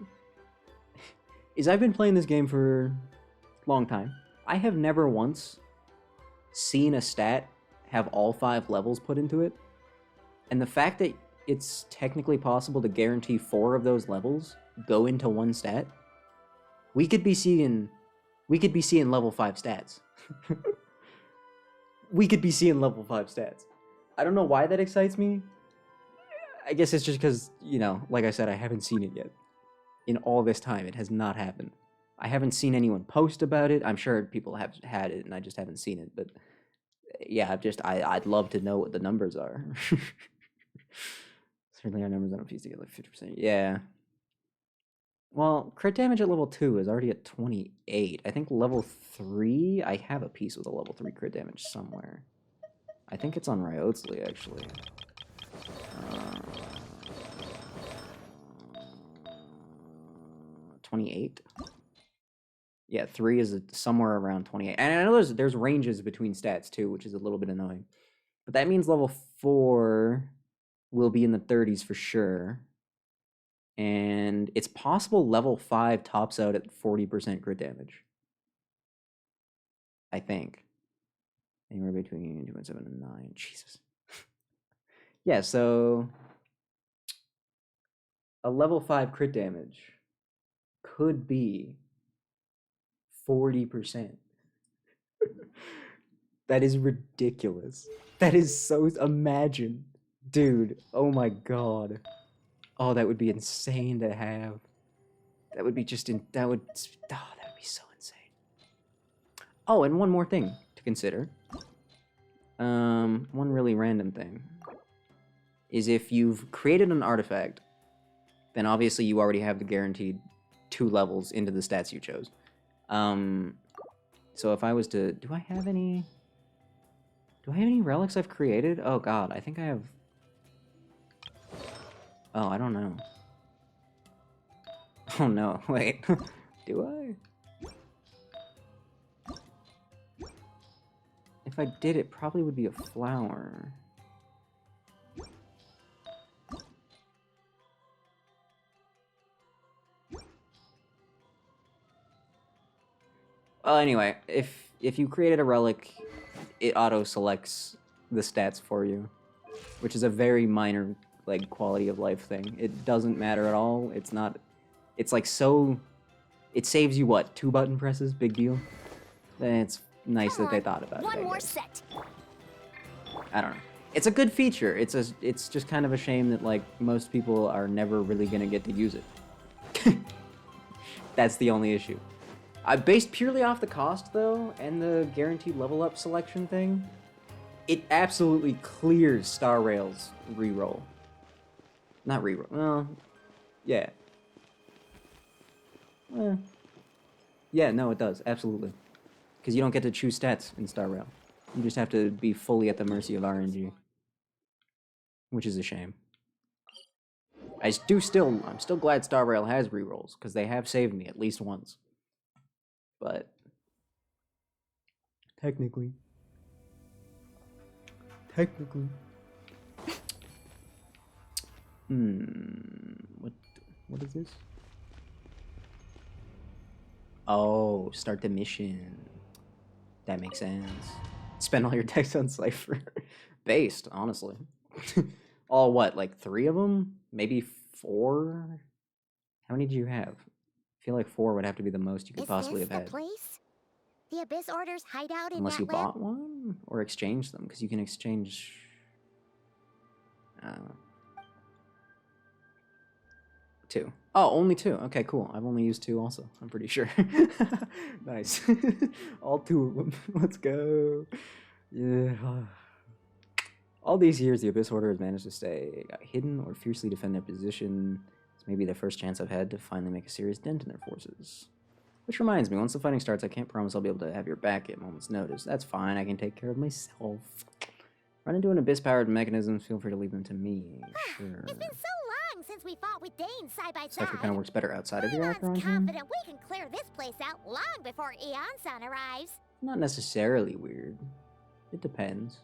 is I've been playing this game for a long time. I have never once seen a stat have all 5 levels put into it. And the fact that it's technically possible to guarantee 4 of those levels go into one stat, we could be seeing level 5 stats. We could be seeing level 5 stats. I don't know why that excites me. I guess it's just because, you know, like I said, I haven't seen it yet. In all this time, it has not happened. I haven't seen anyone post about it. I'm sure people have had it, and I just haven't seen it. But yeah, I'd love to know what the numbers are. Certainly our numbers on a piece to get like 50%. Yeah. Well, crit damage at level 2 is already at 28. I think level 3, I have a piece with a level 3 crit damage somewhere. I think it's on Ryotsli, actually. 28? Yeah, 3 is somewhere around 28. And I know there's ranges between stats, too, which is a little bit annoying. But that means level 4 will be in the 30s for sure. And it's possible level 5 tops out at 40% crit damage. I think. Anywhere between 2.7 and 9. Jesus. Yeah, so a level 5 crit damage could be 40%. That is ridiculous. That is so... Imagine. Dude, oh my god. Oh, that would be insane to have. That would be just... that would be so insane. Oh, and one more thing to consider. One really random thing. Is if you've created an artifact, then obviously you already have the guaranteed 2 levels into the stats you chose. So if I was to... Do I have any relics I've created? Oh god, I think I have... Oh, I don't know. Oh no, wait. Do I? If I did, it probably would be a flower. Well, anyway, if you created a relic, it auto-selects the stats for you, which is a very minor, like, quality of life thing. It doesn't matter at all. It's not... It's like so... It saves you, what, 2 button presses? Big deal? Then it's nice that they thought about it, One I more guess. set. I don't know. It's a good feature. It's just kind of a shame that, like, most people are never really gonna get to use it. That's the only issue. Based purely off the cost, though, and the guaranteed level up selection thing, it absolutely clears Star Rail's reroll. Not reroll. Well, yeah. Yeah, no, it does. Absolutely. Because you don't get to choose stats in Star Rail. You just have to be fully at the mercy of RNG. Which is a shame. I'm still glad Star Rail has rerolls, because they have saved me at least once. But technically. What is this? Oh, start the mission. That makes sense. Spend all your text on Cypher. Based, honestly. All what, like 3 of them? Maybe 4? How many do you have? I feel like 4 would have to be the most you could possibly have Is this had. the place? The Abyss Order's hideout in Unless that you lab? bought one? Or exchanged them, because you can exchange... 2. Oh, only 2. Okay, cool. I've only used 2 also, I'm pretty sure. Nice. All 2 of them. Let's go. Yeah. All these years, the Abyss Order has managed to stay hidden or fiercely defend their position. It's maybe the first chance I've had to finally make a serious dent in their forces. Which reminds me, once the fighting starts, I can't promise I'll be able to have your back at a moment's notice. That's fine, I can take care of myself. Run into an Abyss-powered mechanism, feel free to leave them to me. Sure. It's been so long since we fought with Dane side by side. Cypher kind of works better outside of your Paimon's Acheron team? confident we can clear this place out long before Eon-san arrives. Not necessarily weird. It depends.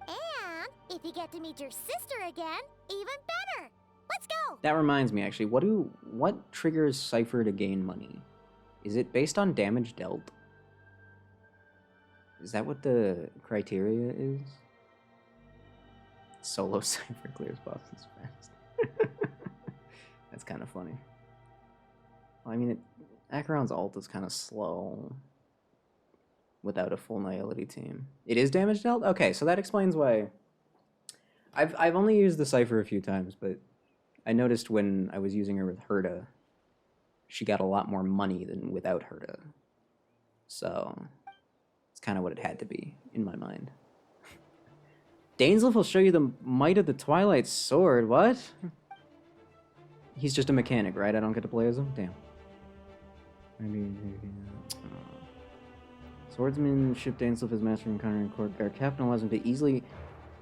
And if you get to meet your sister again, even better. Let's go. That reminds me, actually, what triggers Cypher to gain money? Is it based on damage dealt? Is that what the criteria is? Solo Cypher clears bosses fast. That's kind of funny. Well, I mean, Acheron's ult is kind of slow without a full Nihility team. It is damage dealt? Okay, so that explains why. I've only used the Cypher a few times, but I noticed when I was using her with Herta, she got a lot more money than without Herta. So it's kind of what it had to be, in my mind. Dainsleif will show you the might of the Twilight Sword. What? He's just a mechanic, right? I don't get to play as him? Damn. Swordsmanship Dainsleif is mastering encountering Courtguard. Captain allows him to easily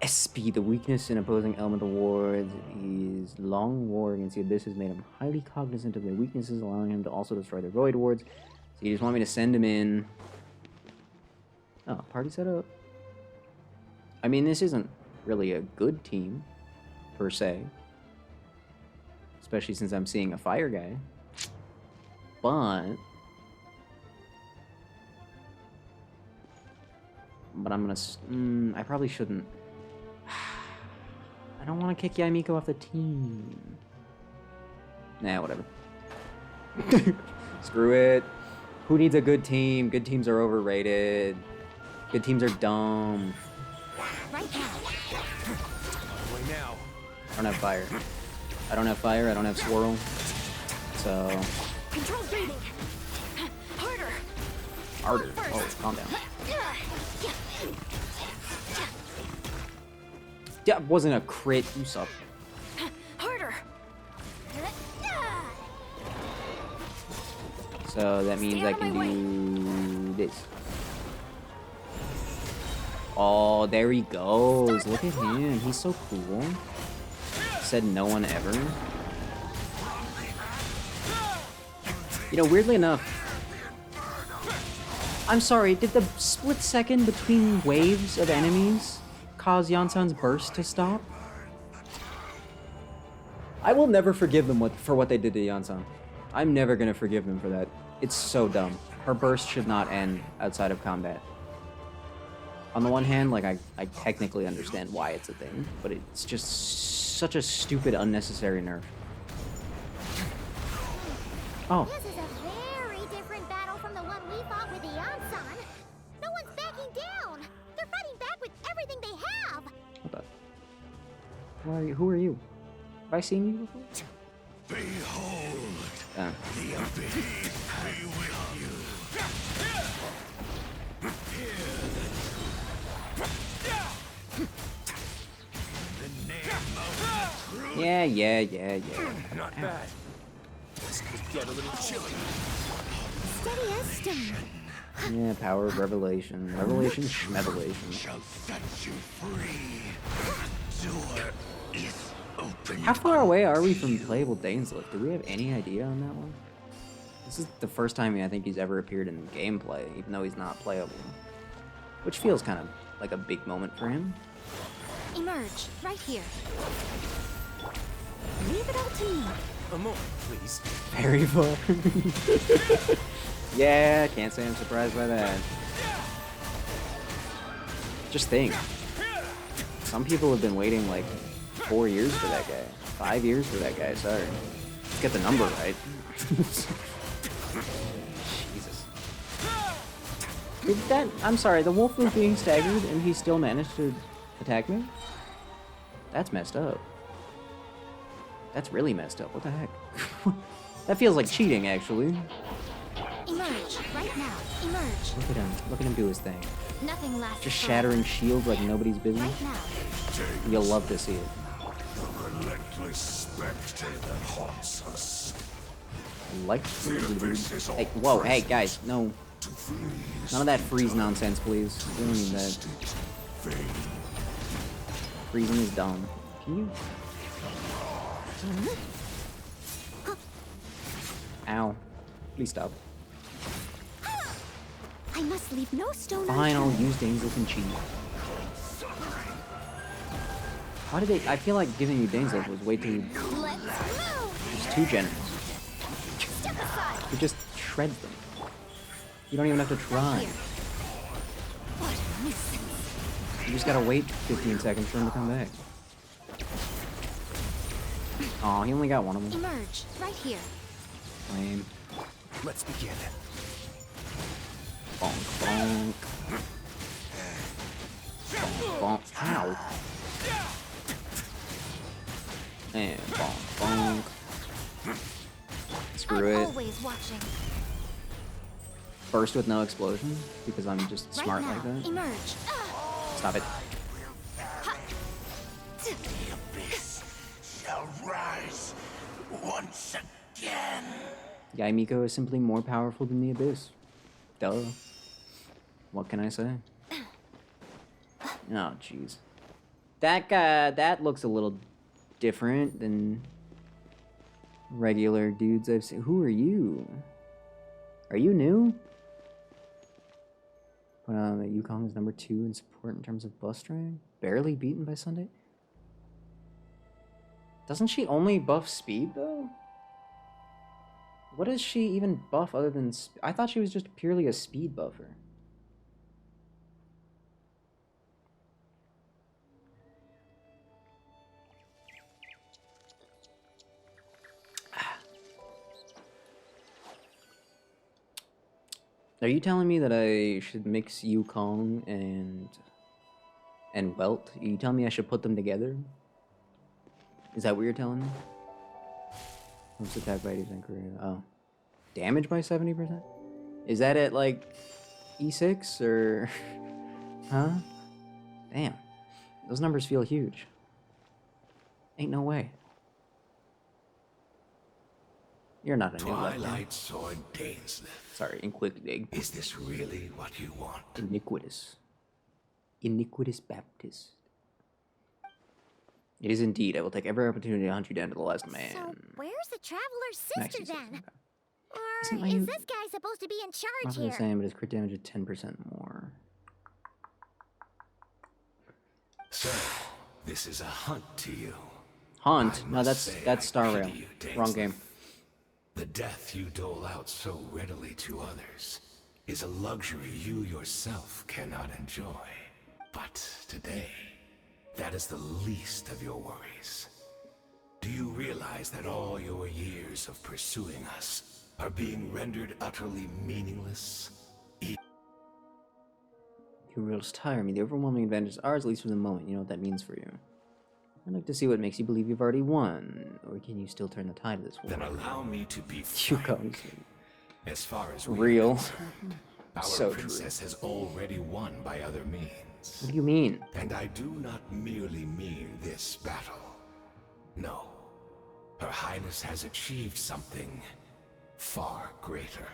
SP the weakness in opposing elemental wards. His long war against the Abyss has made him highly cognizant of their weaknesses, allowing him to also destroy their void wards. So you just want me to send him in. Oh, party setup. I mean, this isn't really a good team, per se. Especially since I'm seeing a fire guy. But I'm gonna... I probably shouldn't. I don't want to kick Yamiko off the team. Nah, whatever. Screw it. Who needs a good team? Good teams are overrated. Good teams are dumb. Right now. I don't have fire. I don't have swirl. So... Control breathing. Harder. Harder. Oh, calm down. Yeah, it wasn't a crit. You suck. Harder. So that means I can do this. Oh, there he goes. Look at him. He's so cool. Said no one ever. You know, weirdly enough... I'm sorry, did the split second between waves of enemies cause Yansan's burst to stop? I will never forgive them for what they did to Yansan. I'm never gonna forgive them for that. It's so dumb. Her burst should not end outside of combat. On the one hand, like, I technically understand why it's a thing, but it's just such a stupid, unnecessary nerf. Oh. This is a very different battle from the one we fought with Eon-san. No one's backing down. They're fighting back with everything they have. What the... Who are you? Have I seen you before? Behold, the Abyss be with you. The name of the truth. Yeah. Not bad. This could get a little chilly. Steady as stone. Yeah, power of revelation. Revelation, schmevelation. Shall set you free. Door is How far away are we from playable Dainslift? Do we have any idea on that one? This is the first time I think he's ever appeared in gameplay, even though he's not playable. Which feels kind of like a big moment for him. Emerge, right here. Leave it all to me. A moment, please. Very far. Yeah, can't say I'm surprised by that. Just think. Some people have been waiting like 4 years for that guy. 5 years for that guy, sorry. Let's get the number right. Jesus. Did that, I'm sorry, the wolf was being staggered and he still managed to attack me? That's messed up. That's really messed up. What the heck? That feels like cheating, actually. Emerge, right now. Emerge. Look at him. Look at him do his thing. Nothing lasts. Just shattering shields like nobody's business. Right now. You'll love to see it. The relentless spectre that haunts us. Like. Hey, whoa, hey, guys, no. None of that freeze nonsense, please. We don't need that. Freezing is dumb. Can you? Ow. Please stop. I must leave no stone Fine, I'll unturned. use Dainslift and cheat. Why did they? I feel like giving you Dainslift was way too. Let's move. Just too generous. Step aside. It just shreds them. You don't even have to try. What a nuisance. You just gotta wait 15 seconds for him to come back. Aw, he only got one of them. Emerge, right here. Lame. Let's begin. Bonk, bonk. Bonk, bonk. Ow. And bonk, bonk. Screw I'm it. always watching. Burst with no explosion, because I'm just smart right like now. that. Emerge. Stop it. The abyss shall rise once again. Yaimiko is simply more powerful than the Abyss. Duh. What can I say? Oh, jeez. That guy, that looks a little different than regular dudes I've seen. Who are you? Are you new? But Yukong is number 2 in support in terms of bus drag. Barely beaten by Sunday. Doesn't she only buff speed though? What does she even buff other than I thought she was just purely a speed buffer. Are you telling me that I should mix Yukong and Welt? Are you telling me I should put them together? Is that what you're telling me? Most attack by 80% career. Oh. Damage by 70%? Is that at like E6 or huh? Damn. Those numbers feel huge. Ain't no way. You're not a new Twilight Sword Dainslift. Sorry, iniquitous. Is this really what you want? Iniquitous. Iniquitous Baptist. It is indeed. I will take every opportunity to hunt you down to the last man. So, where's the Traveler's sister Maxie says then? okay. Or Isn't my- is this guy supposed to be in charge Roughly the here? same, but his crit damage is 10% more. So, this is a hunt to you. Hunt? I No, must that's say Star I Rail. pity you, Wrong Dainslift. game. The death you dole out so readily to others is a luxury you yourself cannot enjoy. But today, that is the least of your worries. Do you realize that all your years of pursuing us are being rendered utterly meaningless? You rules tire me. The overwhelming advantage is ours, at least for the moment. You know what that means for you. I'd like to see what makes you believe you've already won. Or can you still turn the tide of this war? Then allow me to be Yukong's frank. As far as real. we are concerned, our So true. princess has already won by other means. What do you mean? And I do not merely mean this battle. No. Her Highness has achieved something far greater.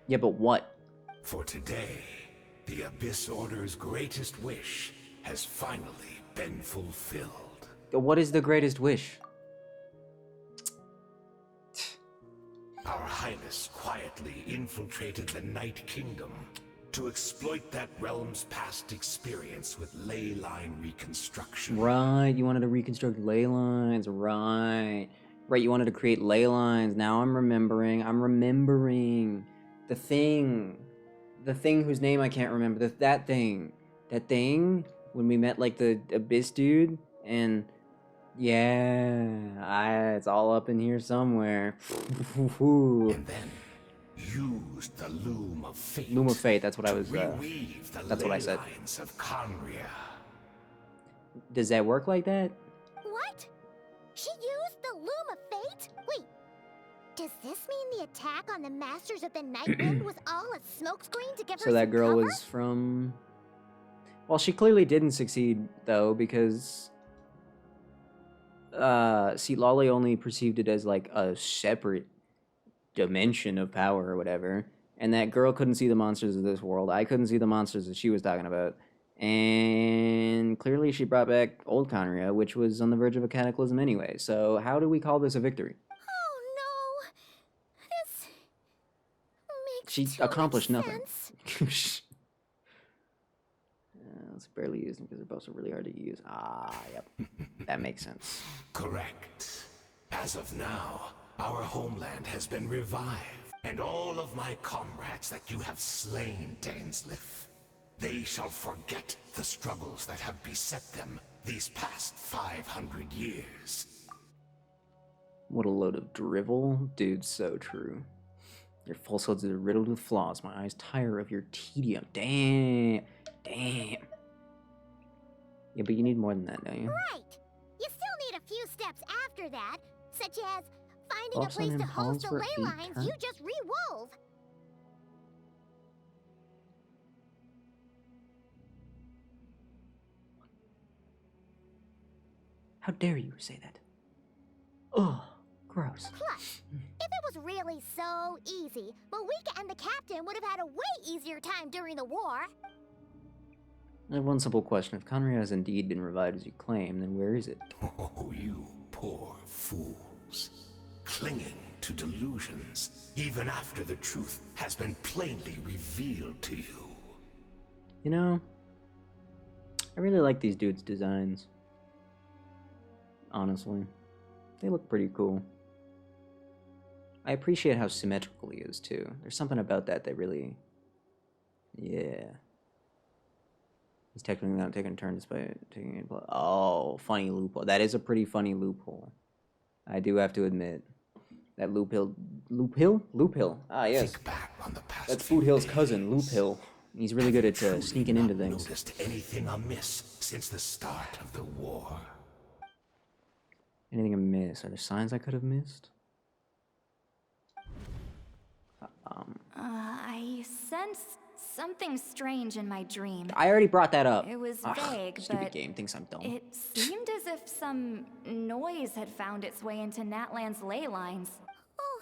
Yeah, but what? For today, the Abyss Order's greatest wish has finally been fulfilled. What is the greatest wish? Our Highness quietly infiltrated the Night Kingdom to exploit that realm's past experience with ley line reconstruction. Right, you wanted to reconstruct ley lines, right. Right, you wanted to create ley lines. Now I'm remembering. The thing. The thing whose name I can't remember. That thing. That thing, when we met, like, the Abyss dude, and... yeah, it's all up in here somewhere. And then used the Loom of Fate. Loom of Fate, that's what I was, reweave the that's what I ley said. lines of Conria. Does that work like that? What? She used the Loom of Fate? Wait, does this mean the attack on the Masters of the Nightwind was all a smokescreen to give her So that some girl cover? was from... Well, she clearly didn't succeed, though, because... see, Lolly only perceived it as, like, a separate dimension of power or whatever. And that girl couldn't see the monsters of this world. I couldn't see the monsters that she was talking about. And clearly she brought back old Conria, which was on the verge of a cataclysm anyway. So how do we call this a victory? Oh no! This makes She too accomplished much nothing. sense. Let's barely use them because they're both so really hard to use. Ah, yep. That makes sense. Correct. As of now, our homeland has been revived, and all of my comrades that you have slain, Dainsleif, they shall forget the struggles that have beset them these past 500 years. What a load of drivel. Dude, so true. Your falsehoods are riddled with flaws. My eyes tire of your tedium. Damn. Damn. Yeah, but you need more than that, don't you? Right! You still need a few steps after that, such as finding a Focus on place to impulse host the for ley 8 lines turns. you just re-wove. How dare you say that? Ugh, gross. Plus, if it was really so easy, Malika and the captain would have had a way easier time during the war. I have one simple question. If Conria has indeed been revived as you claim, then where is it? Oh, you poor fools. Clinging to delusions, even after the truth has been plainly revealed to you. You know, I really like these dudes' designs. Honestly. They look pretty cool. I appreciate how symmetrical he is, too. There's something about that that really... yeah. He's technically not taking a turn despite taking a... oh, funny loophole. That is a pretty funny loophole. I do have to admit. That Loop Hill... Loop Hill? Loop Hill. Ah, yes. Think back on the past That's few Food Hill's days. cousin, Loop Hill. He's really good at Truly sneaking into not things. Noticed anything amiss since the start of the war? Anything amiss? Are there signs I could have missed? I sensed something strange in my dream. I already brought that up. It was Ugh, vague, stupid but game thinks I'm dumb. it seemed as if some noise had found its way into Natlan's ley lines. Oh,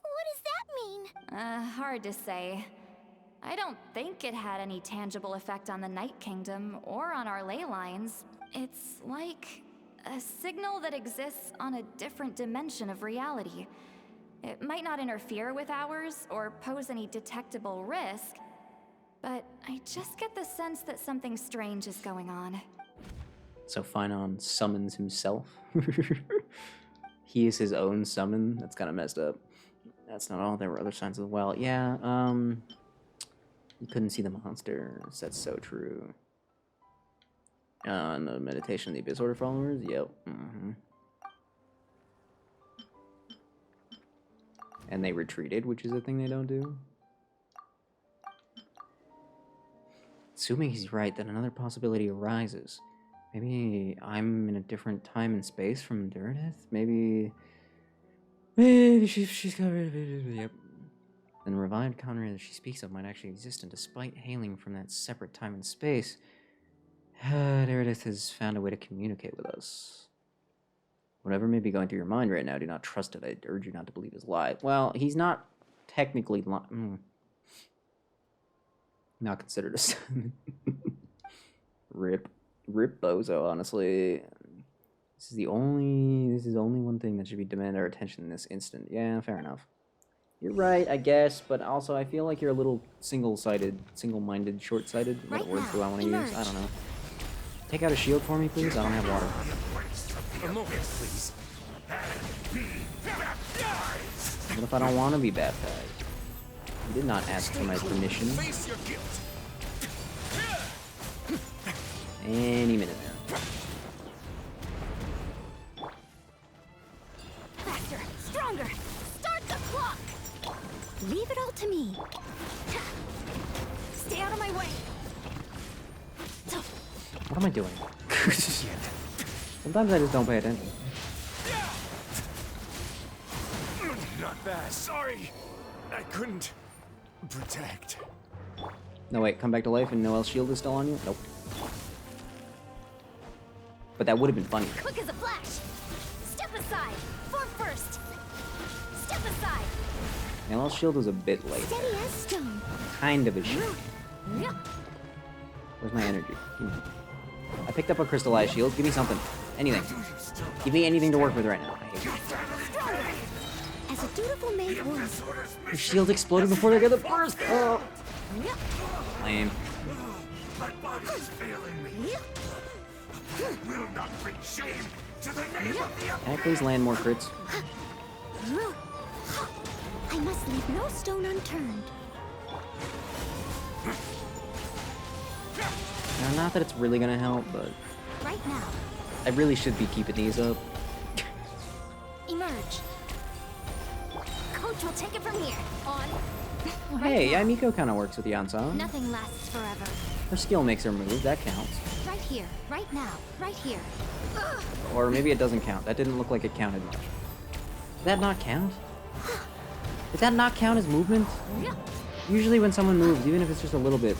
what does that mean? Hard to say. I don't think it had any tangible effect on the Night Kingdom or on our ley lines. It's like a signal that exists on a different dimension of reality. It might not interfere with ours or pose any detectable risk, but I just get the sense that something strange is going on. So Finon summons himself. He is his own summon. That's kind of messed up. That's not all. There were other signs as well. Yeah, you couldn't see the monsters. That's so true. And the meditation of the Abyss Order followers? Yep. And they retreated, which is a thing they don't do. Assuming he's right, then another possibility arises. Maybe I'm in a different time and space from Meredith? Maybe she's covered. Yep. Then the revived Conrad that she speaks of might actually exist, and despite hailing from that separate time and space, Meredith has found a way to communicate with us. Whatever may be going through your mind right now, do not trust it. I urge you not to believe his lie. Well, he's not technically not considered a son. Rip Bozo, honestly. This is only one thing that should be demanded our attention in this instant. Yeah, fair enough. You're right, I guess, but also I feel like you're a little single-minded, short-sighted. What Right words now, do I want to use? I emerge. don't know. Take out a shield for me, please? I don't have water. A moment, please. What if I don't want to be baptized? You did not ask for my permission. Face your guilt. Any minute now. Faster, stronger. Start the clock. Leave it all to me. Stay out of my way. What am I doing? Sometimes I just don't pay attention. Not bad. Sorry. I couldn't protect. No, wait, come back to life and Noel's shield is still on you? Nope. But that would have been funny. Quick as a flash. Step aside. Form first. Step aside. Noel's shield was a bit late. Steady as stone. Kind of a shield. Where's my energy? I picked up a crystallized shield. Give me something. Anything. Give me anything to work with right now. I hate you. As a dutiful maid would. The shield exploded before they got the burst. Oh. Lame. My body is failing me. Will not bring shame to the name of the Can I please land more crits? I must leave no stone unturned. Now, not that it's really gonna help, but Right now, I really should be keeping these up. emerge. Coach will take it from here. On. Well, hey, yeah, Miko kind of works with the ensemble. Nothing lasts forever. Her skill makes her move. That counts. Right here, right now, right here. Or maybe it doesn't count. That didn't look like it counted much. Did that not count? Did that not count as movement? Usually when someone moves, even if it's just a little bit,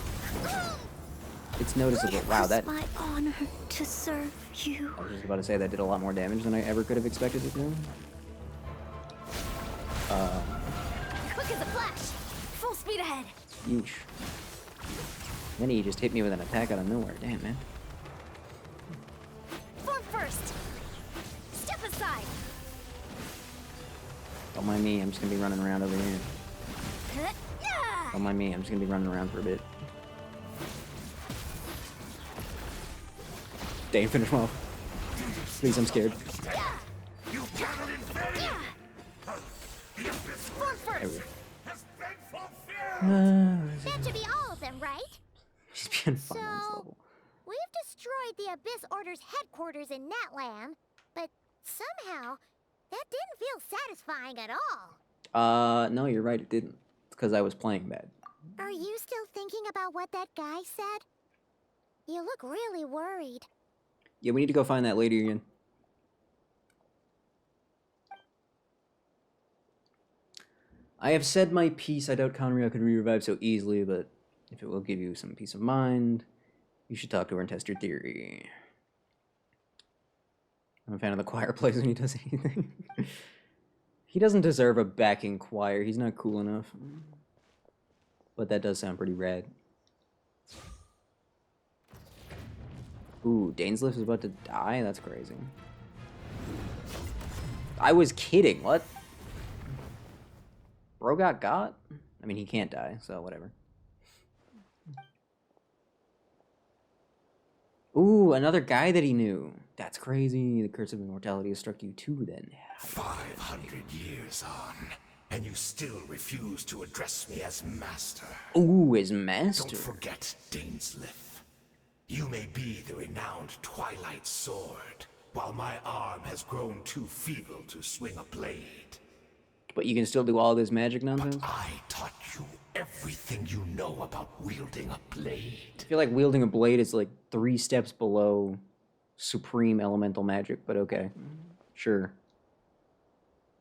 it's noticeable. Wow, that... My honor to serve you. I was just about to say that did a lot more damage than I ever could have expected it to. Quick as a flash. Full speed ahead. Yeesh. Then he just hit me with an attack out of nowhere. Damn, man. Form first. Step aside. Don't mind me, I'm just gonna be running around over here. Yeah. Don't mind me, I'm just gonna be running around for a bit. Dane, finish him off. Please, I'm scared. You cannot invade. Form There we first. go. Has been fulfilled. That should be all of them, right? She's being fun on this So- level. We've destroyed the Abyss Order's headquarters in Natlam, but somehow that didn't feel satisfying at all. No, you're right, it didn't. It's because I was playing bad. Are you still thinking about what that guy said? You look really worried. Yeah, we need to go find that lady again. I have said my piece. I doubt Conria could re-revive so easily, but if it will give you some peace of mind, you should talk to her and test your theory. I'm a fan of the choir plays when he does anything. He doesn't deserve a backing choir. He's not cool enough. But that does sound pretty rad. Ooh, Dainsliff is about to die? That's crazy. I was kidding. What? Bro got? I mean, he can't die, so whatever. Ooh, another guy that he knew. That's crazy. The curse of immortality has struck you too, then. 500 years on, and you still refuse to address me as master. Ooh, his master. Don't forget, Dainsliff. You may be the renowned Twilight Sword, while my arm has grown too feeble to swing a blade. But you can still do all this magic But nonsense? I taught you everything you know about wielding a blade. I feel like wielding a blade is like 3 steps below supreme elemental magic, but okay. Sure.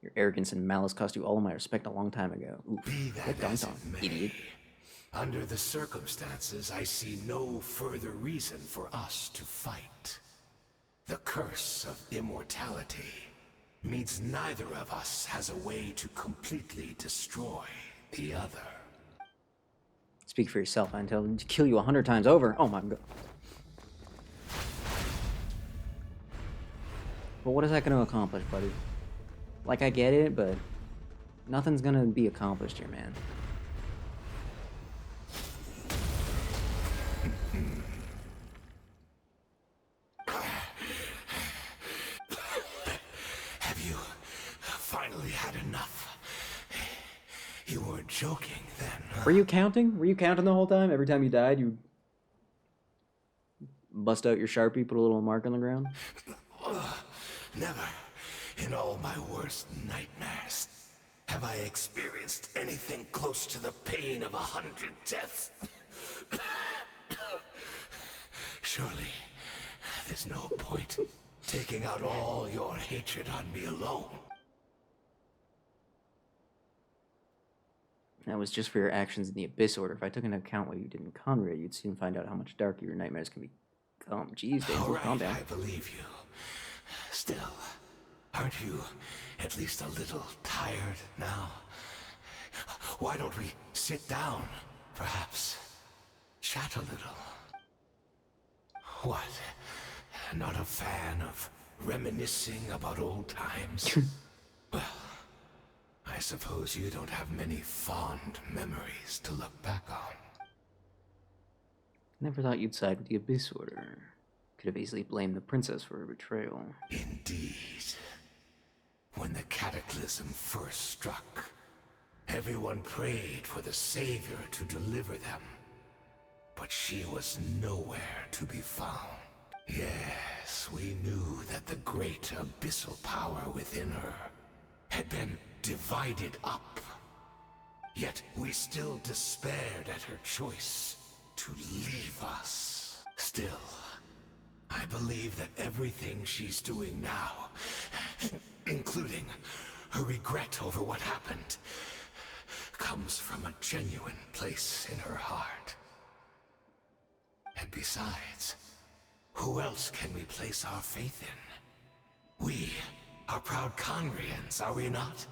Your arrogance and malice cost you all of my respect a long time ago. Oof. Be Get that as dunked it on, may, idiot. under the circumstances, I see no further reason for us to fight. The curse of immortality means neither of us has a way to completely destroy the other. Speak for yourself, I tell them to kill you 100 times over. Oh my god. But what is that going to accomplish, buddy? Like, I get it, but Nothing's gonna be accomplished here, man. Have you finally had enough? You weren't joking then, huh? Were you counting? Were you counting the whole time? Every time you died, you bust out your Sharpie, put a little mark on the ground? Never, in all my worst nightmares, have I experienced anything close to the pain of 100 deaths. Surely, there's no point taking out all your hatred on me alone. That was just for your actions in the Abyss Order. If I took into account what you did in Conrad, you'd soon find out how much darker your nightmares can become. Jeez, Daisy, calm down. I believe you. Still, aren't you at least a little tired now? Why don't we sit down, perhaps? Chat a little. What? Not a fan of reminiscing about old times? Well, I suppose you don't have many fond memories to look back on. Never thought you'd side with the Abyss Order. Could have easily blamed the princess for her betrayal. Indeed. When the cataclysm first struck, everyone prayed for the Savior to deliver them. But she was nowhere to be found. Yes, we knew that the great abyssal power within her had been divided up. Yet we still despaired at her choice to leave us. Still, I believe that everything she's doing now, including her regret over what happened, comes from a genuine place in her heart. And besides, who else can we place our faith in? We are proud Conrians, are we not?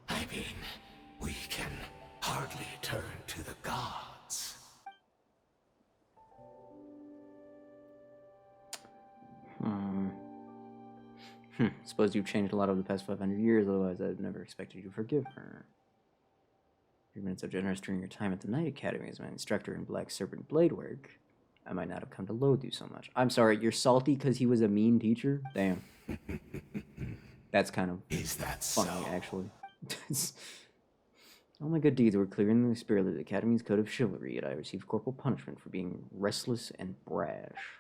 I mean, we can hardly turn to the gods. Suppose you've changed a lot over the past 500 years, otherwise I'd never expected you to forgive her. You've been so generous during your time at the Knight Academy as my instructor in Black Serpent Blade work. I might not have come to loathe you so much. I'm sorry, you're salty because he was a mean teacher? Damn. That's kind of funny, actually. All my good deeds were clear in the spirit of the Academy's code of chivalry, yet I received corporal punishment for being restless and brash.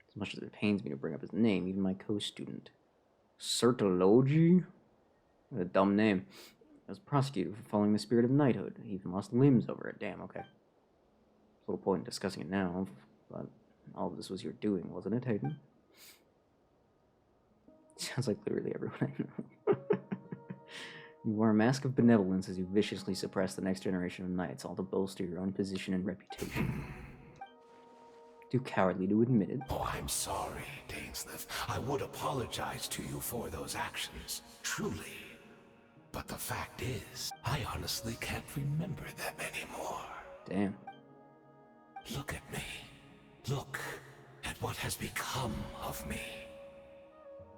As much as it pains me to bring up his name, even my co-student, Sertologi? What a dumb name. I was prosecuted for following the spirit of knighthood. He even lost limbs over it. Damn, okay. There's little point in discussing it now, but all of this was your doing, wasn't it, Hayden? Sounds like literally everyone I know. You wore a mask of benevolence as you viciously suppressed the next generation of knights, all to bolster your own position and reputation. Too cowardly to admit it. Oh, I'm sorry, Dainsleif. I would apologize to you for those actions, truly. But the fact is, I honestly can't remember them anymore. Damn. Look at me. Look at what has become of me.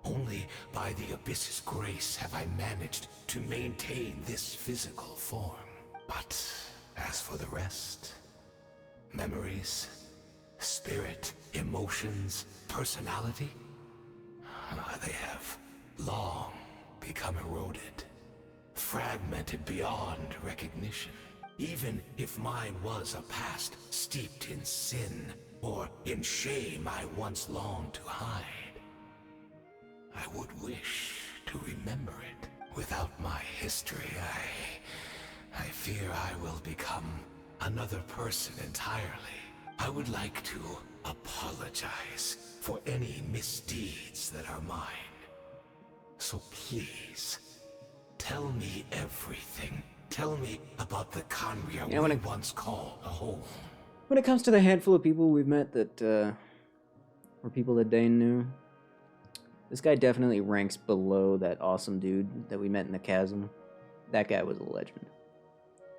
Only by the Abyss's grace have I managed to maintain this physical form. But as for the rest, memories, spirit, emotions, personality, they have long become eroded, fragmented beyond recognition. Even if mine was a past steeped in sin or in shame I once longed to hide, I would wish to remember it. Without my history, I fear I will become another person entirely. I would like to apologize for any misdeeds that are mine. So please, tell me everything. Tell me about the Conria we once called a home. When it comes to the handful of people we've met that were people that Dane knew, this guy definitely ranks below that awesome dude that we met in the chasm. That guy was a legend.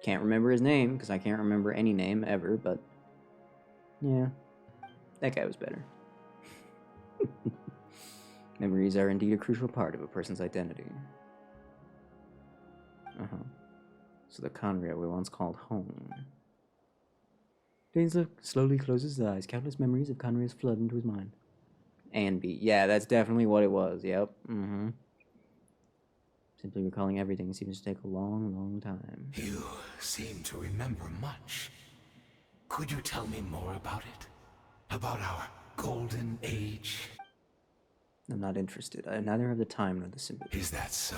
Can't remember his name, because I can't remember any name ever, but yeah, that guy was better. Memories are indeed a crucial part of a person's identity. So the Conria we once called home. Dainsleif slowly closes his eyes. Countless memories of Conria's flood into his mind. And B. Yeah, that's definitely what it was. Yep. Simply recalling everything seems to take a long, long time. You seem to remember much. Could you tell me more about it? About our golden age? I'm not interested. I neither have the time nor the sympathy. Is that so?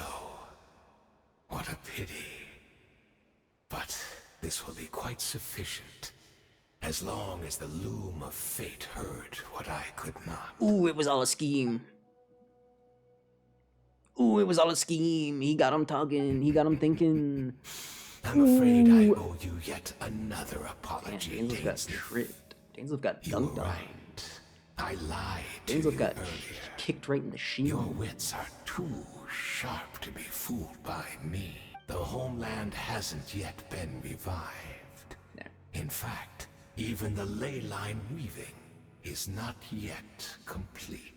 What a pity. But this will be quite sufficient. As long as the loom of fate heard what I could not. Ooh, it was all a scheme. Ooh, it was all a scheme. He got him talking. He got him thinking. I'm afraid I owe you yet another apology, Dainsleif got Dainsleif. tripped. Dainsleif got You were dunked on. right. I lied to Dainsleif you got earlier. kicked right in the shin. Your wits are too sharp to be fooled by me. The homeland hasn't yet been revived. No. In fact, even the ley line weaving is not yet complete.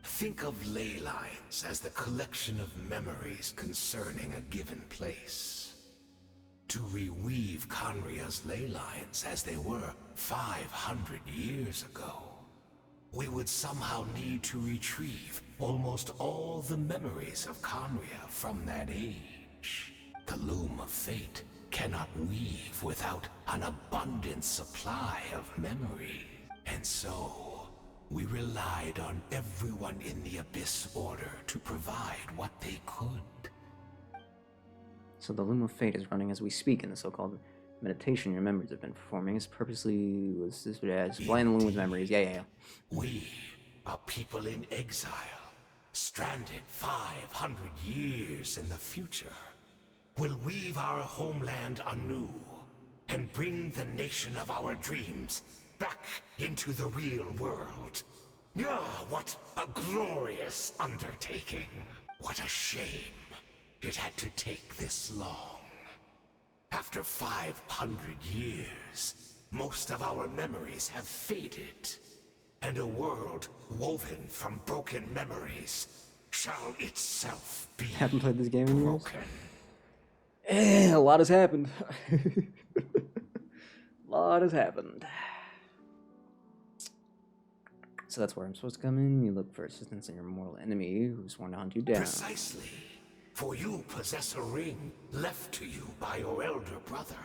Think of ley lines as the collection of memories concerning a given place. To reweave Conria's ley lines as they were 500 years ago, we would somehow need to retrieve almost all the memories of Conria from that age. The loom of fate cannot weave without an abundant supply of memory. And so, we relied on everyone in the Abyss Order to provide what they could. So the Loom of Fate is running as we speak in the so-called meditation your memories have been performing. Is purposely was this supplying the Loom with memories. Yeah. We, a people in exile, stranded 500 years in the future, will weave our homeland anew and bring the nation of our dreams back into the real world. Ah, what a glorious undertaking. What a shame it had to take this long. After 500 years, most of our memories have faded, and a world woven from broken memories shall itself be Haven't played this game in years. broken. A lot has happened. A lot has happened. So that's where I'm supposed to come in. You look for assistance in your mortal enemy who's sworn to hunt you down. Precisely. For you possess a ring left to you by your elder brother,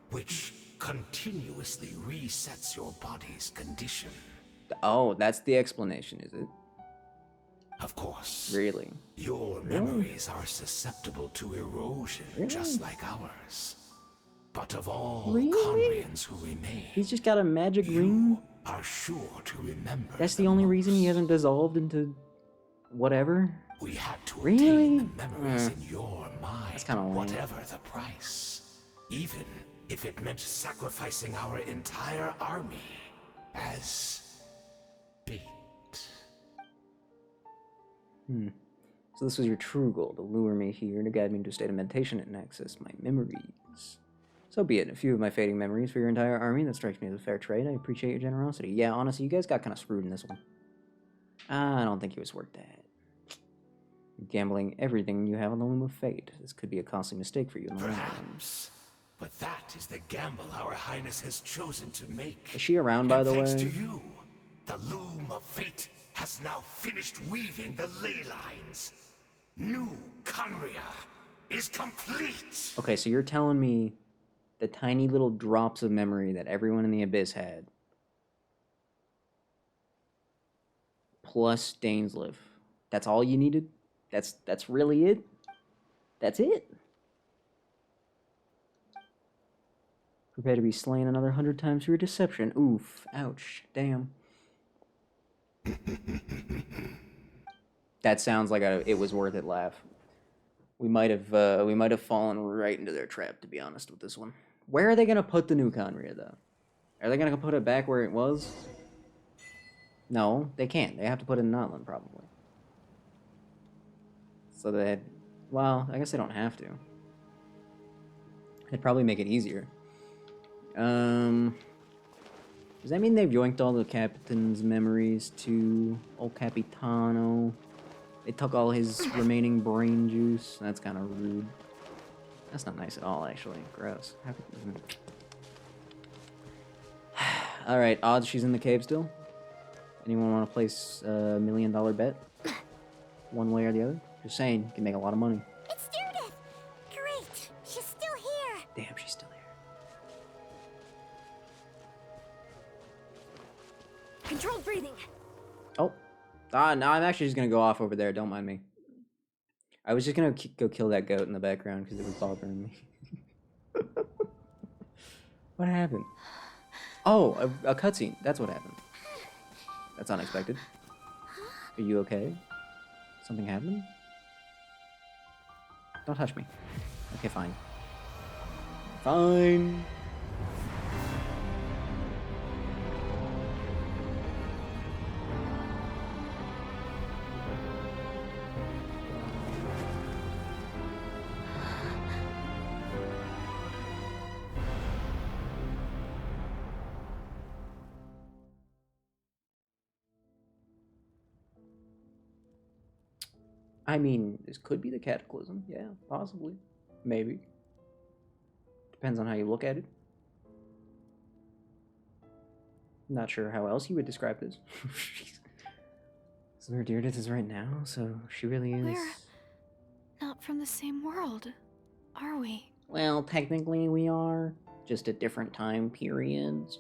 which continuously resets your body's condition. Oh, that's the explanation, is it? Of course. Really? Your memories are susceptible to erosion, just like ours. But of all Conrians who remain, He's just got a magic ring? are sure to remember. That's the only reason he hasn't dissolved into whatever? We had to Really? obtain the memories in your mind, That's kinda lame. whatever the price. Even if it meant sacrificing our entire army as bait. So this was your true goal, to lure me here, to guide me into a state of meditation and access my memories. So be it. A few of my fading memories for your entire army. That strikes me as a fair trade. I appreciate your generosity. Yeah, honestly, you guys got kind of screwed in this one. I don't think it was worth that. You're gambling everything you have on the Loom of Fate. This could be a costly mistake for you in the long run. Perhaps. But that is the gamble our highness has chosen to make. Is she around, by And the thanks way? to you, the loom of fate has now finished weaving the ley lines. New Conria is complete. Okay, so you're telling me the tiny little drops of memory that everyone in the Abyss had, plus Dainsleif, that's all you needed? That's really it? That's it? Prepare to be slain another 100 times for your deception. Oof. Ouch. Damn. That sounds like it was worth it laugh. We might have fallen right into their trap, to be honest with this one. Where are they gonna put the new Conria, though? Are they gonna put it back where it was? No, they can't. They have to put it in Notland, probably. So well, I guess they don't have to. It'd probably make it easier. Does that mean they've yoinked all the captain's memories to old Capitano? They took all his remaining brain juice. That's kind of rude. That's not nice at all, actually. Gross. How could... Alright, odds she's in the cave still? Anyone want to place a $1 million bet? One way or the other? Just saying, you can make a lot of money. It's Judith! Great! She's still here! Damn, she's still here. Controlled breathing. Oh. Ah, no, I'm actually just gonna go off over there. Don't mind me. I was just gonna go kill that goat in the background because it was bothering me. What happened? Oh, a cutscene. That's what happened. That's unexpected. Are you okay? Something happened? Don't touch me. Okay, fine. Fine. I mean, this could be the Cataclysm. Yeah, possibly. Maybe. Depends on how you look at it. Not sure how else you would describe this. So where Deirdre is right now, so she really is... We're not from the same world, are we? Well, technically we are. Just at different time periods.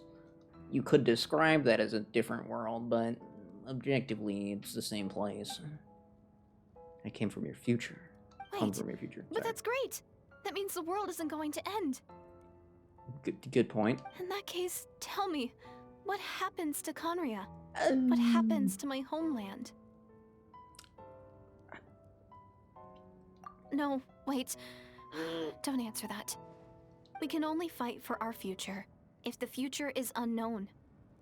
You could describe that as a different world, but objectively it's the same place. I came from your future. Come from your future. But that's great! That means the world isn't going to end. Good point. In that case, tell me, what happens to Conria? What happens to my homeland? No, wait. Don't answer that. We can only fight for our future. If the future is unknown,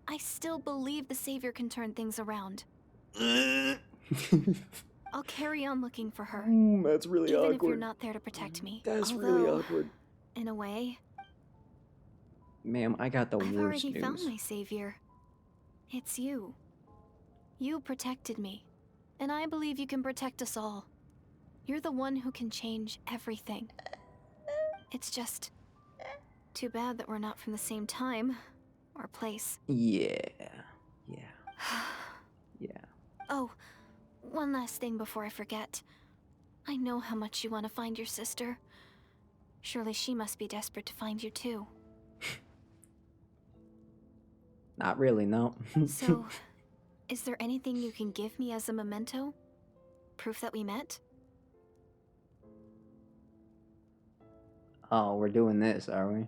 I still believe the Savior can turn things around. I'll carry on looking for her. That's really even awkward. if you're not there to protect me. That's Although, really awkward. in a way, Ma'am, I got the I've worst already news. found my savior. It's you. You protected me, and I believe you can protect us all. You're the one who can change everything. It's just too bad that we're not from the same time or place. Yeah. Yeah. Oh, one last thing before I forget. I know how much you want to find your sister. Surely she must be desperate to find you too. Not really, no. So, is there anything you can give me as a memento? Proof that we met? Oh, we're doing this, are we?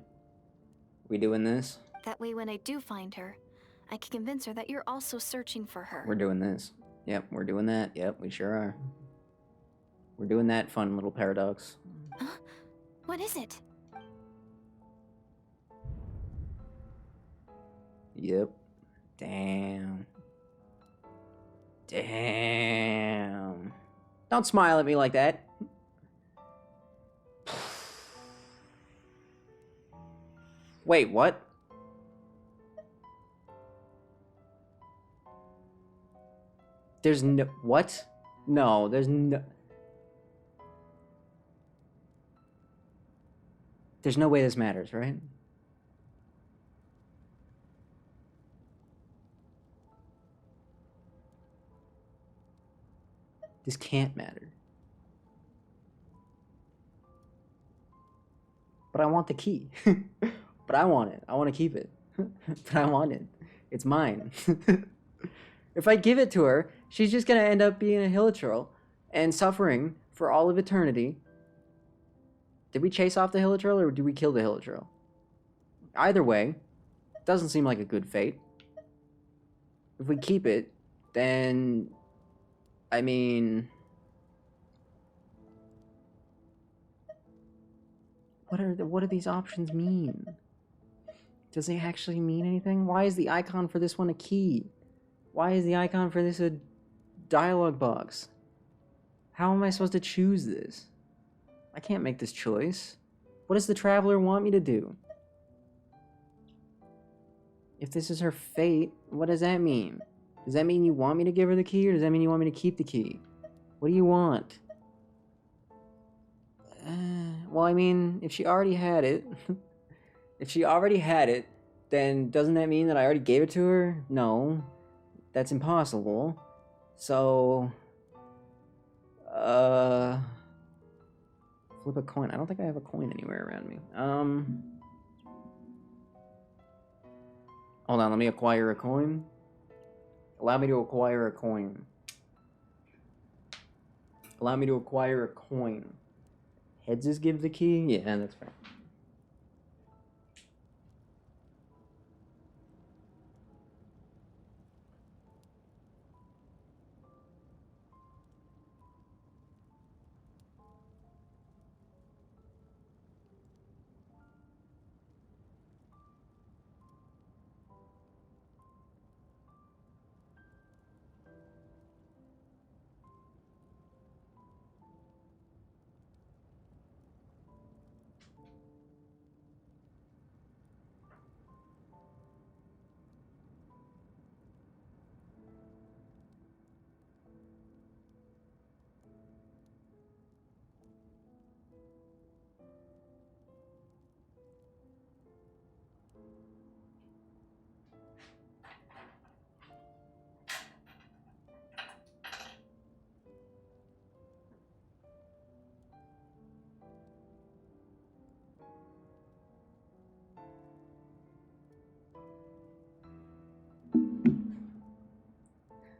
We doing this? That way when I do find her, I can convince her that you're also searching for her. We're doing this. Yep, we're doing that. Yep, we sure are. We're doing that fun little paradox. Huh? What is it? Yep. Damn. Damn. Don't smile at me like that. Wait, what? There's no... What? No, there's no... There's no way this matters, right? This can't matter. But I want the key. But I want it. I want to keep it. But I want it. It's mine. If I give it to her, she's just going to end up being a hilichurl and suffering for all of eternity. Did we chase off the hilichurl or did we kill the hilichurl? Either way, doesn't seem like a good fate. If we keep it, then... I mean... What do these options mean? Does it actually mean anything? Why is the icon for this one a key? Why is the icon for this a dialogue box? How am I supposed to choose this? I can't make this choice. What does the Traveler want me to do? If this is her fate, what does that mean? Does that mean you want me to give her the key, or does that mean you want me to keep the key? What do you want? Well, I mean, if she already had it, if she already had it, then doesn't that mean that I already gave it to her? No, that's impossible. So, flip a coin. I don't think I have a coin anywhere around me. Hold on, let me acquire a coin. Allow me to acquire a coin. Allow me to acquire a coin. Heads is give the key? Yeah, that's fair.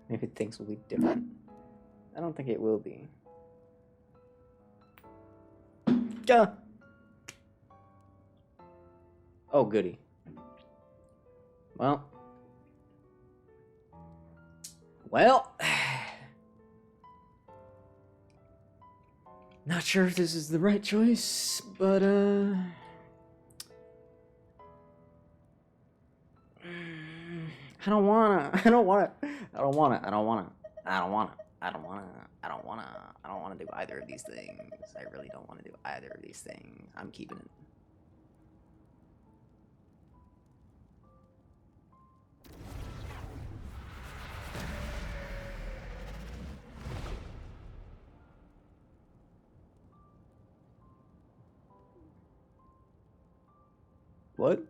Maybe things will be different. I don't think it will be. Yeah. Oh, goody. Well. Not sure if this is the right choice, but, I don't wanna do either of these things. I really don't wanna do either of these things. I'm keeping it. What?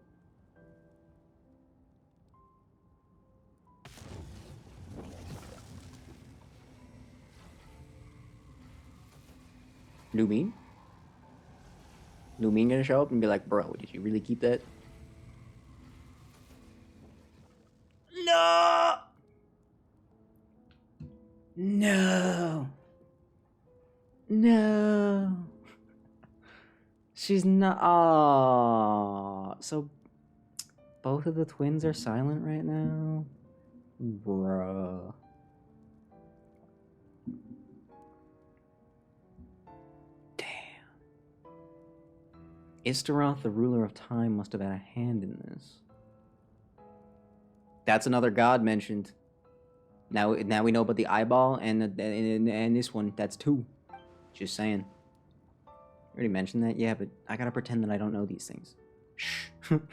New mean? New mean gonna show up and be like, bro, did you really keep that? No! No! No! She's not. Aww. So, both of the twins are silent right now? Bruh. Istaroth, the ruler of time, must have had a hand in this. That's another god mentioned. Now we know about the eyeball and this one. That's two. Just saying. I already mentioned that? Yeah, but I gotta pretend that I don't know these things. Shh. There's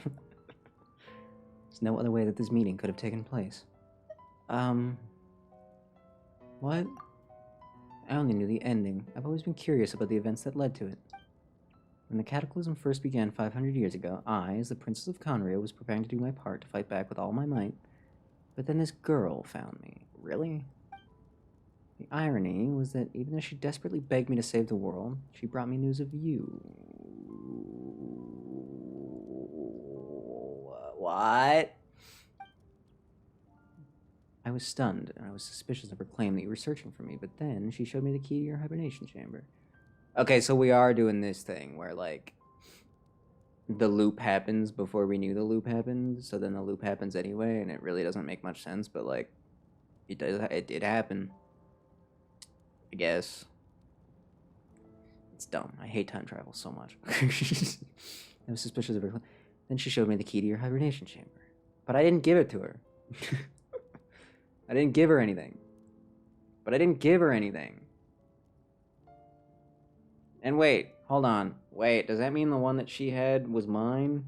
no other way that this meeting could have taken place. What? I only knew the ending. I've always been curious about the events that led to it. When the cataclysm first began 500 years ago, I, as the Princess of Conria, was preparing to do my part to fight back with all my might. But then this girl found me. Really? The irony was that even though she desperately begged me to save the world, she brought me news of you. What? I was stunned, and I was suspicious of her claim that you were searching for me, but then she showed me the key to your hibernation chamber. Okay, so we are doing this thing where, like, the loop happens before we knew the loop happened, so then the loop happens anyway, and it really doesn't make much sense, but, like, it did happen. I guess. It's dumb. I hate time travel so much. I was suspicious of her. Then she showed me the key to your hibernation chamber. But I didn't give it to her. I didn't give her anything. And wait, hold on. Wait, does that mean the one that she had was mine?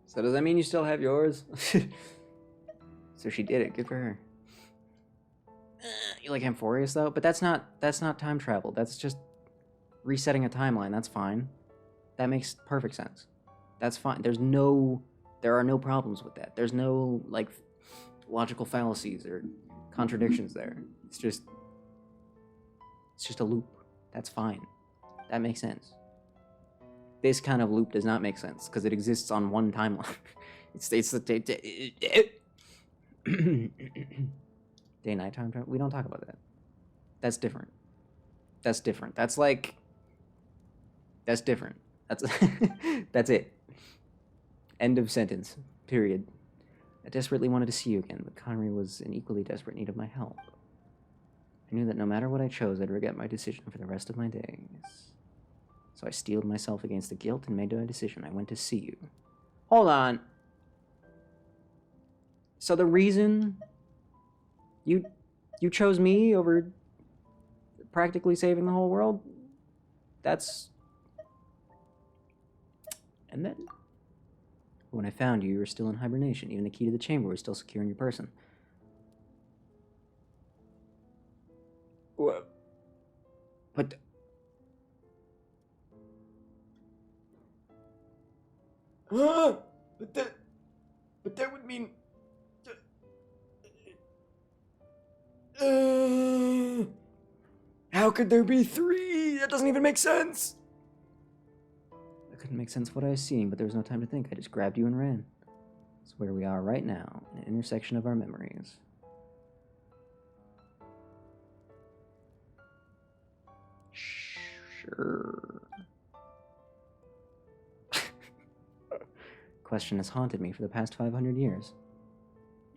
So does that mean you still have yours? So she did it. Good for her. You like Amphorius though? But that's not time travel. That's just resetting a timeline. That's fine. That makes perfect sense. That's fine. There are no problems with that. There's no like logical fallacies or contradictions there. It's just a loop. That's fine. That makes sense. This kind of loop does not make sense because it exists on one timeline. it's the day-night time travel. We don't talk about that. That's different. That's different. That's different. That's that's it. End of sentence. Period. I desperately wanted to see you again, but Connery was in equally desperate need of my help. I knew that no matter what I chose, I'd regret my decision for the rest of my days. So I steeled myself against the guilt and made my decision. I went to see you. Hold on. So the reason you chose me over practically saving the whole world? That's... And then? When I found you, you were still in hibernation. Even the key to the chamber was still secure in your person. What? But... But that would mean... How could there be 3? That doesn't even make sense. That couldn't make sense of what I was seeing, but there was no time to think. I just grabbed you and ran. It's where we are right now, an intersection of our memories. Sure. Question has haunted me for the past 500 years.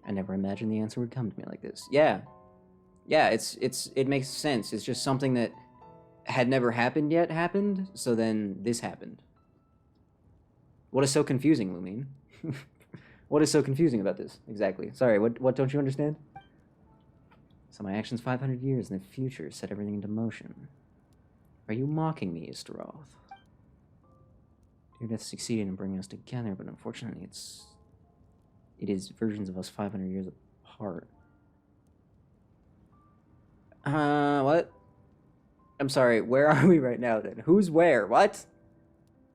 I never imagined the answer would come to me like this. Yeah, it makes sense. It's just something that had never happened yet happened, so then this happened. What is so confusing, Lumine? What is so confusing about this? Exactly. Sorry, what don't you understand? So my actions 500 years in the future set everything into motion. Are you mocking me, Istaroth? Your death succeeded in bringing us together, but unfortunately it is versions of us 500 years apart. What? I'm sorry, where are we right now then? Who's where? What?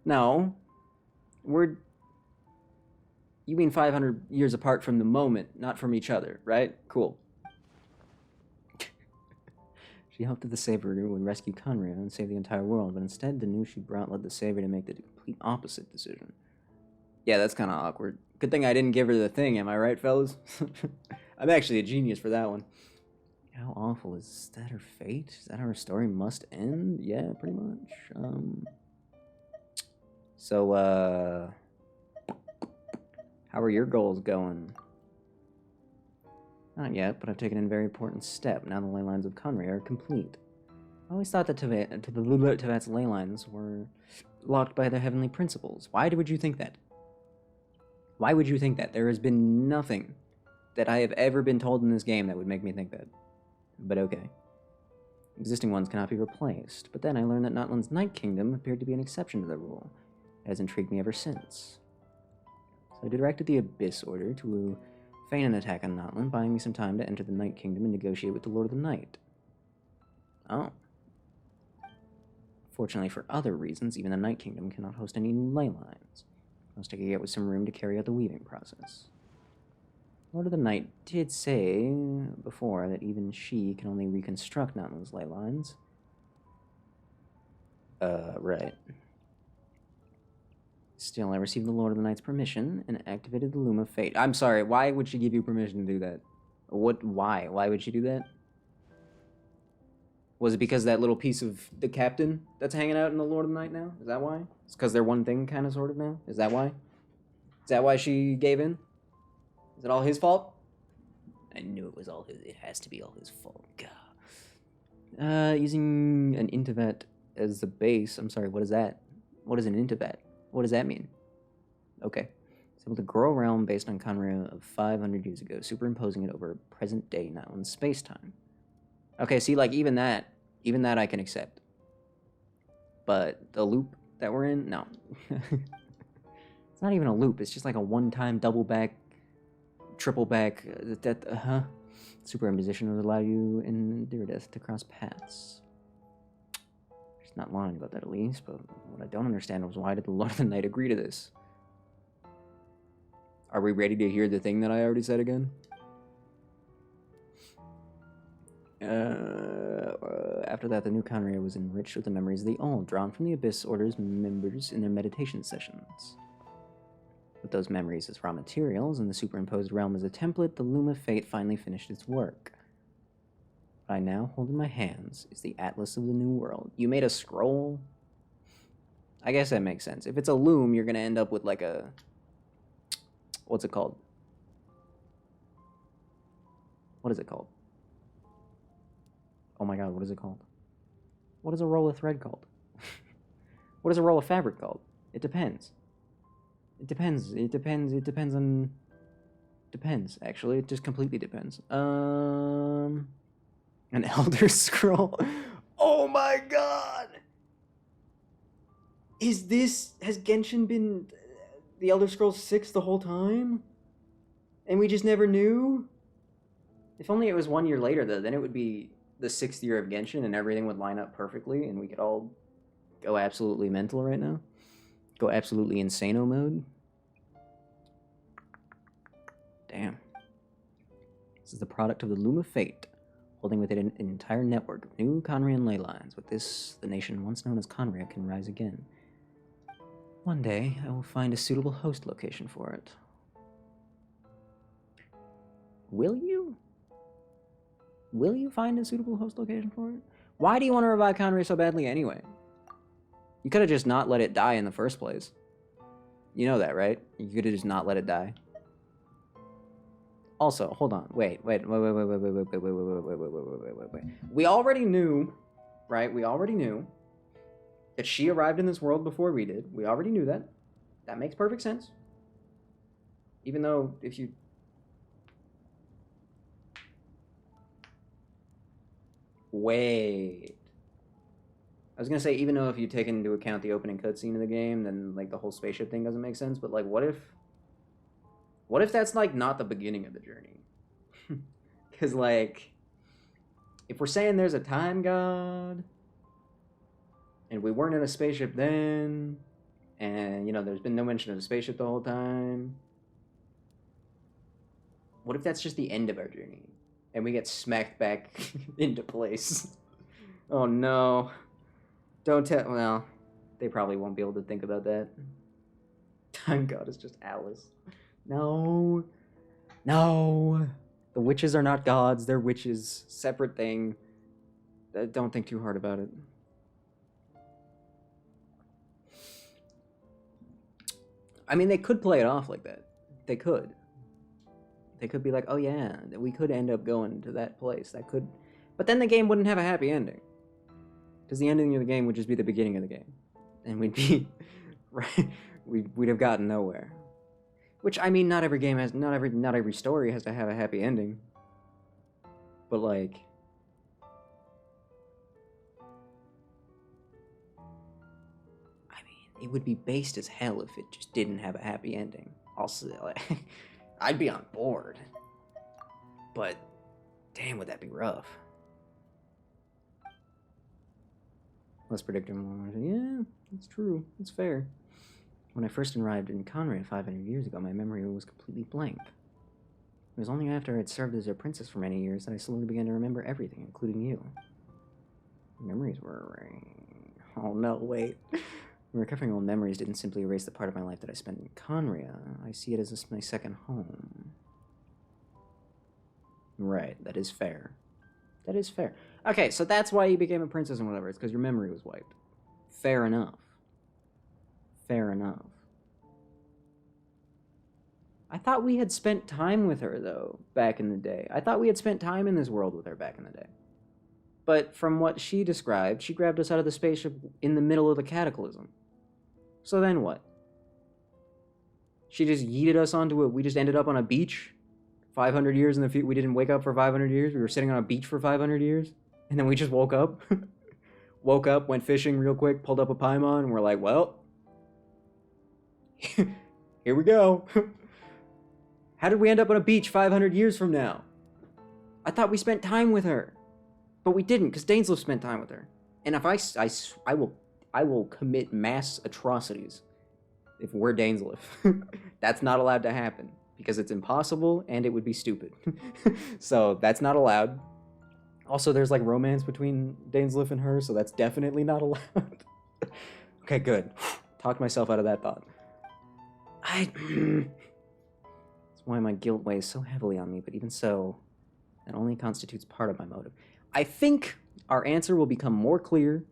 No. You mean 500 years apart from the moment, not from each other, right? Cool. She hoped that the Savior would rescue Conria and save the entire world, but instead the news she brought led the Savior to make the complete opposite decision. Yeah, that's kind of awkward. Good thing I didn't give her the thing, am I right, fellas? I'm actually a genius for that one. How awful is that her fate? Is that how her story must end? Yeah, pretty much. So, how are your goals going? Not yet, but I've taken a very important step. Now the ley lines of Conry are complete. I always thought that Tevat's ley lines were locked by their heavenly principles. Why would you think that? Why would you think that? There has been nothing that I have ever been told in this game that would make me think that. But okay. Existing ones cannot be replaced. But then I learned that Notland's Night Kingdom appeared to be an exception to the rule. It has intrigued me ever since. So I directed the Abyss Order to feign an attack on Notland, buying me some time to enter the Night Kingdom and negotiate with the Lord of the Night. Oh. Fortunately for other reasons, even the Night Kingdom cannot host any new ley lines. Must take it with some room to carry out the weaving process. Lord of the Night did say before that even she can only reconstruct Notland's ley lines. Right. Still, I received the Lord of the Night's permission and activated the Loom of Fate. I'm sorry, why would she give you permission to do that? Why? Why would she do that? Was it because that little piece of the captain that's hanging out in the Lord of the Night now? Is that why? It's because they're one thing, kind of, sort of, now? Is that why? Is that why she gave in? Is it all his fault? I knew it was all his. It has to be all his fault. God. Using an Intivat as the base. I'm sorry, what is that? What is an Intivat? What does that mean? Okay. It's able to grow a realm based on Conria of 500 years ago, superimposing it over present-day Notland space-time. Okay, see, like, even that I can accept. But the loop that we're in? No. It's not even a loop. It's just like a one-time double-back, triple-back, Superimposition would allow you in Dirideth to cross paths. She's not lying about that, at least, but what I don't understand was why did the Lord of the Night agree to this? Are we ready to hear the thing that I already said again? After that, the new Conria was enriched with the memories of the old, drawn from the Abyss Order's members in their meditation sessions. With those memories as raw materials and the superimposed realm as a template, the Loom of Fate finally finished its work. What I now hold in my hands is the Atlas of the New World. You made a scroll? I guess that makes sense. If it's a loom, you're gonna end up with like a... What's it called? What is it called? Oh my god, what is it called? What is a roll of thread called? What is a roll of fabric called? It depends. It depends. It depends. It depends on... Depends, actually. It just completely depends. An Elder Scroll. Oh my god! Is this... Has Genshin been the Elder Scrolls 6 the whole time? And we just never knew? If only it was 1 year later, though, then it would be the 6th year of Genshin and everything would line up perfectly and we could all go absolutely mental right now. Go absolutely insano mode. Damn. This is the product of the Loom of Fate, holding with it an entire network of new Conrian ley lines. With this, the nation once known as Conria can rise again. One day, I will find a suitable host location for it. Will you? Will you find a suitable host location for it? Why do you want to revive Conria so badly anyway? You could have just not let it die in the first place. You know that, right? You could have just not let it die. Also, hold on. Wait. We already knew, right? We already knew that she arrived in this world before we did. We already knew that. That makes perfect sense. Even though, if you... Wait. I was gonna say, even though if you take into account the opening cutscene of the game, then, like, the whole spaceship thing doesn't make sense, but, like, what if that's, like, not the beginning of the journey? Because, like, if we're saying there's a time god, and we weren't in a spaceship then, and, you know, there's been no mention of a spaceship the whole time, what if that's just the end of our journey? And we get smacked back into place? Oh, no. Don't tell... Well, they probably won't be able to think about that. Time god is just Alice. No. No. The witches are not gods. They're witches. Separate thing. Don't think too hard about it. I mean, they could play it off like that. They could. They could be like, oh yeah, we could end up going to that place. That could... But then the game wouldn't have a happy ending. Because the ending of the game would just be the beginning of the game. And we'd be... Right? We'd have gotten nowhere. Which, I mean, not every game has... Not every story has to have a happy ending. But, like... I mean, it would be based as hell if it just didn't have a happy ending. Also, like... I'd be on board. But, damn, would that be rough. Less predictable. Yeah, that's true. It's fair. When I first arrived in Conria 500 years ago, my memory was completely blank. It was only after I had served as a princess for many years that I slowly began to remember everything, including you. Memories were... Oh no, wait. Recovering old memories didn't simply erase the part of my life that I spent in Conria. I see it as my second home. Right, that is fair. That is fair. Okay, so that's why you became a princess and whatever. It's because your memory was wiped. Fair enough. Fair enough. I thought we had spent time with her, though, back in the day. I thought we had spent time in this world with her back in the day. But from what she described, she grabbed us out of the spaceship in the middle of the cataclysm. So then what? She just yeeted us onto it. We just ended up on a beach 500 years in the future. We didn't wake up for 500 years. We were sitting on a beach for 500 years. And then we just woke up. Woke up, went fishing real quick, pulled up a Paimon, and we're like, well, here we go. How did we end up on a beach 500 years from now? I thought we spent time with her. But we didn't, because Dainsleif spent time with her. And if I will commit mass atrocities if we're Dainsleif. That's not allowed to happen, because it's impossible and it would be stupid. So that's not allowed. Also, there's like romance between Dainsleif and her, so that's definitely not allowed. Okay, good. Talked myself out of that thought. That's why my guilt weighs so heavily on me, but even so, that only constitutes part of my motive. I think our answer will become more clear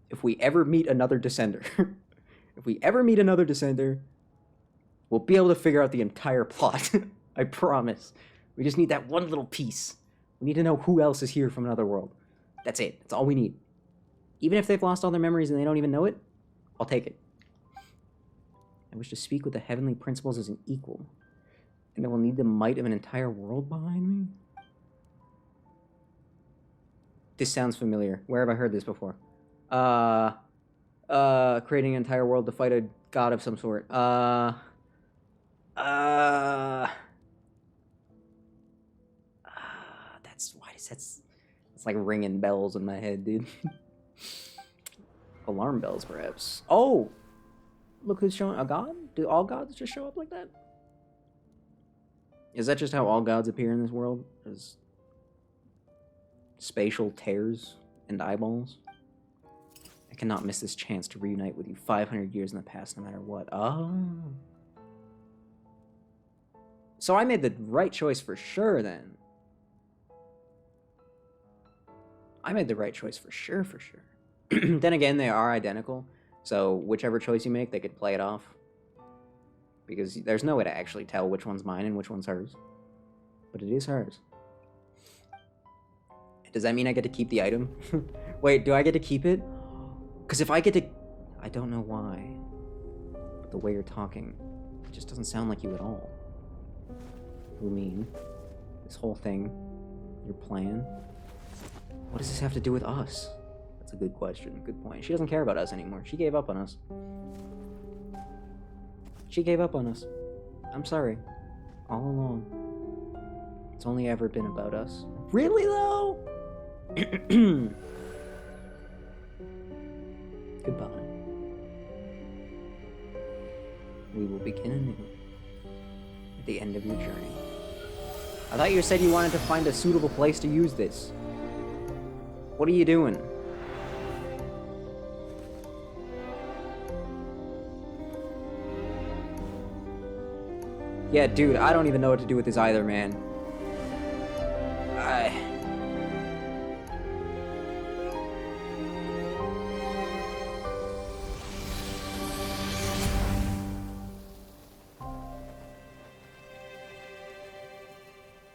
if we ever meet another Descender. If we ever meet another Descender, we'll be able to figure out the entire plot. I promise. We just need that one little piece. We need to know who else is here from another world. That's it. That's all we need. Even if they've lost all their memories and they don't even know it, I'll take it. I wish to speak with the heavenly principles as an equal, and I will need the might of an entire world behind me. This sounds familiar. Where have I heard this before? Creating an entire world to fight a god of some sort. That's why it's like ringing bells in my head, dude. Alarm bells, perhaps. Oh! Look who's showing, a god? Do all gods just show up like that? Is that just how all gods appear in this world? As spatial tears and eyeballs? I cannot miss this chance to reunite with you 500 years in the past, no matter what. Oh. So I made the right choice for sure, then. I made the right choice for sure, Then again, they are identical. So whichever choice you make, they could play it off. Because there's no way to actually tell which one's mine and which one's hers. But it is hers. Does that mean I get to keep the item? Wait, do I get to keep it? Because if I get to... I don't know why. But the way you're talking, it just doesn't sound like you at all. You mean? This whole thing? Your plan? What does this have to do with us? That's a good question. Good point. She doesn't care about us anymore. She gave up on us. She gave up on us. I'm sorry. All along. It's only ever been about us. Really, though? Goodbye. We will begin anew at the end of your journey. I thought you said you wanted to find a suitable place to use this. What are you doing? Yeah, dude, I don't even know what to do with this either, man.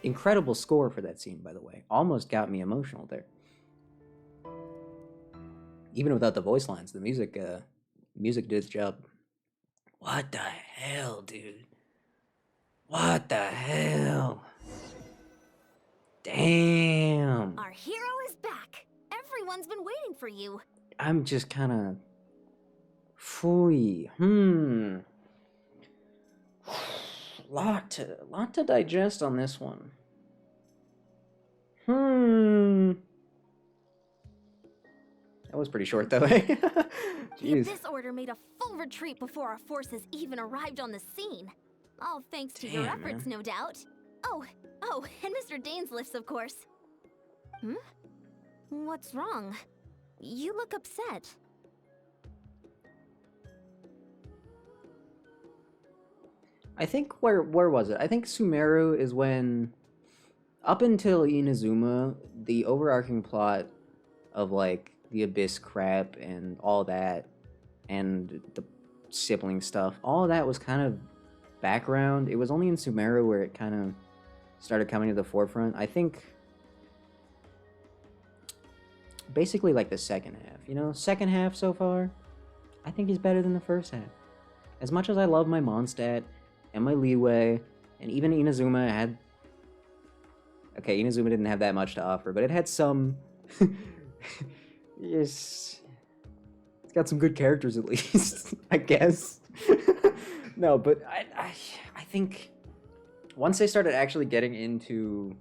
Incredible score for that scene, by the way. Almost got me emotional there. Even without the voice lines, the music did its job. What the hell, dude? What the hell? Damn. Our hero is back. Everyone's been waiting for you. I'm just kind of... Phooey. Lot to digest on this one. That was pretty short, though. The Jeez. Abyss Order made a full retreat before our forces even arrived on the scene. All thanks to your efforts, no doubt. Oh, and Mr. Dainsleif's, of course. What's wrong? You look upset. I think, where was it? I think Sumeru is when, up until Inazuma, the overarching plot of, like, the Abyss crap and all that, and the sibling stuff, all of that was kind of background. It was only in Sumeru where it kind of started coming to the forefront. I think, basically, like, the second half, you know? Second half so far, I think is better than the first half. As much as I love my Mondstadt, and my Leeway, and even Inazuma had... Okay, Inazuma didn't have that much to offer, but it had some... Yes... It's got some good characters, at least, I guess. No, but I think... Once they started actually getting into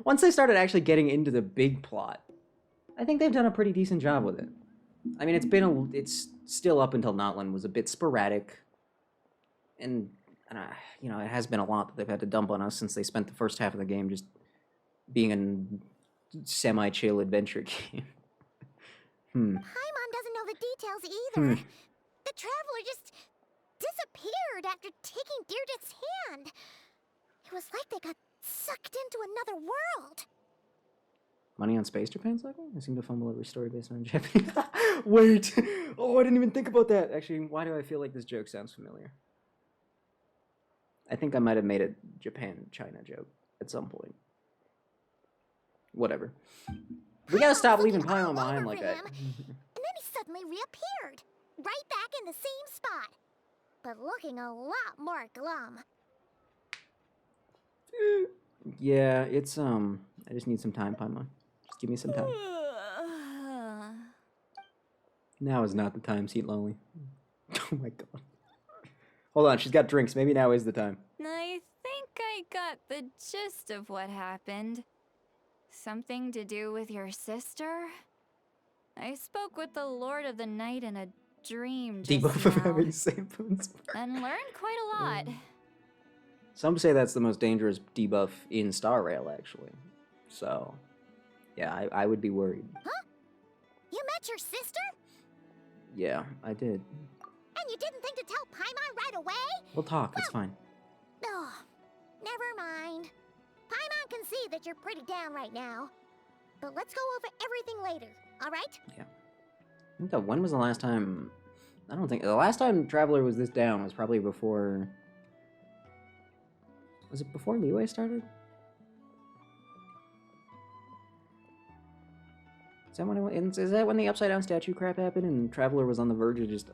once they started actually getting into the big plot, I think they've done a pretty decent job with it. I mean, it's still up until Notland was a bit sporadic, and you know, it has been a lot that they've had to dump on us since they spent the first half of the game just being a semi-chill adventure game. Paimon doesn't know the details either. The traveler just disappeared after taking Deirdre's hand. It was like they got sucked into another world. Money on Space Japan cycle? I seem to fumble every story based on Japanese. Wait! Oh, I didn't even think about that. Actually, why do I feel like this joke sounds familiar? I think I might have made a Japan-China joke at some point. Whatever. We gotta stop leaving Paimon behind like that. And then he suddenly reappeared, right back in the same spot, but looking a lot more glum. Yeah, it's I just need some time, Paimon. Just give me some time. Now is not the time, Seat Lonely. Oh my god. Hold on, she's got drinks. Maybe now is the time. I think I got the gist of what happened. Something to do with your sister? I spoke with the Lord of the Night in a dream just Debuff of now, having the same bones. and learned quite a lot. Some say that's the most dangerous debuff in Star Rail, actually. So, yeah, I would be worried. Huh? You met your sister? Yeah, I did. And you didn't think to tell Paimon right away? We'll talk, it's fine. Oh, never mind. Paimon can see that you're pretty down right now. But let's go over everything later, alright? Yeah. I think that when was the last time... I don't think... The last time Traveler was this down was probably before... Was it before Leeway started? Is that when the upside down statue crap happened and Traveler was on the verge of just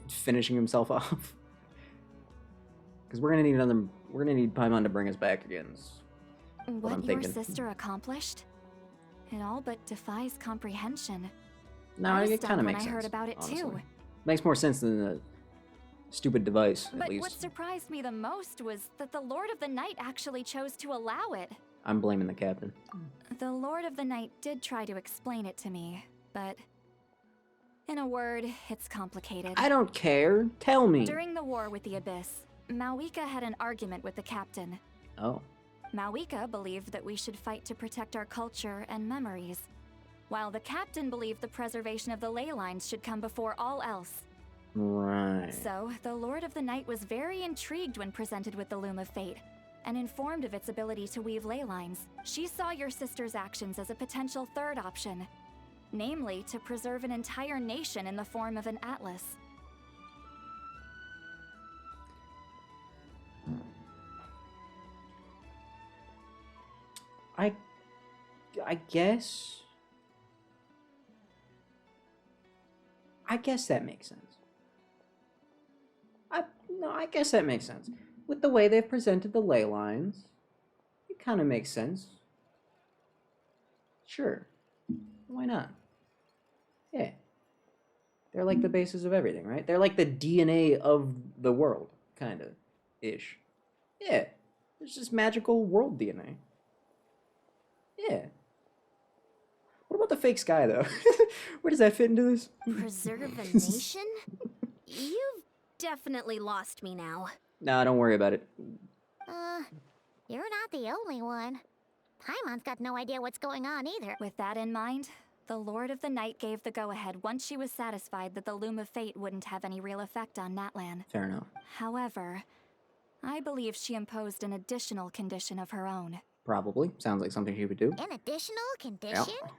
finishing himself off? Because we're gonna need Paimon to bring us back again. What I'm your thinking. sister accomplished? It all but defies comprehension. No, I was it kind stunned of when makes I sense. heard about it honestly. too. Makes more sense than the stupid device, at But least. what surprised me the most was that the Lord of the Night actually chose to allow it. I'm blaming the captain. The Lord of the Night did try to explain it to me, but in a word, it's complicated. I don't care. Tell me. During the war with the Abyss, Mawika had an argument with the captain. Oh. Mawika believed that we should fight to protect our culture and memories, while the captain believed the preservation of the ley lines should come before all else. Right. So, the Lord of the Night was very intrigued when presented with the Loom of Fate, and informed of its ability to weave ley lines. She saw your sister's actions as a potential third option, namely to preserve an entire nation in the form of an atlas. I guess that makes sense. I guess that makes sense. With the way they've presented the ley lines, it kind of makes sense. Sure. Why not? Yeah. They're like the basis of everything, right? They're like the DNA of the world, kind of, ish. Yeah. It's just magical world DNA. Yeah. What about the fake sky, though? Where does that fit into this? Preserve a nation? You've definitely lost me now. Nah, don't worry about it. You're not the only one. Paimon's got no idea what's going on either. With that in mind, the Lord of the Night gave the go-ahead once she was satisfied that the Loom of Fate wouldn't have any real effect on Natlan. Fair enough. However, I believe she imposed an additional condition of her own. Probably. Sounds like something she would do. An additional condition? Yeah.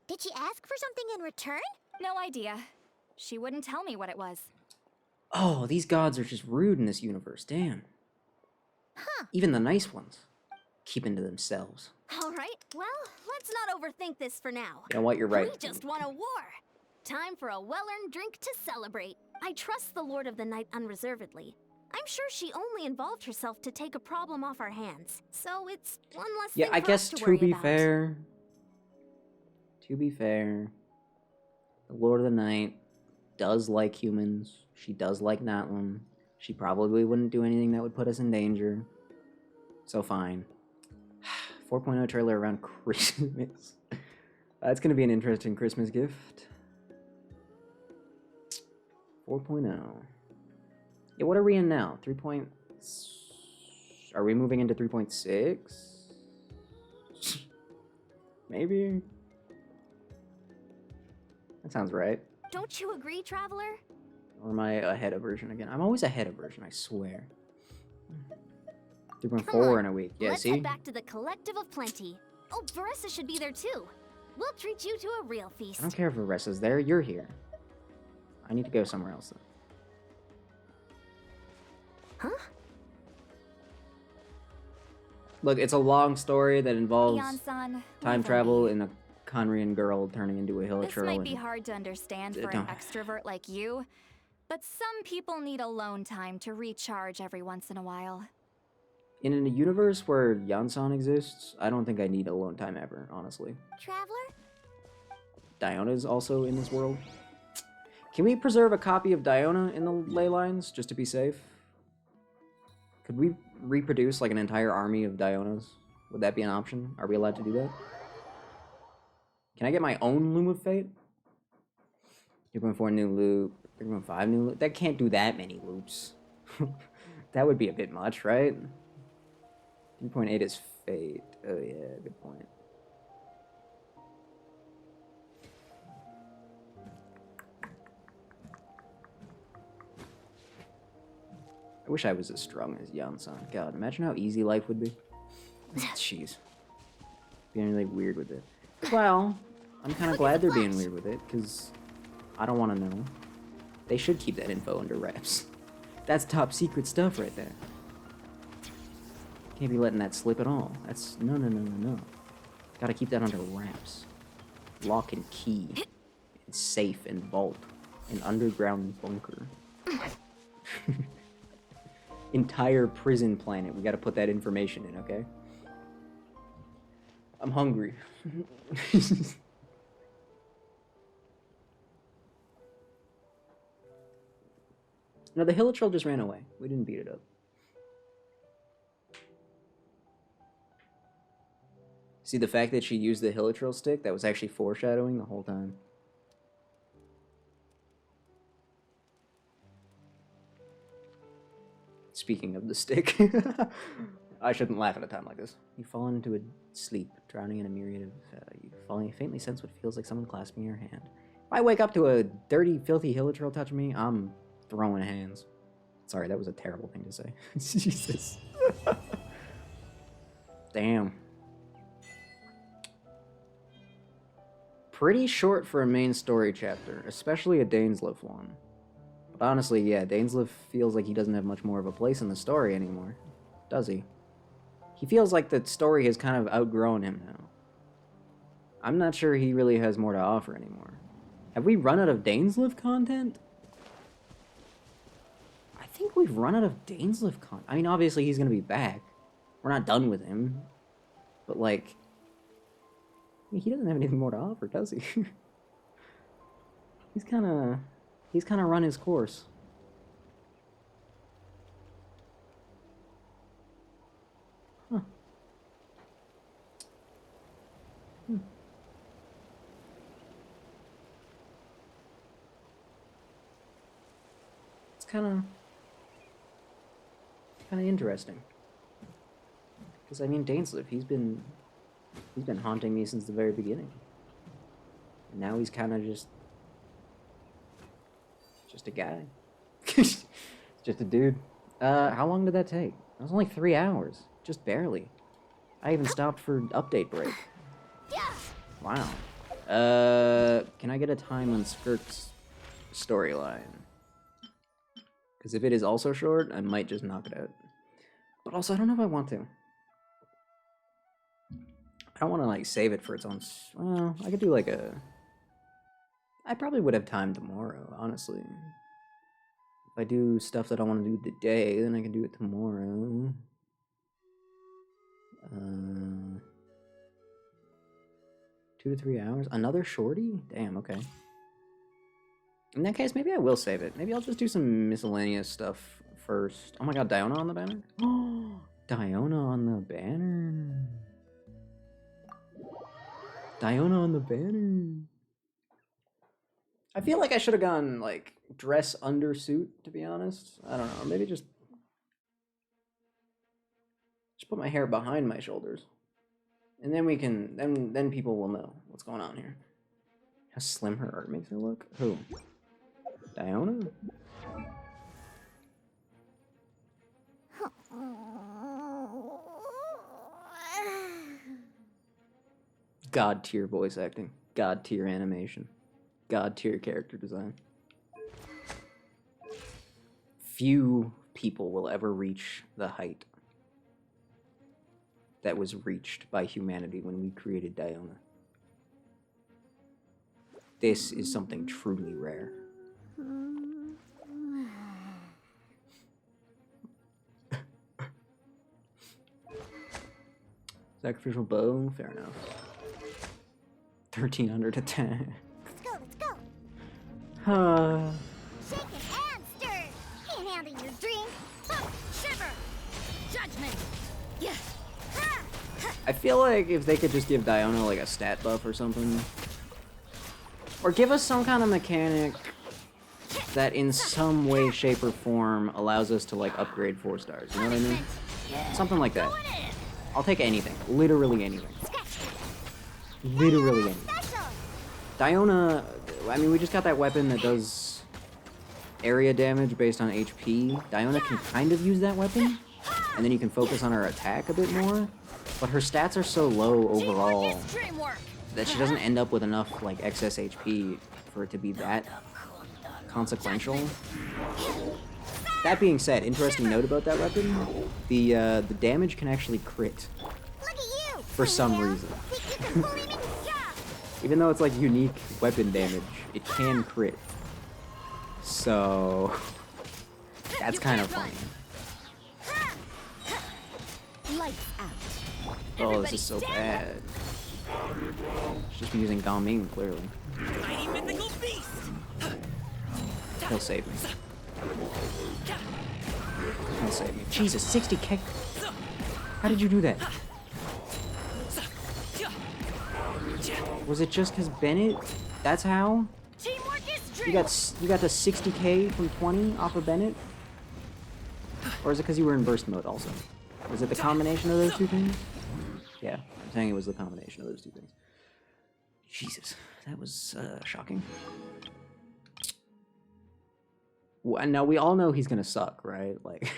Did she ask for something in return? No idea. She wouldn't tell me what it was. Oh, these gods are just rude in this universe. Damn. Huh. Even the nice ones. Keeping to themselves. Alright, well, let's not overthink this for now. You know what? You're right. We just won a war. Time for a well-earned drink to celebrate. I trust the Lord of the Night unreservedly. I'm sure she only involved herself to take a problem off our hands. So it's one less Yeah, thing I for guess us to to worry be about. fair, the Lord of the Night does like humans. She does like Natlan. She probably wouldn't do anything that would put us in danger. So fine. 4.0 trailer around Christmas. That's gonna be an interesting Christmas gift. 4.0. Yeah, what are we in now? 3. Are we moving into 3.6? Maybe? That sounds right. Don't you agree, Traveler? Or am I ahead of version again? I'm always ahead of version, I swear. 3.4 in a week. Yeah, let's see? head back to the Collective of Plenty. Oh, Varessa should be there too. We'll treat you to a real feast. I don't care if Varessa's there, you're here. I need to go somewhere else then. Huh? Look, it's a long story that involves Ion-san, time leave travel me. and a Conrian girl turning into a This hilichurl. might be and- hard to understand for an don't- extrovert like you, but some people need alone time to recharge every once in a while. In a universe where Yansan exists, I don't think I need alone time ever, honestly. Traveler? Diona's also in this world. Can we preserve a copy of Diona in the ley lines, just to be safe? Could we reproduce like an entire army of Dionas? Would that be an option? Are we allowed to do that? Can I get my own Loom of Fate? 3.4 new loop, 3.5 new loop. That can't do that many loops. That would be a bit much, right? 3.8 is Fate. Oh yeah, good point. I wish I was as strong as Yansan. God, imagine how easy life would be. Jeez. Being really weird with it. Well, I'm kind of glad they're being weird with it, because I don't want to know. They should keep that info under wraps. That's top secret stuff right there. Can't be letting that slip at all. That's... No. Gotta keep that under wraps. Lock and key. And safe and vault. An underground bunker. Entire prison planet. We gotta put that information in, okay? I'm hungry. No, the hilichurl just ran away. We didn't beat it up. See, the fact that she used the hilichurl stick, that was actually foreshadowing the whole time. Speaking of the stick, I shouldn't laugh at a time like this. You fall into a sleep, drowning in a myriad of... you faintly sense what feels like someone clasping your hand. If I wake up to a dirty, filthy hilichurl touching me, I'm throwing hands. Sorry, that was a terrible thing to say. Jesus. Damn. Pretty short for a main story chapter, especially a Dainsleif one. But honestly, yeah, Dainsleif feels like he doesn't have much more of a place in the story anymore. Does he? He feels like the story has kind of outgrown him now. I'm not sure he really has more to offer anymore. Have we run out of Dainsleif content? I think we've run out of Dainsleif content. I mean, obviously he's gonna be back. We're not done with him. But like... he doesn't have anything more to offer, does he? He's kind of run his course. Huh. It's kind of interesting. Because I mean, Dainsleif, he's been haunting me since the very beginning. And now he's kind of just a guy. Just a dude. How long did that take? It was only 3 hours. Just barely. I even stopped for update break. Wow. Can I get a time on Skirk's storyline? Because if it is also short, I might just knock it out. But also, I don't know if I want to. I don't want to, like, save it for its own... Well, I could do, like, a... I probably would have time tomorrow, honestly. If I do stuff that I want to do today, then I can do it tomorrow. 2 to 3 hours? Another shorty? Damn, okay. In that case, maybe I will save it. Maybe I'll just do some miscellaneous stuff first. Oh my god, Diona on the banner? Oh, Diona on the banner. Diona on the banner. I feel like I should have gone like dress undersuit, to be honest. I don't know, or maybe just put my hair behind my shoulders. And then we can then people will know what's going on here. How slim her art makes her look. Who? Diona? God tier voice acting. God tier animation. God tier character design. Few people will ever reach the height that was reached by humanity when we created Diona. This is something truly rare. Sacrificial bow, fair enough. 1300 attack. Let's go, let's go. Shake it and stir. Can't handle your drink. Shiver. Judgment. Yeah. I feel like if they could just give Diona like a stat buff or something. Or give us some kind of mechanic that in some way, shape, or form allows us to like upgrade 4 stars. You know what I mean? Something like that. I'll take anything. Literally anything. Literally anything. Diona, I mean, we just got that weapon that does area damage based on HP. Diona can kind of use that weapon, and then you can focus on her attack a bit more. But her stats are so low overall that she doesn't end up with enough like excess HP for it to be that consequential. That being said, interesting note about that weapon, the damage can actually crit for some reason. Even though it's like unique weapon damage, it can crit. So that's kind of funny. Oh, this is so bad. She's just using Gaming, clearly. He'll save me. He'll save me. Jesus, 60k. How did you do that? Was it just because Bennett? That's how? You got the 60k from 20 off of Bennett? Or is it because you were in burst mode also? Was it the combination of those two things? Yeah, I'm saying it was the combination of those two things. Jesus, that was shocking. Well, now we all know he's gonna suck, right? Like,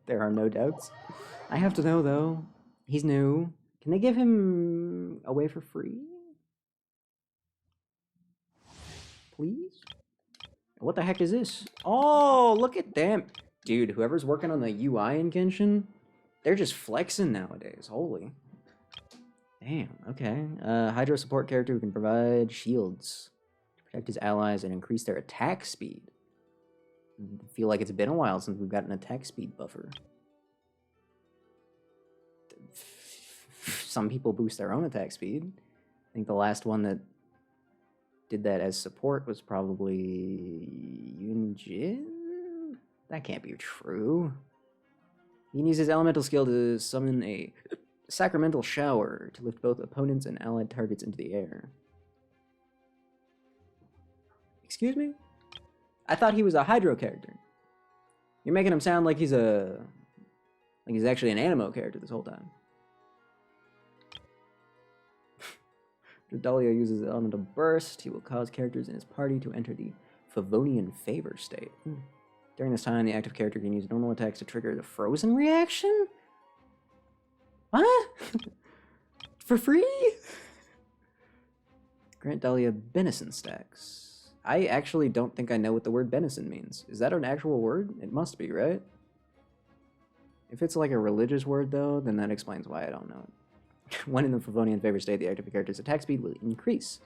there are no doubts. I have to know though. He's new. Can they give him away for free? Please? What the heck is this? Oh, look at them. Dude, whoever's working on the UI in Genshin, they're just flexing nowadays. Holy. Damn, okay. Hydro support character who can provide shields to protect his allies and increase their attack speed. I feel like it's been a while since we've got an attack speed buffer. Some people boost their own attack speed. I think the last one that did that as support was probably Yunjin? That can't be true. He can use his elemental skill to summon a sacramental shower to lift both opponents and allied targets into the air. Excuse me? I thought he was a Hydro character. You're making him sound like he's actually an Animo character this whole time. Dahlia uses the elemental burst. He will cause characters in his party to enter the Favonian favor state. During this time, the active character can use normal attacks to trigger the frozen reaction? What? For free? Grant Dahlia Benison stacks. I actually don't think I know what the word benison means. Is that an actual word? It must be, right? If it's like a religious word, though, then that explains why I don't know it. When in the Favonian favor state, the active character's attack speed will increase.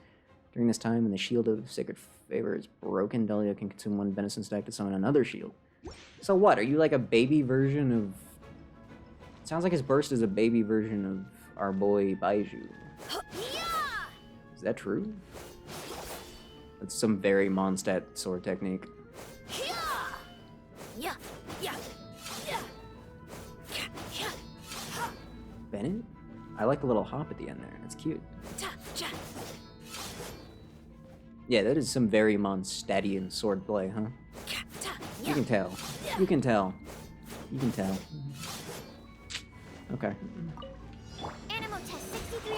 During this time, when the shield of sacred favor is broken, Dahlia can consume 1 benison stack to summon another shield. So what? Are you like a baby version of... It sounds like his burst is a baby version of our boy Baiju. Is that true? That's some very Mondstadt sword technique. Bennett? I like the little hop at the end there. It's cute. Yeah, that is some very Mondstadtian swordplay, huh? You can tell. You can tell. You can tell. Okay. Animal test 63.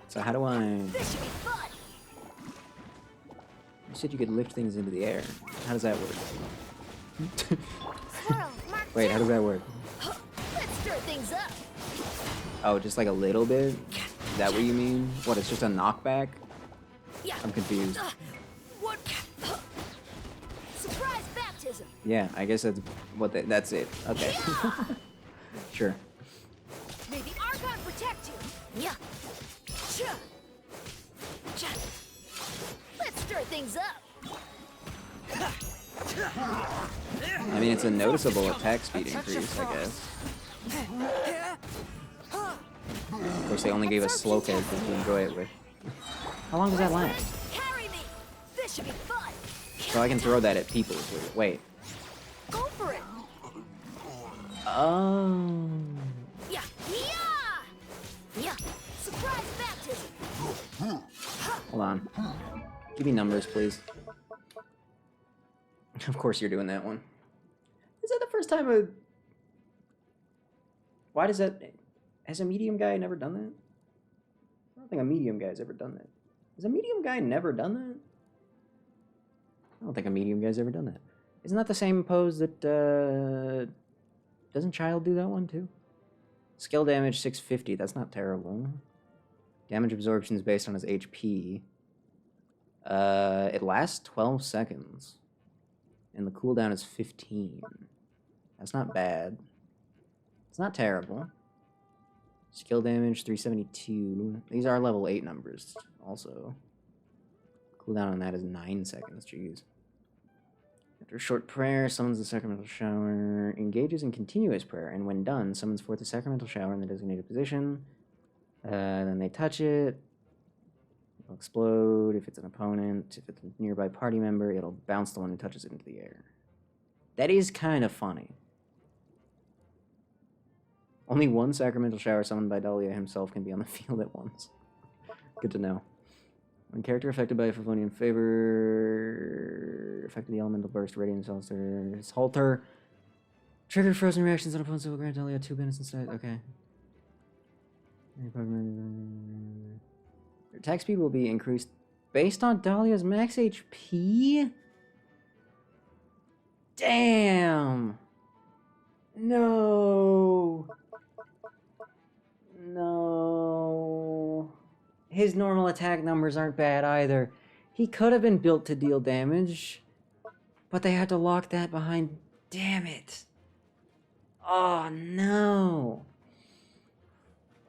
So how do I... This should be fun. You said you could lift things into the air. How does that work? Swirl, mark Wait, how does that work? Let's stir things up. Oh, just like a little bit? Is that what you mean? What, it's just a knockback? Yeah. I'm confused. What? Surprise baptism. Yeah, I guess that's what that's it. Okay. Sure. May the Archon protect you. Yeah. Cha. Cha. Let's stir things up. I mean, it's a noticeable attack speed increase, I guess. Of course, they only gave us slow characters to enjoy it with. How long does that last? Carry me. This should be fun. So I can throw that at people. Wait. Go for it. Oh. Yeah. Yeah. Yeah. Surprise baptism. Hold on. Give me numbers, please. Of course you're doing that one. Is that the first time a... Why does that... Has a medium guy never done that? I don't think a medium guy's ever done that. Has a medium guy never done that? I don't think a medium guy's ever done that. Isn't that the same pose that, Doesn't Child do that one, too? Skill damage, 650. That's not terrible. Damage absorption is based on his HP. It lasts 12 seconds. And the cooldown is 15. That's not bad. It's not terrible. Skill damage, 372. These are level 8 numbers, also. Cooldown on that is 9 seconds, jeez. After a short prayer, summons the sacramental shower, engages in continuous prayer, and when done, summons forth the sacramental shower in the designated position. Then they touch it. It'll explode if it's an opponent. If it's a nearby party member, it'll bounce the one who touches it into the air. That is kind of funny. Only one sacramental shower summoned by Dahlia himself can be on the field at once. Good to know. When character affected by a Favonian favor, affected the elemental burst, radiant his halter. Triggered frozen reactions on opponents will grant Dahlia 2 minutes instead. Okay. Your attack speed will be increased based on Dahlia's max HP? Damn! No! No. His normal attack numbers aren't bad either. He could have been built to deal damage, but they had to lock that behind. Damn it. Oh, no.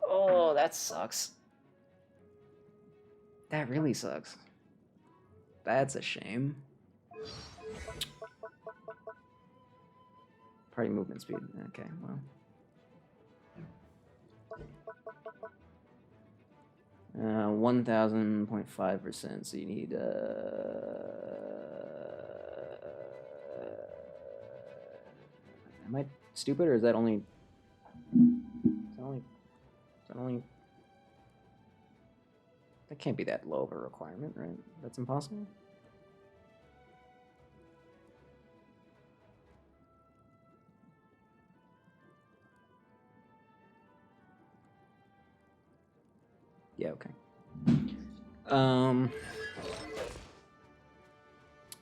Oh, that sucks. That really sucks. That's a shame. Party movement speed. Okay, well. 1,000.5%, so you need, am I stupid, or is that only... That can't be that low of a requirement, right? That's impossible? Yeah, okay.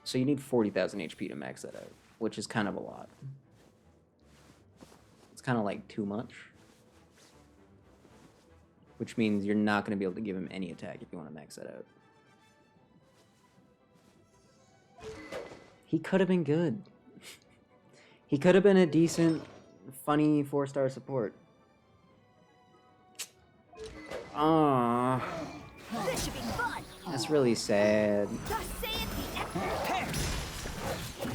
So you need 40,000 HP to max that out, which is kind of a lot. It's kind of like too much. Which means you're not going to be able to give him any attack if you want to max that out. He could have been good. He could have been a decent, funny 4-star support. Aww. This should be fun. That's really sad.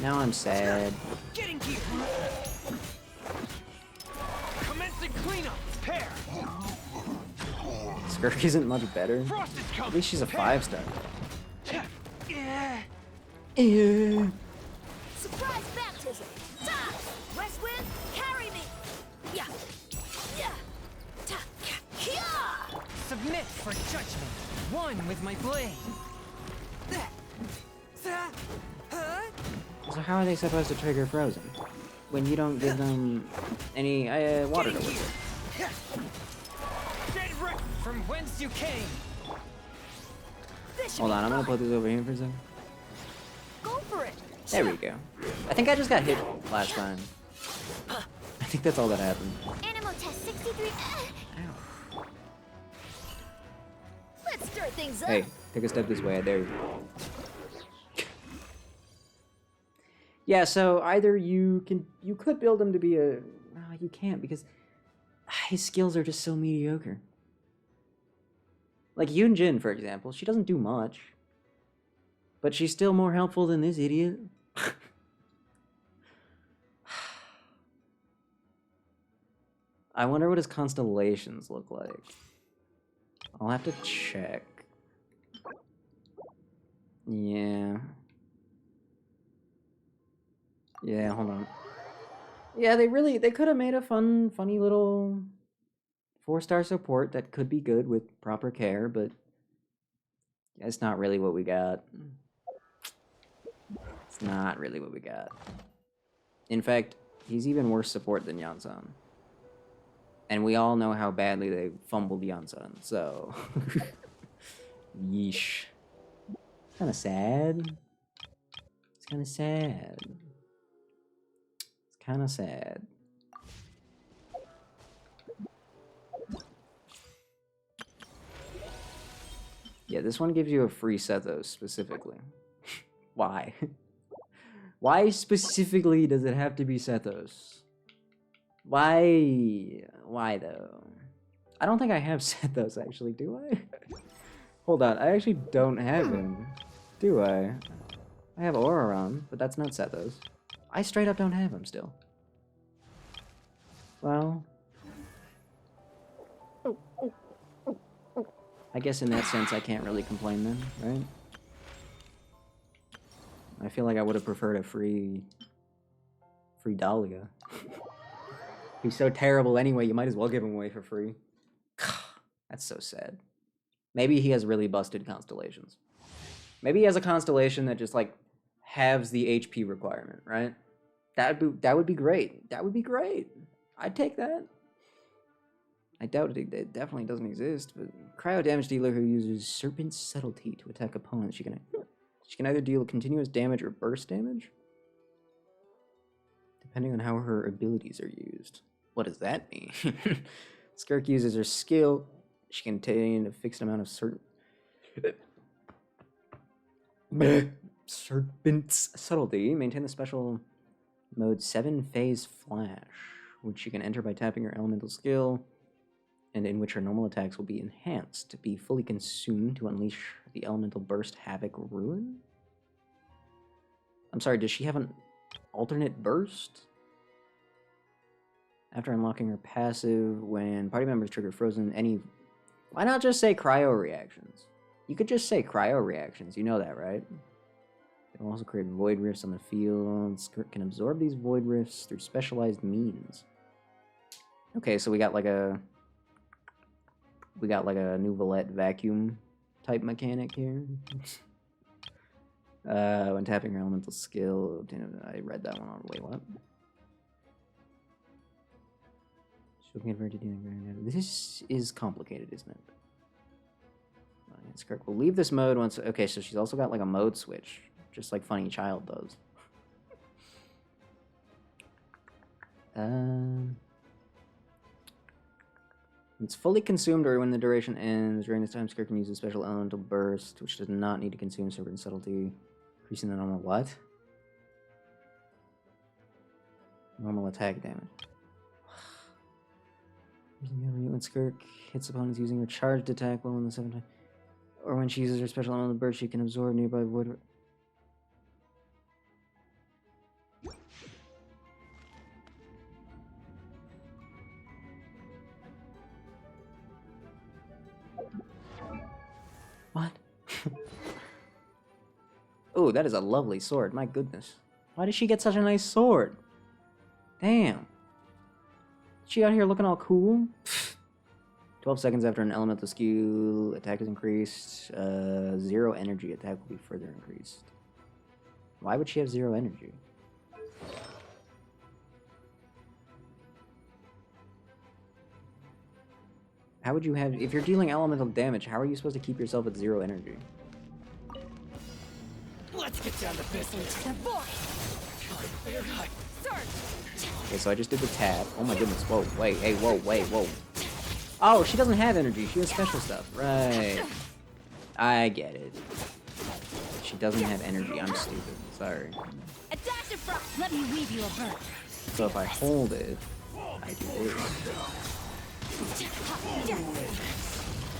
Now I'm sad. Getting gear. Commencing cleanup. Pair. Skirk isn't much better. At least she's a 5-star. Surprise baptism. West wind, carry me. Yeah. Yeah. Submit, for judgment. One with my blade. So how are they supposed to trigger Frozen when you don't give them any water to work? Get right from whence you came. Hold on, I'm gonna put this over here for a second. Go for it. There we go. I think I just got hit last time. I think that's all that happened. Animal test 63. Let's start things up. Hey, take a step this way. I dare you. Yeah, so either you could build him to be a... No, you can't because his skills are just so mediocre. Like Yoon Jin, for example, she doesn't do much. But she's still more helpful than this idiot. I wonder what his constellations look like. I'll have to check. Yeah. Yeah, hold on. Yeah, they could have made a funny little 4-star support that could be good with proper care, but it's not really what we got. It's not really what we got. In fact, he's even worse support than Yansan. And we all know how badly they fumbled Yansan, so... Yeesh. It's kinda sad. It's kinda sad. It's kinda sad. Yeah, this one gives you a free Sethos specifically. Why? Why specifically does it have to be Sethos? Why? Why though? I don't think I have Sethos actually, do I? Hold on, I actually don't have him. Do I? I have Auroron, but that's not Sethos. I straight up don't have him still. Well... I guess in that sense I can't really complain then, right? I feel like I would have preferred a free Dahlia. He's so terrible anyway, you might as well give him away for free. That's so sad. Maybe he has really busted constellations. Maybe he has a constellation that just like halves the HP requirement, right? That would be great. That would be great. I'd take that. I doubt it definitely doesn't exist, but cryo damage dealer who uses Serpent's Subtlety to attack opponents. She can either deal continuous damage or burst damage, depending on how her abilities are used. What does that mean? Skirk uses her skill. She can contain a fixed amount of Serpent's Subtlety. Maintain the special mode 7-phase flash, which she can enter by tapping her elemental skill, and in which her normal attacks will be enhanced to be fully consumed to unleash the elemental burst, havoc, ruin? I'm sorry, does she have an alternate burst? After unlocking her passive, when party members trigger frozen, any... Why not just say cryo reactions? You could just say cryo reactions, you know that, right? It will also create void rifts on the field. Skirt can absorb these void rifts through specialized means. Okay, so we got like a new Valette vacuum type mechanic here. When tapping her elemental skill, I read that one on. Wait, what? She'll convert to dealing grand. This is complicated, isn't it? It's correct. We'll leave this mode once. Okay, so she's also got like a mode switch, just like Funny Child does. It's fully consumed or when the duration ends. During this time, Skirt can use a special elemental burst, which does not need to consume Serpent Subtlety, increasing the normal what? Normal attack damage. When Skirt hits opponents using her charged attack while in the 7 times, or when she uses her special elemental burst, she can absorb nearby void. What? Oh, that is a lovely sword. My goodness. Why did she get such a nice sword? Damn. She out here looking all cool? 12 seconds after an elemental skill attack is increased, 0 energy attack will be further increased. Why would she have 0 energy? How would you have... If you're dealing elemental damage, how are you supposed to keep yourself at 0 energy? Let's get down to business. Okay, so I just did the tap. Oh my goodness, whoa, wait, hey, whoa, wait, whoa. Oh, she doesn't have energy, she has special stuff. Right. I get it. She doesn't have energy, I'm stupid, sorry. A dash of frost. Let me weave you a bird. So if I hold it, I do this.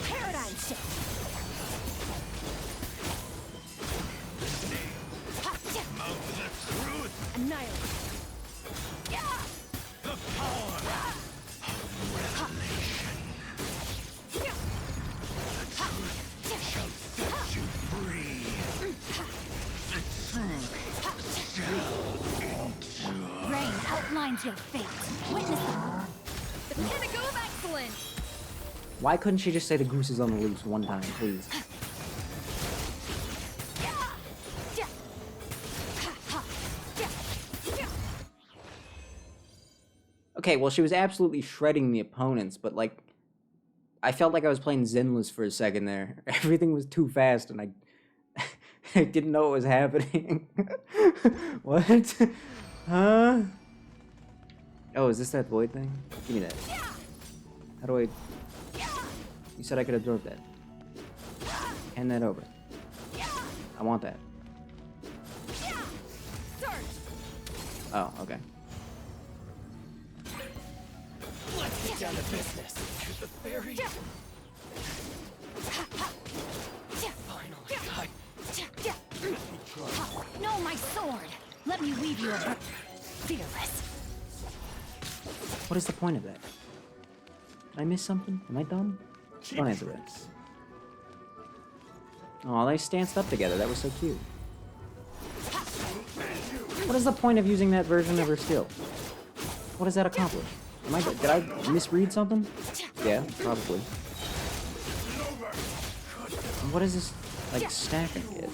Paradigm shift. Annihilate. The power of revelation. The truth shall set you free. The truth shall endure. Rain outlines your fate. Witness the pinnacle of excellence. Why couldn't she just say the goose is on the loose one time, please? Okay, well, she was absolutely shredding the opponents, but, like, I felt like I was playing Zenless for a second there. Everything was too fast, and I didn't know what was happening. What? Huh? Oh, is this that void thing? Give me that. How do I... You said I could absorb that. Hand that over. I want that. Oh, okay. Let's get down to business. To the fairy. Finally, No, my sword. Let me weave you a bird. Fearless. What is the point of that? Did I miss something? Am I dumb? Don't answer that. Oh, they stanced up together. That was so cute. What is the point of using that version of her skill? What does that accomplish? Did I misread something? Yeah, probably. And what is this, like, stacking kit?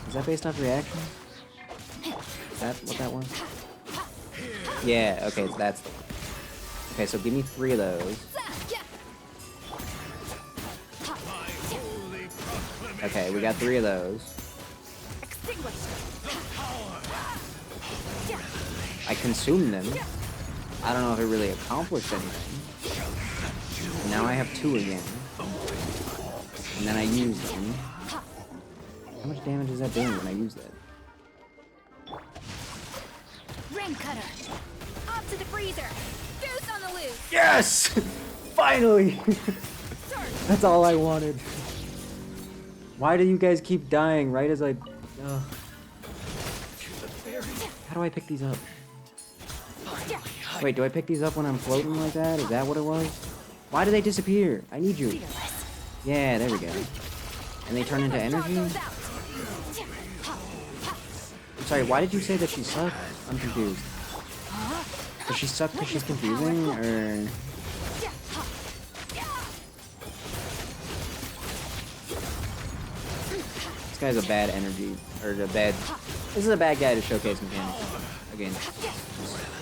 Is that based off reaction? Is that what that was? Yeah, okay, so that's the one. Okay, so give me 3 of those. Okay, we got 3 of those. I consumed them. I don't know if it really accomplished anything. And now I have 2 again. And then I use them. How much damage is that doing when I use that? Rain cutter. Off to the freezer. Goose on the loose. Yes! Finally! That's all I wanted. Why do you guys keep dying right as I... How do I pick these up? Wait, do I pick these up when I'm floating like that? Is that what it was? Why do they disappear? I need you. Yeah, there we go. And they turn into energy? I'm sorry, why did you say that she sucked? I'm confused. Does she suck because she's confusing, or... This guy's a bad energy, or a bad... This is a bad guy to showcase mechanics against.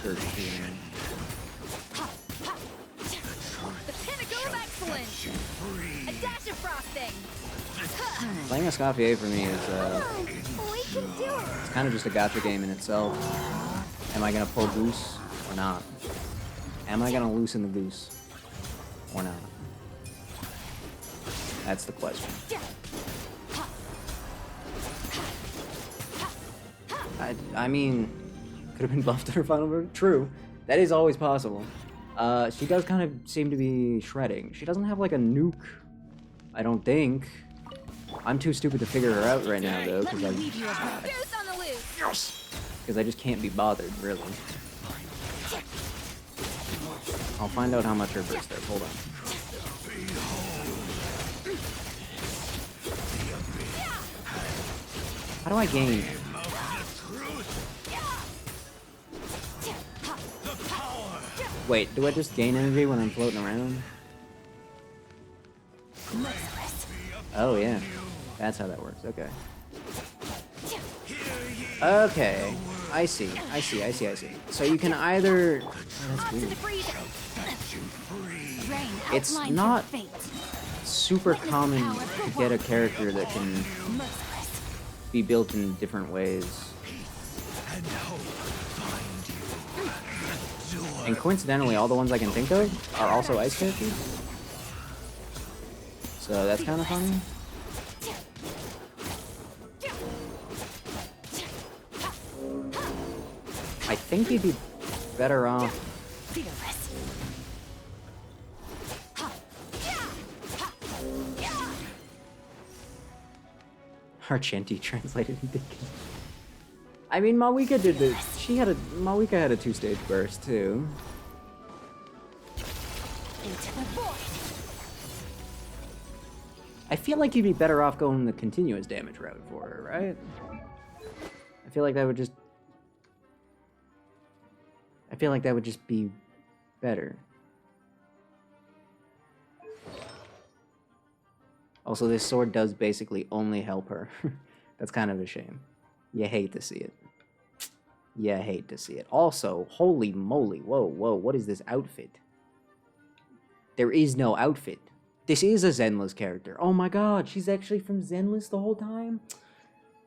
The pinnacle of excellence. A dash of frosting. Playing Escoffier for me is, it's kind of just a gacha game in itself. Am I gonna pull Goose, or not? Am I gonna loosen the Goose, or not? That's the question. I mean, could have been buffed in her final version. True, that is always possible. She does kind of seem to be shredding. She doesn't have like a nuke, I don't think. I'm too stupid to figure her out right now though, because I just can't be bothered, really. I'll find out how much her burst does. Hold on. How do I gain? Wait, do I just gain energy when I'm floating around? Oh yeah, that's how that works. Okay. Okay, I see. So you can either. Oh, that's weird. It's not super common to get a character that can be built in different ways. And coincidentally, all the ones I can think of are also ice characters. So that's kind of funny. I think you'd be better off. Argenti translated into. I mean, Mawika did this. Mawika had a 2-stage burst too. I feel like you'd be better off going the continuous damage route for her, right? I feel like that would just be better. Also, this sword does basically only help her. That's kind of a shame. You hate to see it. You hate to see it. Also, holy moly, whoa, what is this outfit? There is no outfit. This is a Zenless character. Oh my god, she's actually from Zenless the whole time?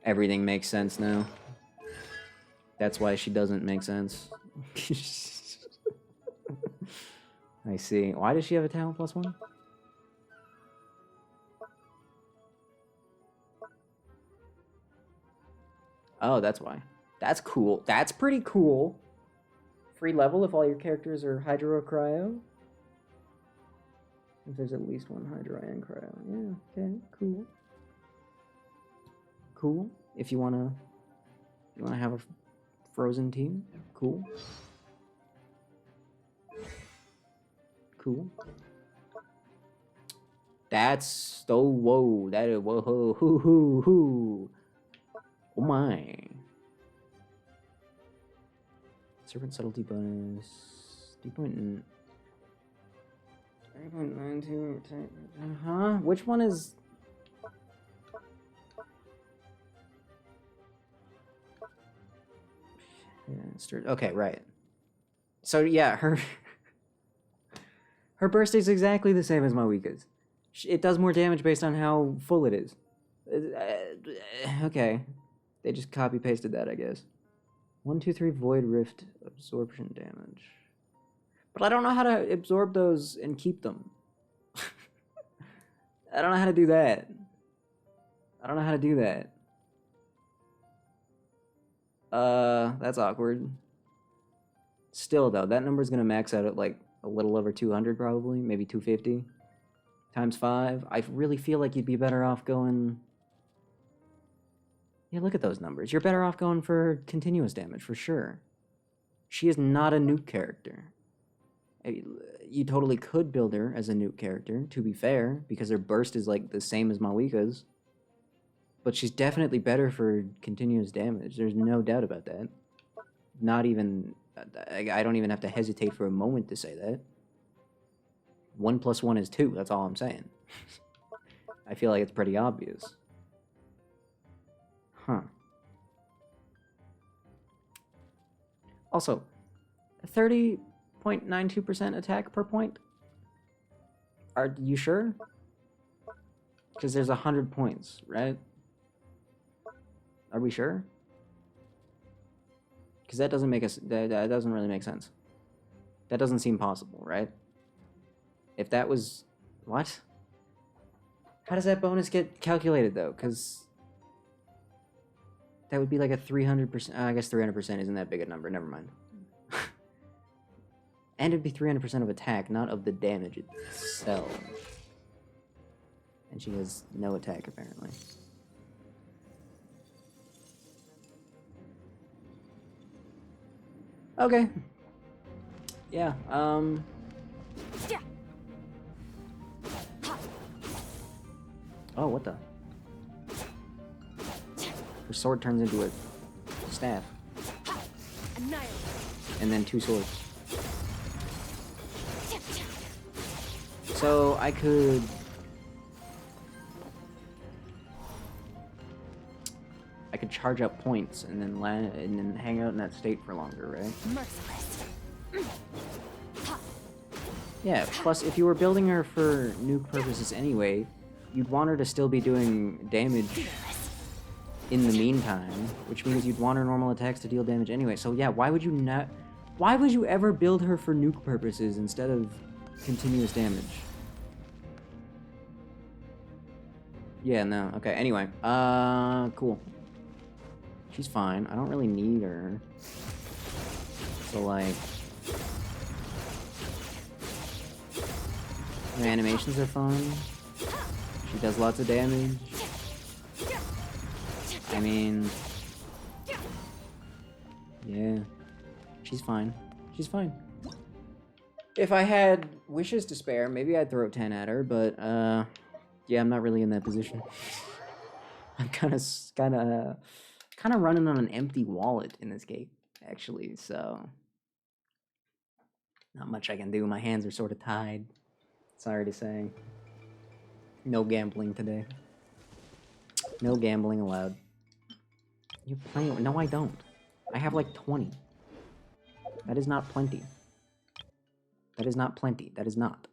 Everything makes sense now. That's why she doesn't make sense. I see. Why does she have a talent +1? Oh, that's why. That's cool. That's pretty cool. Free level if all your characters are Hydro or Cryo. If there's at least one Hydro and Cryo. Yeah, okay, cool. Cool. If you wanna have a frozen team, cool. Cool. That's whoa, that is whoa hoo hoo hoo. Oh my. Serpent subtlety bonus. 3.92. Huh? Which one is? Okay, right. So yeah, her burst is exactly the same as Mawika's. It does more damage based on how full it is. Okay. They just copy-pasted that, I guess. 1, 2, 3 Void Rift absorption damage. But I don't know how to absorb those and keep them. I don't know how to do that. That's awkward. Still, though, that number's gonna max out at, like, a little over 200, probably. Maybe 250. Times 5. I really feel like you'd be better off going... Yeah, look at those numbers. You're better off going for continuous damage, for sure. She is not a nuke character. You totally could build her as a nuke character, to be fair, because her burst is, like, the same as Mawika's. But she's definitely better for continuous damage. There's no doubt about that. Not even... I don't even have to hesitate for a moment to say that. 1 + 1 is 2, that's all I'm saying. I feel like it's pretty obvious. Huh. Also, 30.92% attack per point? Are you sure? Because there's 100 points, right? Are we sure? Because that doesn't make us... That doesn't really make sense. That doesn't seem possible, right? If that was... What? How does that bonus get calculated, though? Because... That would be like a 300%... I guess 300% isn't that big a number. Never mind. And it'd be 300% of attack, not of the damage itself. And she has no attack, apparently. Okay. Yeah, Oh, what the? Her sword turns into a staff. And then 2 swords. So I could... I could charge up points and then land and then hang out in that state for longer, right? Merciless. Yeah, plus if you were building her for nuke purposes anyway, you'd want her to still be doing damage in the meantime, which means you'd want her normal attacks to deal damage anyway. So yeah, why would you not... Why would you ever build her for nuke purposes instead of continuous damage? Yeah, no. Okay, anyway. Cool. She's fine. I don't really need her. So, like... Her animations are fun. She does lots of damage. I mean... Yeah. She's fine. She's fine. If I had wishes to spare, maybe I'd throw 10 at her, but, yeah, I'm not really in that position. I'm kind of running on an empty wallet in this game, actually, so... Not much I can do. My hands are sort of tied. Sorry to say. No gambling today. No gambling allowed. You're playing... No, I don't. I have like 20. That is not plenty. That is not plenty. That is not.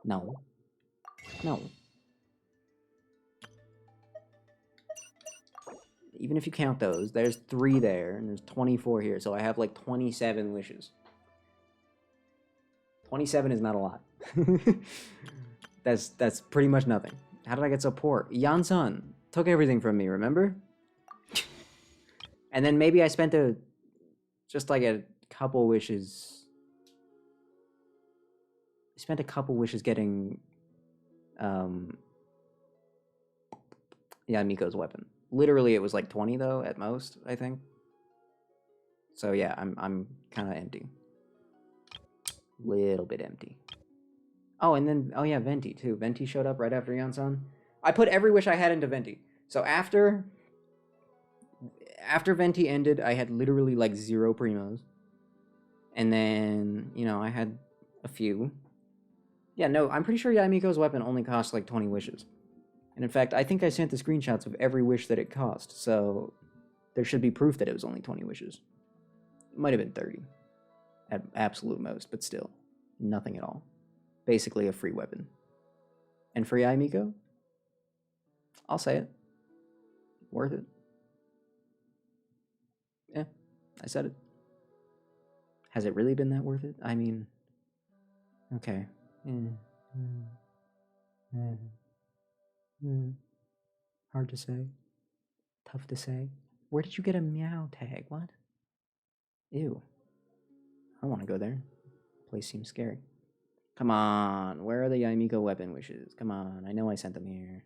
No. No. Even if you count those, there's 3 there, and there's 24 here, so I have like 27 wishes. 27 is not a lot. That's pretty much nothing. How did I get so poor? Yansun took everything from me, remember? And then maybe I spent just like a couple wishes. I spent a couple wishes getting yeah, Miko's weapon. Literally it was like 20 though at most, I think. So yeah, I'm kind of empty. Little bit empty. Oh, and then, oh yeah, Venti too. Venti showed up right after Yansan. I put every wish I had into Venti. So after Venti ended, I had literally like 0 primos. And then, you know, I had a few. Yeah, no, I'm pretty sure Yamiko's weapon only costs like 20 wishes. And in fact, I think I sent the screenshots of every wish that it cost. So there should be proof that it was only 20 wishes. It might have been 30 at absolute most, but still, nothing at all. Basically a free weapon. And free Yamiko? I'll say it. Worth it. Yeah, I said it. Has it really been that worth it? I mean, okay. Hard to say. Tough to say. Where did you get a meow tag? What? Ew. I don't want to go there. Place seems scary. Come on. Where are the Yamiko weapon wishes? Come on. I know I sent them here.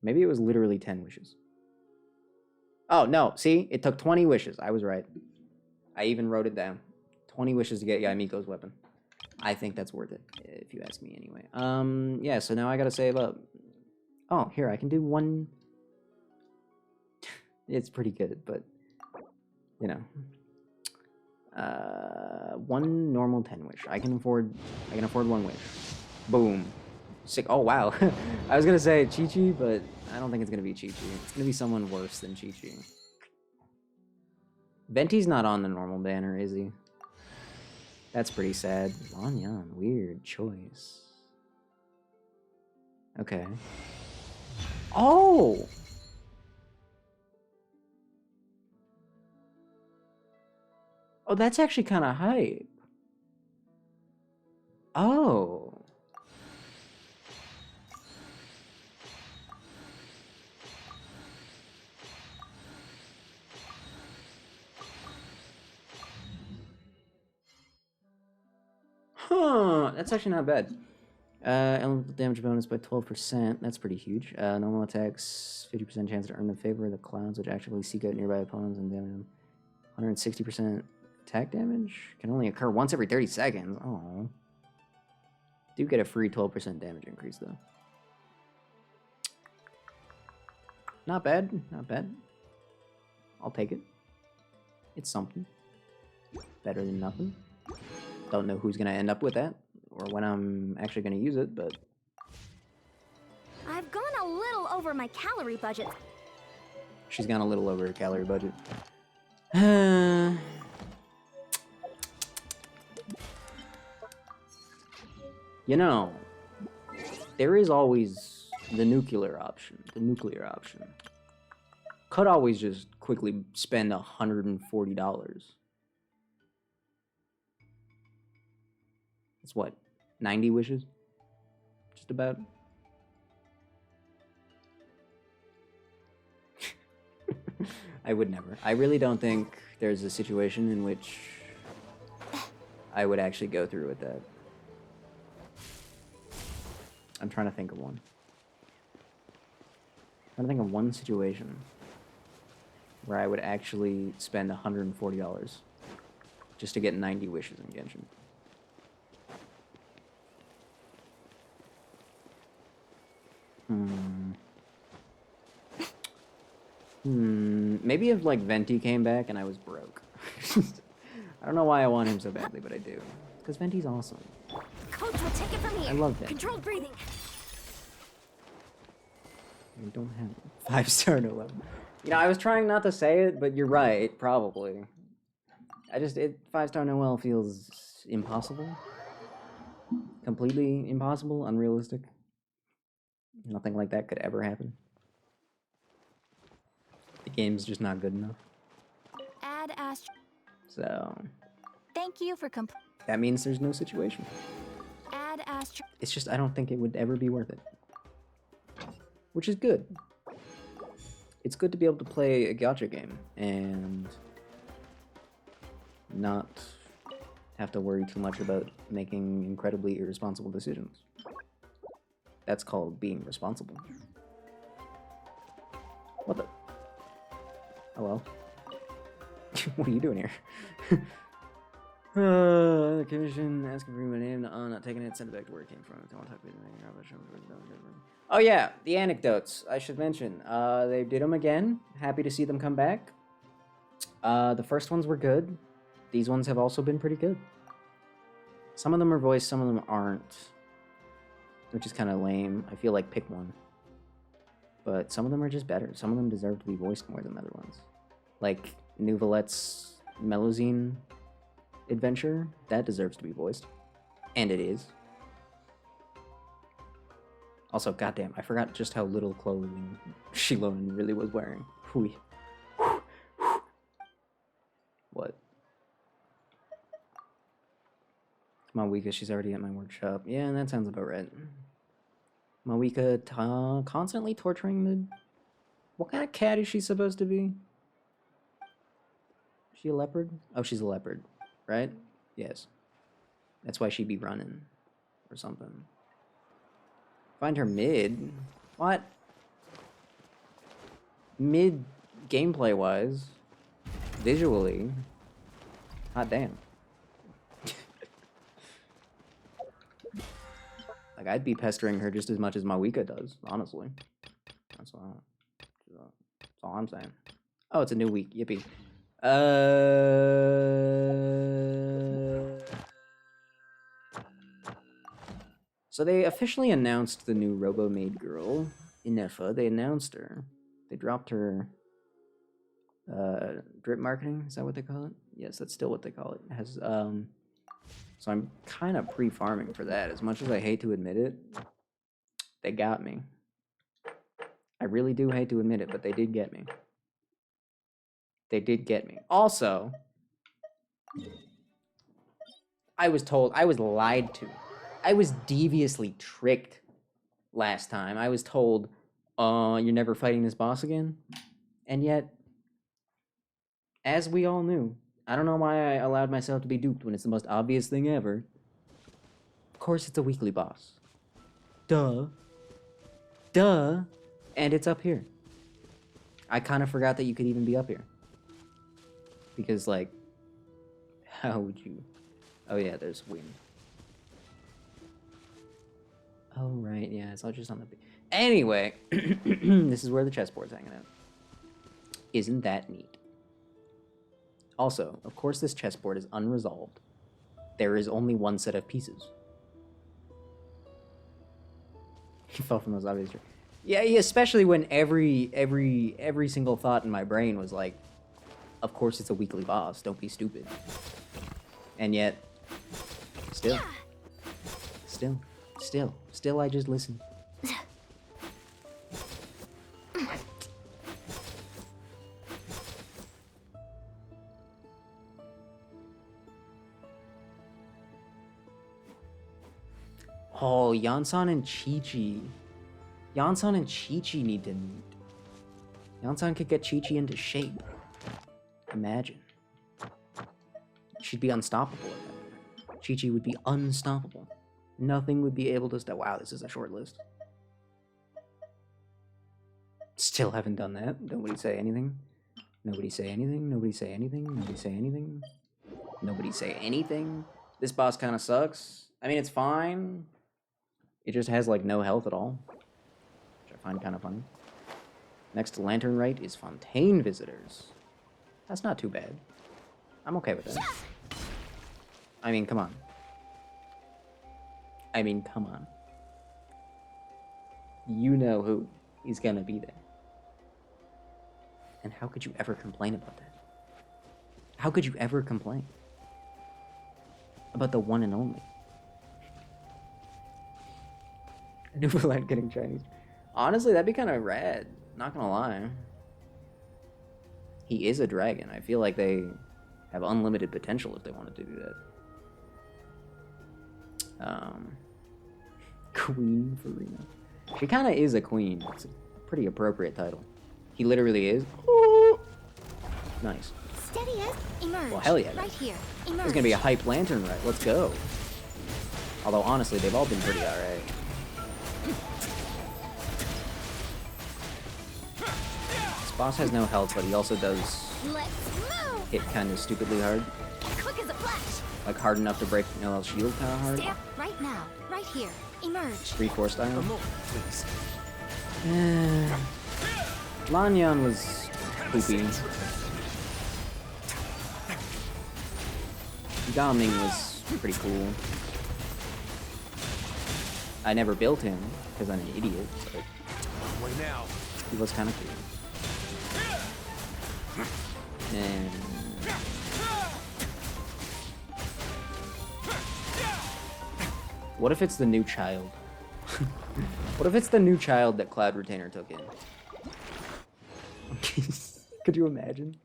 Maybe it was literally 10 wishes. Oh, no. See? It took 20 wishes. I was right. I even wrote it down. 20 wishes to get Yamiko's weapon. I think that's worth it, if you ask me anyway. Yeah, so now I gotta save up. Oh, here, I can do one... It's pretty good, but... You know... one normal 10 wish. I can afford 1 wish. Boom. Sick. Oh, wow. I was gonna say Chi-Chi, but I don't think it's gonna be Chi-Chi. It's gonna be someone worse than Chi-Chi. Venti's not on the normal banner, is he? That's pretty sad. Lanyan, weird choice. Okay. Oh! Oh, that's actually kind of hype. Oh. Huh, that's actually not bad. Elemental damage bonus by 12%. That's pretty huge. Normal attacks, 50% chance to earn the favor of the clouds, which actively seek out nearby opponents and damage them. 160% attack damage can only occur once every 30 seconds. Oh. Do get a free 12% damage increase, though. Not bad. Not bad. I'll take it. It's something. Better than nothing. Don't know who's going to end up with that or when I'm actually going to use it, but... I've gone a little over my calorie budget. She's gone a little over her calorie budget. You know, there is always the nuclear option. The nuclear option. Could always just quickly spend $140. That's what, 90 wishes? Just about. I would never. I really don't think there's a situation in which I would actually go through with that. I'm trying to think of one. I'm trying to think of one situation where I would actually spend $140 just to get 90 wishes in Genshin. Maybe if, like, Venti came back and I was broke. I don't know why I want him so badly, but I do. Because Venti's awesome. Coach will take it from here. I love Venti. Controlled breathing. I don't have 5-star to level. You know, I was trying not to say it, but you're right, probably. 5-star Noel feels impossible. Completely impossible, unrealistic. Nothing like that could ever happen. The game's just not good enough. Add Astro. So... Thank you for that means there's no situation. Add Astro. It's just, I don't think it would ever be worth it. Which is good. It's good to be able to play a gacha game and not have to worry too much about making incredibly irresponsible decisions. That's called being responsible. What the? Hello? What are you doing here? The commission asking for my name. Not taking it. Send it back to where it came from. I want to talk to oh yeah, the anecdotes. I should mention. They did them again. Happy to see them come back. The first ones were good. These ones have also been pretty good. Some of them are voiced, some of them aren't, which is kind of lame. I feel like pick one. But some of them are just better. Some of them deserve to be voiced more than other ones. Like Nouvelette's Melusine adventure, that deserves to be voiced. And it is. Also, goddamn, I forgot just how little clothing Shilon really was wearing. Hui. What? Mawika, she's already at my workshop. Yeah, that sounds about right. Mawika constantly torturing the... What kind of cat is she supposed to be? Is she a leopard? Oh, she's a leopard, right? Yes. That's why she'd be running or something. Find her mid? What? Mid gameplay-wise. Visually. Hot damn. Like, I'd be pestering her just as much as Mawika does, honestly. That's all I'm saying. Oh, it's a new week. Yippee. So they officially announced the new Robo-Maid girl, Inefa. They announced her. They dropped her drip marketing. Is that what they call it? Yes, that's still what they call it. It has so I'm kind of pre-farming for that. As much as I hate to admit it, they got me. I really do hate to admit it, but they did get me. They did get me. Also, I was told, I was lied to. I was deviously tricked last time. I was told, you're never fighting this boss again. And yet, as we all knew, I don't know why I allowed myself to be duped when it's the most obvious thing ever. Of course it's a weekly boss. Duh. Duh. And it's up here. I kind of forgot that you could even be up here. Because, like, how would you... Oh, yeah, there's wind. Oh, right, yeah, it's all just on the... Anyway, this is where the chessboard's hanging out. Isn't that neat? Also, of course this chessboard is unresolved. There is only one set of pieces. He fell from those obvious trees. Yeah, especially when every single thought in my brain was like, of course it's a weekly boss, don't be stupid. And yet, still, I just listen. Oh, Yansan and Chi-Chi. Yansan and Chi-Chi need to meet. Yansan could get Chi-Chi into shape. Imagine. She'd be unstoppable at that point. Chi-Chi would be unstoppable. Nothing would be able to stop. Wow, this is a short list. Still haven't done that. Nobody say anything. Nobody say anything. Nobody say anything. Nobody say anything. Nobody say anything. This boss kind of sucks. I mean, it's fine. It just has, like, no health at all. Which I find kind of funny. Next to Lantern Rite is Fontaine Visitors. That's not too bad. I'm okay with that. I mean, come on. You know who is gonna be there. And how could you ever complain about that? How could you ever complain about the one and only? New Light getting Chinese. Honestly, that'd be kind of rad. Not gonna lie. He is a dragon. I feel like they have unlimited potential if they wanted to do that. Queen Farina. She kind of is a queen. It's a pretty appropriate title. He literally is. Ooh. Nice. Steady as emerge. Well, hell yeah. Right here. This Emerge. is gonna be a hype lantern ride. Let's go. Although honestly, they've all been pretty alright. This boss has no health, but he also does hit kind of stupidly hard. Quick as a flash. Like hard enough to break Noel's shield kind of hard. Stay up right now. Right here. Emerge. 3-4 style. Please. Lanyan was poopy. Gaming was pretty cool. I never built him because I'm an idiot, but Right now. he was kind of cool. And what if it's the new child? What if it's the new child that Cloud Retainer took in? Could you imagine?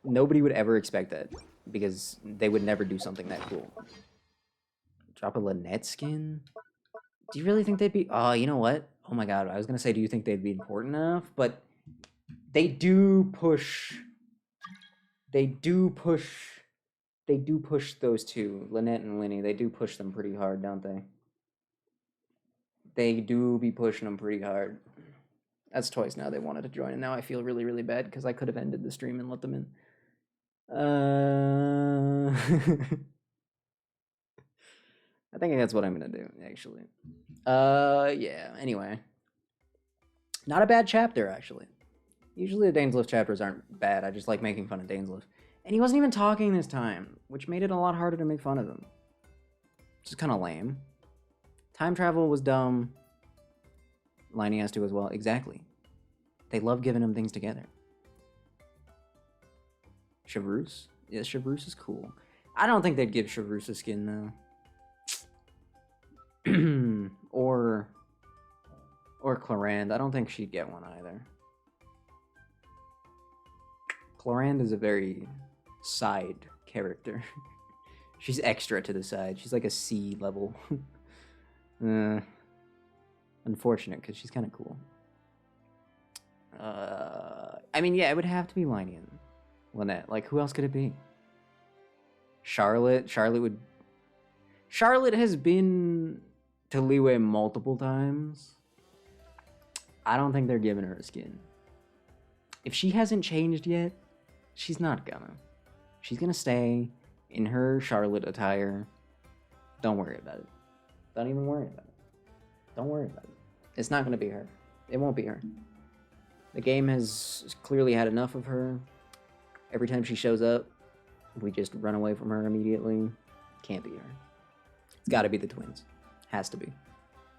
Nobody would ever expect that because they would never do something that cool. Drop a Lynette skin? Do you really think they'd be... Oh, you know what? Oh my god, I was gonna say, do you think they'd be important enough? But they do push... They do push those two, Lynette and Linny. They do push them pretty hard, don't they? They do be pushing them pretty hard. That's twice now they wanted to join, and now I feel really, really bad because I could have ended the stream and let them in. I think that's what I'm gonna do, actually. Yeah, anyway. Not a bad chapter, actually. Usually the Dainsliff chapters aren't bad, I just like making fun of Dainsliff. And he wasn't even talking this time, which made it a lot harder to make fun of him. Just kind of lame. Time travel was dumb. Liney has to as well. Exactly. They love giving him things together. Chevreuse? Yeah, Chevreuse is cool. I don't think they'd give Chevreuse a skin, though. or Clarande. I don't think she'd get one either. Clarande is a very side character. She's extra to the side. She's like a C level. Unfortunate, because she's kind of cool. I mean, yeah, it would have to be Liney and Lynette. Like, who else could it be? Charlotte? Charlotte has been to Liyue multiple times. I don't think they're giving her a skin. If she hasn't changed yet, she's not gonna. She's gonna stay in her Charlotte attire. Don't worry about it. Don't even worry about it. Don't worry about it. It's not gonna be her. It won't be her. The game has clearly had enough of her. Every time she shows up, we just run away from her immediately. Can't be her. It's gotta be the twins. Has to be.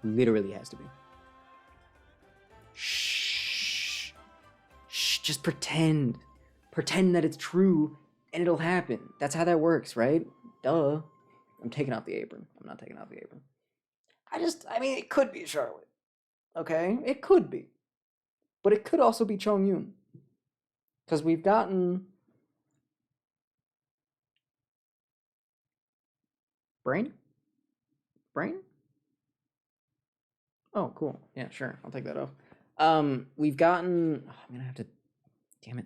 Literally has to be. Shh. Shh. Just pretend. Pretend that it's true, and it'll happen. That's how that works, right? Duh. I'm taking off the apron. I'm not taking off the apron. I mean, it could be Charlotte. Okay? It could be. But it could also be Chongyun. Because we've gotten... Brain? Brain? Oh, cool. Yeah, sure. I'll take that off. We've gotten... Oh, I'm gonna have to... Damn it.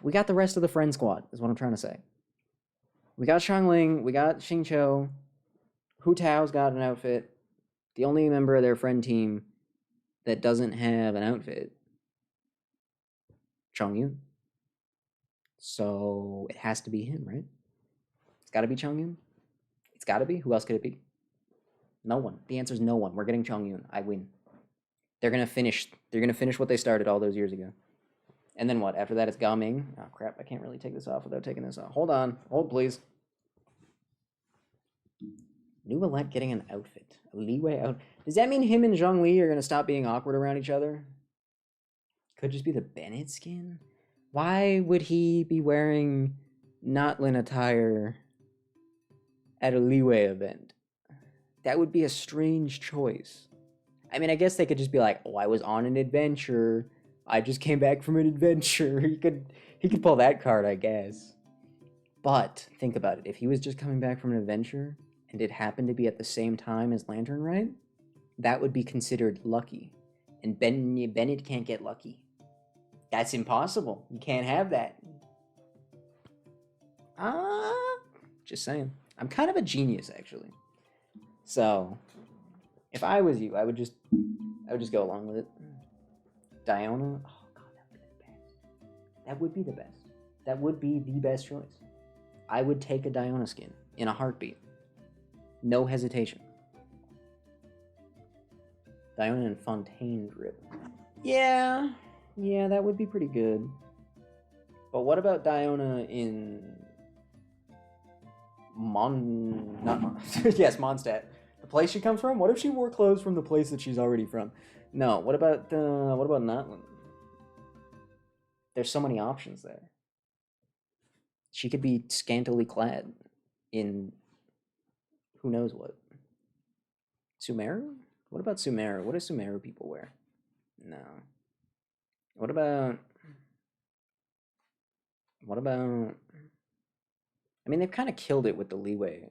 We got the rest of the friend squad, is what I'm trying to say. We got Xiangling, we got Xingqiu, Hu Tao's got an outfit. The only member of their friend team that doesn't have an outfit, Chongyun. So it has to be him, right? It's gotta be Chongyun. It's gotta be. Who else could it be? No one. The answer is no one. We're getting Chongyun. I win. They're gonna finish what they started all those years ago. And then what? After that, it's Gao Ming. Oh, crap. I can't really take this off without taking this off. Hold on. Hold, please. New Alette getting an outfit. A leeway out. Does that mean him and Zhongli are going to stop being awkward around each other? Could just be the Bennett skin? Why would he be wearing Notlin attire at a leeway event? That would be a strange choice. I mean, I guess they could just be like, oh, I was on an adventure. I just came back from an adventure. He could pull that card, I guess. But think about it. If he was just coming back from an adventure and it happened to be at the same time as Lantern Rite, that would be considered lucky. And Bennett can't get lucky. That's impossible. You can't have that. Just saying. I'm kind of a genius, actually. So, if I was you, I would just go along with it. Diona? Oh god, that would be the best. That would be the best. That would be the best choice. I would take a Diona skin in a heartbeat. No hesitation. Diona and Fontaine drip. Yeah, that would be pretty good. But what about Diona in yes, Mondstadt. The place she comes from? What if she wore clothes from the place that she's already from? No, what about Notlin? There's so many options there. She could be scantily clad in who knows what. Sumeru? What about Sumeru? What do Sumeru people wear? No. What about... I mean, they've kind of killed it with the leeway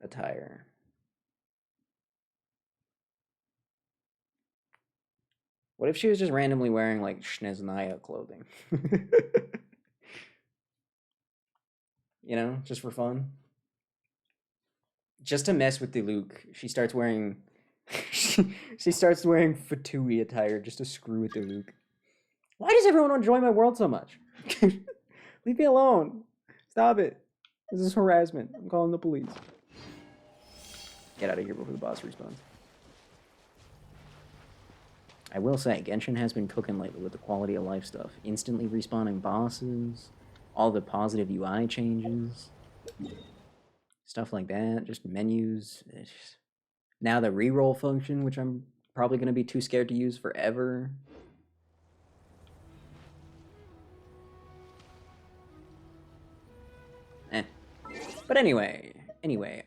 attire. What if she was just randomly wearing, like, Shneznaya clothing? You know, just for fun? Just to mess with the Luke, she starts wearing... she starts wearing Fatui attire just to screw with the Luke. Why does everyone enjoy my world so much? Leave me alone. Stop it. This is harassment. I'm calling the police. Get out of here before the boss respawns. I will say, Genshin has been cooking lately with the quality of life stuff. Instantly respawning bosses, all the positive UI changes, stuff like that, just menus. Now the reroll function, which I'm probably going to be too scared to use forever. But anyway, anywho.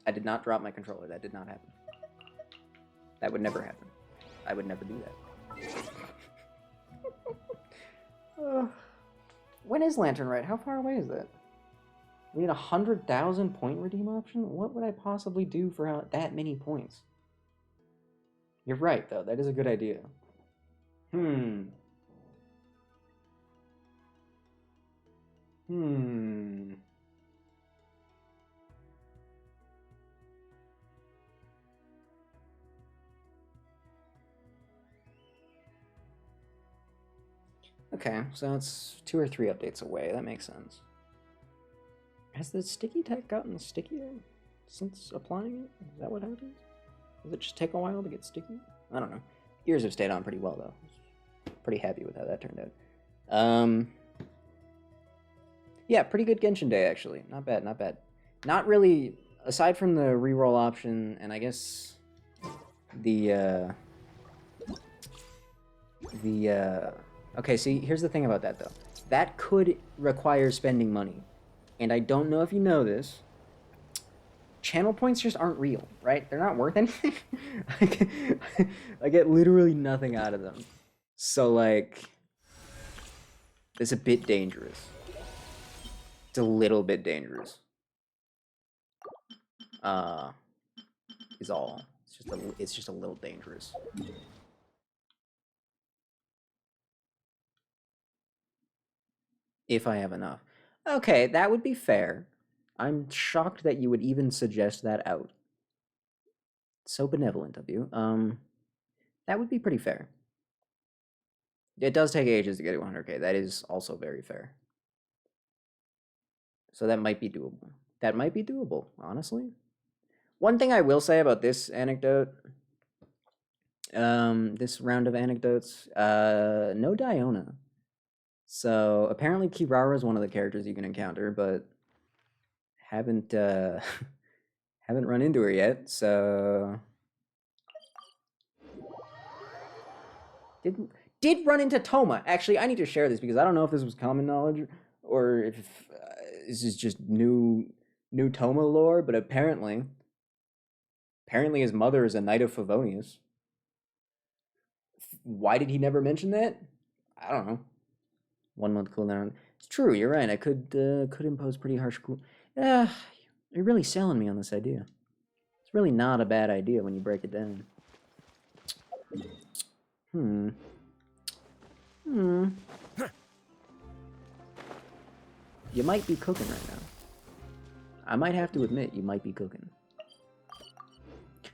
I did not drop my controller. That did not happen. That would never happen. I would never do that. When is Lantern Rite? How far away is that? We need 100,000 point redeem option? What would I possibly do for that many points? You're right, though. That is a good idea. Okay, so it's 2 or 3 updates away. That makes sense. Has the sticky tech gotten stickier since applying it? Is that what happens? Does it just take a while to get sticky? I don't know. Ears have stayed on pretty well, though. Pretty happy with how that turned out. Yeah, pretty good Genshin Day, actually. Not bad, not bad. Not really, aside from the reroll option, and I guess the, okay, see, here's the thing about that, though. That could require spending money. And I don't know if you know this. Channel points just aren't real, right? They're not worth anything. I get literally nothing out of them. So, like, it's a bit dangerous. It's a little bit dangerous. Is all. It's just a little dangerous. If I have enough. Okay, that would be fair. I'm shocked that you would even suggest that out. So benevolent of you. That would be pretty fair. It does take ages to get to 100k. That is also very fair. So that might be doable. That might be doable, honestly. One thing I will say about this anecdote, this round of anecdotes, no Diona. So apparently Kirara is one of the characters you can encounter, but haven't haven't run into her yet. So did run into Toma. Actually, I need to share this because I don't know if this was common knowledge or if this is just new Toma lore. But apparently his mother is a knight of Favonius. Why did he never mention that? I don't know. 1 month cooldown. It's true. You're right. I could impose pretty harsh cool. You're really selling me on this idea. It's really not a bad idea when you break it down. You might be cooking right now. I might have to admit, you might be cooking.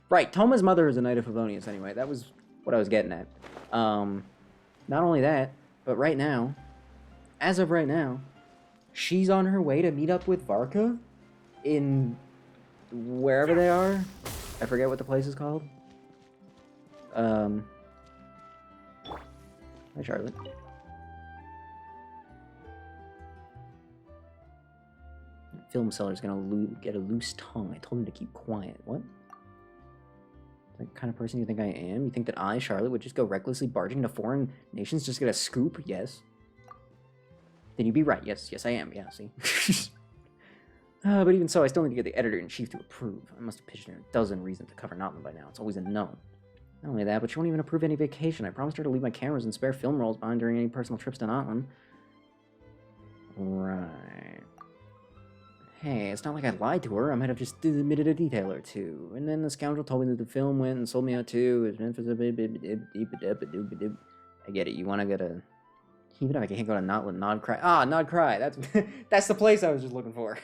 Right, Toma's mother is a knight of Favonius anyway. That was what I was getting at. Not only that, but right now, as of right now, she's on her way to meet up with Varka in wherever they are. I forget what the place is called. Hi, Charlotte. Film seller's gonna get a loose tongue. I told him to keep quiet. What? The kind of person you think I am? You think that I, Charlotte, would just go recklessly barging into foreign nations just to get a scoop? Yes. Then you'd be right. Yes, I am. Yeah, see? But even so, I still need to get the editor-in-chief to approve. I must have pitched her a dozen reasons to cover Notland by now. It's always a no. Not only that, but she won't even approve any vacation. I promised her to leave my cameras and spare film rolls behind during any personal trips to Notland. Right. Hey, it's not like I lied to her. I might have just omitted a detail or two. And then the scoundrel told me that the film went and sold me out too. I get it. You want to go to... Even if I can't go to Notland, Nod Cry. Ah, Nod Cry. That's the place I was just looking for.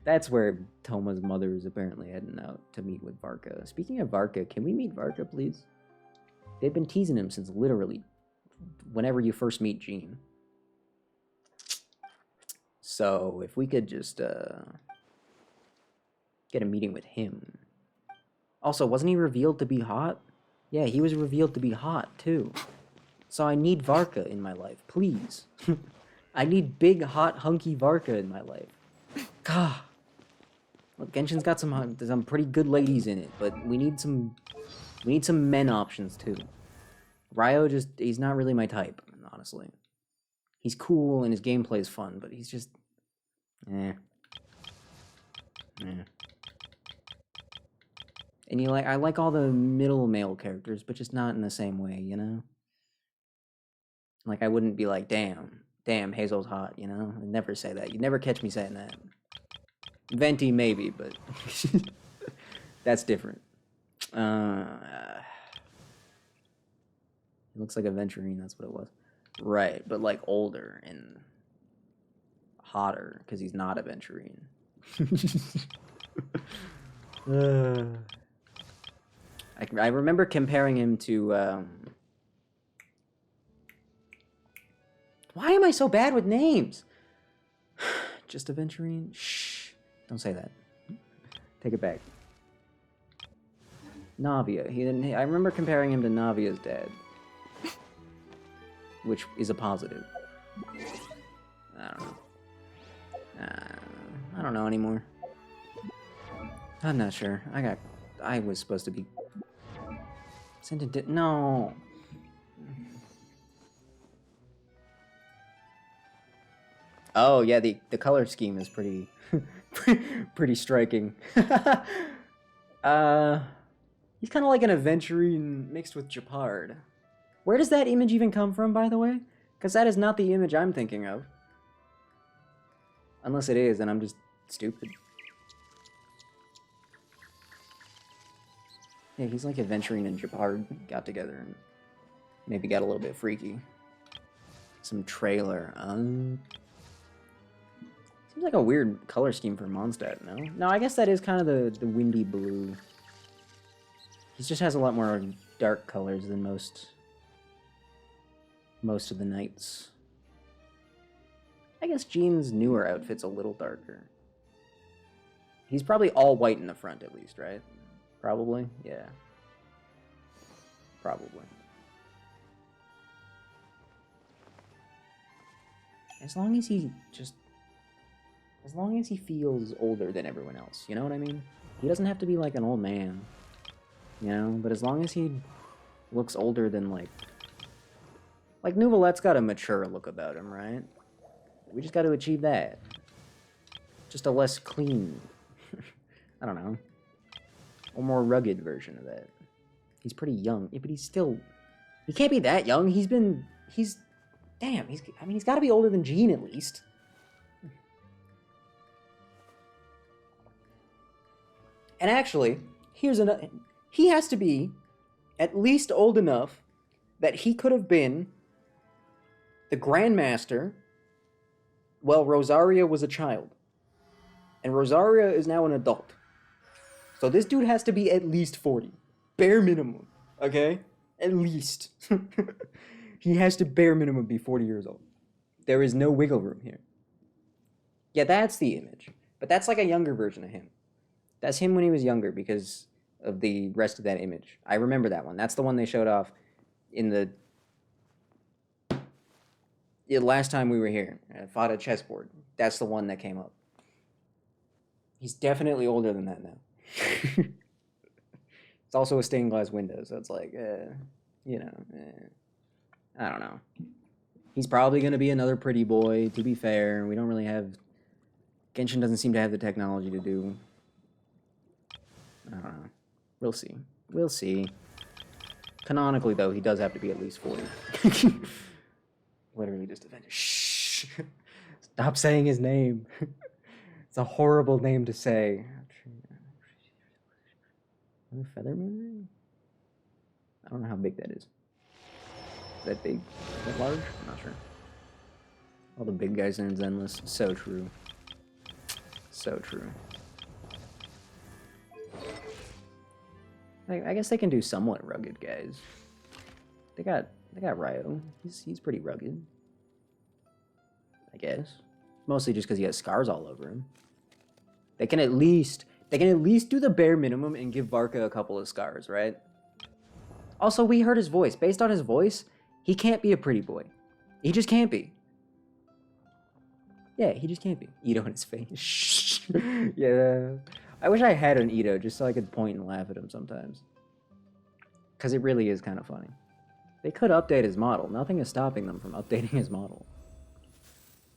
That's where Toma's mother is apparently heading out to meet with Varka. Speaking of Varka, can we meet Varka, please? They've been teasing him since literally whenever you first meet Jean. So, if we could just, get a meeting with him. Also, wasn't he revealed to be hot? Yeah, he was revealed to be hot, too. So I need Varka in my life, please. I need big, hot, hunky Varka in my life. God. Look, Genshin's got some pretty good ladies in it, but we need some men options, too. Ryo he's not really my type, honestly. He's cool and his gameplay is fun, but he's just... And I like all the middle male characters, but just not in the same way, you know? Like, I wouldn't be like, damn, Hazel's hot, you know? I'd never say that. You'd never catch me saying that. Venti, maybe, but... that's different. It looks like a Venturine, that's what it was. Right, but like older and hotter because he's not a Venturine. I remember comparing him to why am I so bad with names? Just a Venturine? Shh, don't say that. Take it back. Navia. I remember comparing him to Navia's dad. Which is a positive. I don't know. I don't know anymore. I'm not sure. I was supposed to be sent to no. Oh yeah, the color scheme is pretty pretty striking. He's kind of like an aventurine mixed with Japard. Where does that image even come from, by the way? Because that is not the image I'm thinking of. Unless it is, and I'm just stupid. Yeah, he's like aventurine and Japard got together and maybe got a little bit freaky. Some trailer. Seems like a weird color scheme for Mondstadt, no? No, I guess that is kind of the windy blue. He just has a lot more dark colors than most of the knights. I guess Jean's newer outfit's a little darker. He's probably all white in the front at least, right? Probably? Yeah. Probably. As long as he feels older than everyone else, you know what I mean? He doesn't have to be like an old man, you know? But as long as he looks older than like Nouvelette's got a mature look about him, right? We just got to achieve that. Just a less clean, I don't know, a more rugged version of that. He's pretty young, yeah, but he can't be that young. Damn, he's got to be older than Jean at least. And actually, here's another. He has to be at least old enough that he could have been the Grandmaster while Rosaria was a child. And Rosaria is now an adult. So this dude has to be at least 40. Bare minimum. Okay? At least. He has to bare minimum be 40 years old. There is no wiggle room here. Yeah, that's the image. But that's like a younger version of him. That's him when he was younger because of the rest of that image. I remember that one. That's the one they showed off in the last time we were here. Fought a chessboard. That's the one that came up. He's definitely older than that now. It's also a stained glass window, so it's like, I don't know. He's probably going to be another pretty boy, to be fair. We don't really have... Genshin doesn't seem to have the technology to do... I don't know. We'll see. We'll see. Canonically, though, he does have to be at least 40. Literally just offended. Shh! Stop saying his name. It's a horrible name to say. Feather moon? I don't know how big that is. Is that big? Is that large? I'm not sure. All the big guys are in Zenless. So true. So true. I guess they can do somewhat rugged guys. They got Ryo. He's pretty rugged. I guess. Mostly just because he has scars all over him. They can at least do the bare minimum and give Varka a couple of scars, right? Also, we heard his voice. Based on his voice, he can't be a pretty boy. He just can't be. Yeah, he just can't be. Ito in his face. Yeah. I wish I had an Ito just so I could point and laugh at him sometimes. Because it really is kind of funny. They could update his model. Nothing is stopping them from updating his model.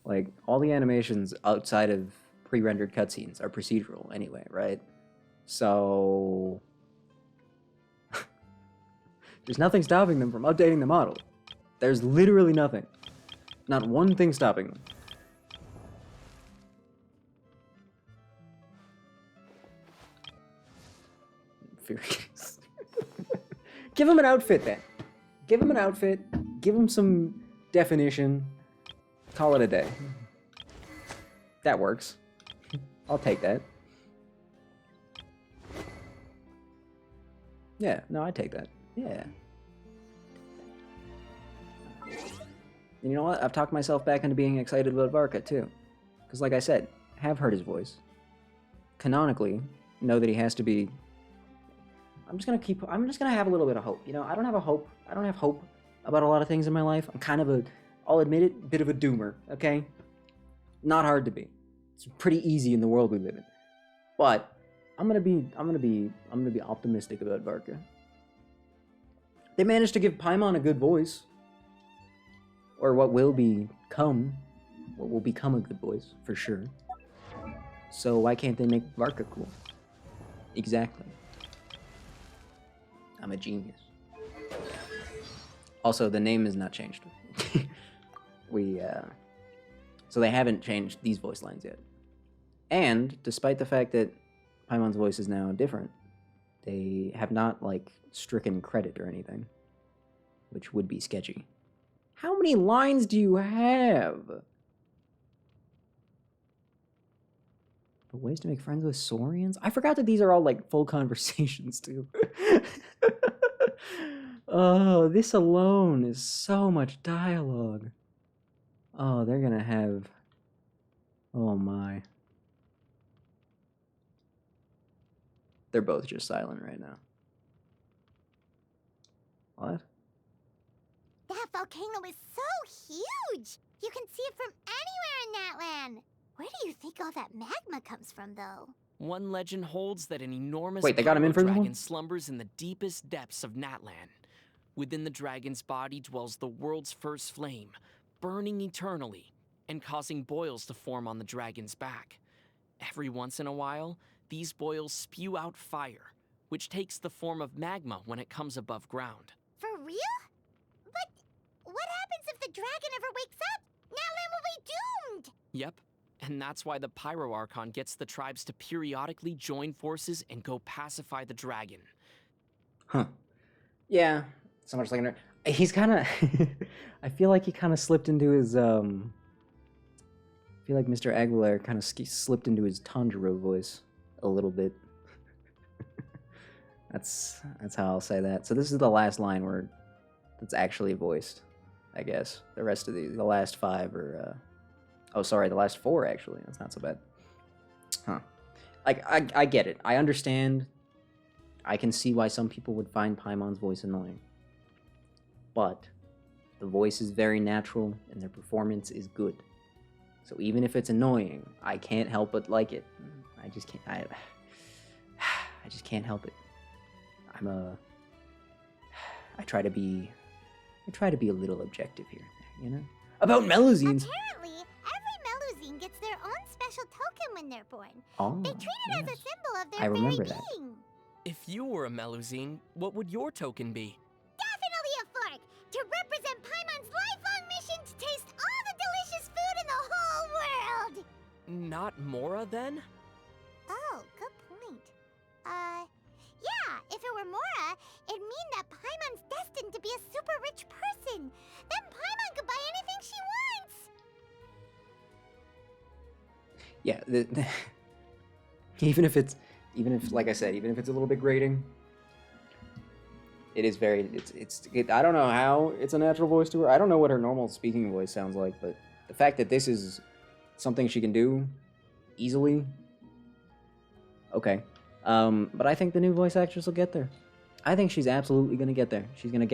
Like, all the animations outside of pre-rendered cutscenes are procedural anyway, right? So... there's nothing stopping them from updating the model. There's literally nothing. Not one thing stopping them. Furious. Give him an outfit then. Give him an outfit. Give him some definition. Call it a day. That works. I'll take that. Yeah, no, I take that. Yeah. And you know what? I've talked myself back into being excited about Varka too. Because like I said, have heard his voice. Canonically, know that he has to be... I'm just gonna have a little bit of hope. You know, I don't have hope about a lot of things in my life. I'm kind of I'll admit it, bit of a doomer, okay? Not hard to be. It's pretty easy in the world we live in. But I'm gonna be optimistic about Varka. They managed to give Paimon a good voice. Or what will become a good voice, for sure. So why can't they make Varka cool? Exactly. I'm a genius. Also, the name is not changed. So they haven't changed these voice lines yet. And despite the fact that Paimon's voice is now different, they have not, like, stricken credit or anything, which would be sketchy. How many lines do you have? But ways to make friends with Saurians? I forgot that these are all, like, full conversations, too. Oh, this alone is so much dialogue. Oh, they're gonna have... Oh, my. They're both just silent right now. What? That volcano is so huge! You can see it from anywhere in that land! Where do you think all that magma comes from, though? One legend holds that an enormous Wait, they got him in for this dragon one? slumbers in the deepest depths of Natlan. Within the dragon's body dwells the world's first flame, burning eternally and causing boils to form on the dragon's back. Every once in a while, these boils spew out fire, which takes the form of magma when it comes above ground. For real? But what happens if the dragon ever wakes up? Natlan will be doomed! Yep, and that's why the Pyro Archon gets the tribes to periodically join forces and go pacify the dragon. Huh. Yeah, so much like a nerd. He's kind of... I feel like he kind of slipped into his, I feel like Mr. Aguilar kind of slipped into his Tanjiro voice a little bit. That's how I'll say that. So this is the last line where that's actually voiced, I guess. The rest of the last 5 are, oh, sorry, the last 4, actually. That's not so bad. Huh. Like, I get it. I understand. I can see why some people would find Paimon's voice annoying. But the voice is very natural, and their performance is good. So even if it's annoying, I can't help but like it. I just can't. I just can't help it. I try to be a little objective here and there, you know? About Melusines! Apparently, every Melusine gets their own special token when they're born. Oh, They treat it as a symbol of their I remember very that. being. If you were a Melusine, what would your token be? Definitely a fork! To represent Paimon's lifelong mission to taste all the delicious food in the whole world! Not Mora, then? Oh, good point. Yeah, if it were Mora, it'd mean that Paimon's destined to be a super rich person. Then Paimon could buy anything she wants. Yeah, even if, like I said, even if it's a little bit grating, it is very, I don't know how it's a natural voice to her. I don't know what her normal speaking voice sounds like, but the fact that this is something she can do easily, okay. But I think the new voice actress will get there. I think she's absolutely gonna get there. She's gonna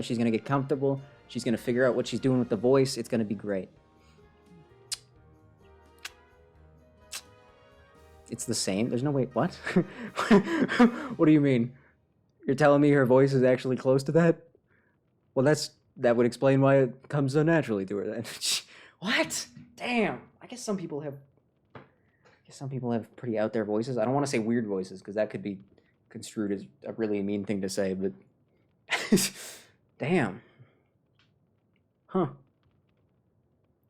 she's gonna get comfortable. She's gonna figure out what she's doing with the voice. It's gonna be great. It's the same? There's no way... What? What do you mean? You're telling me her voice is actually close to that? Well, that would explain why it comes so naturally to her then. What? Damn. I guess some people have pretty out there voices. I don't want to say weird voices, because that could be construed as a really mean thing to say, but... Damn. Huh.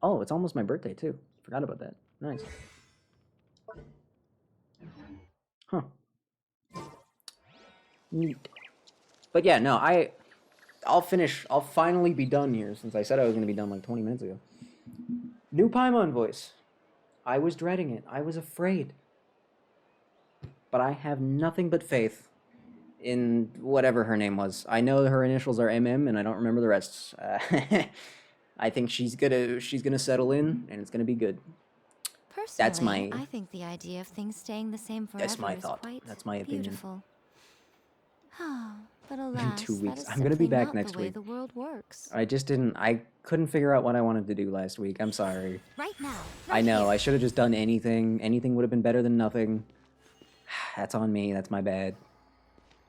Oh, it's almost my birthday, too. Forgot about that. Nice. Huh. Neat. But yeah, no, I'll finally be done here, since I said I was going to be done like 20 minutes ago. New Paimon voice. I was dreading it. I was afraid. But I have nothing but faith in whatever her name was. I know her initials are MM, and I don't remember the rest. I think she's gonna settle in, and it's gonna be good. Personally, I think the idea of things staying the same forever That's my is thought. quite That's my opinion. beautiful. But in alas, 2 that weeks. is I'm gonna be simply back not next the way week. the world works. I couldn't figure out what I wanted to do last week. I'm sorry. Right now. I Right know, here. I should have just done anything. Anything would have been better than nothing. That's on me, that's my bad.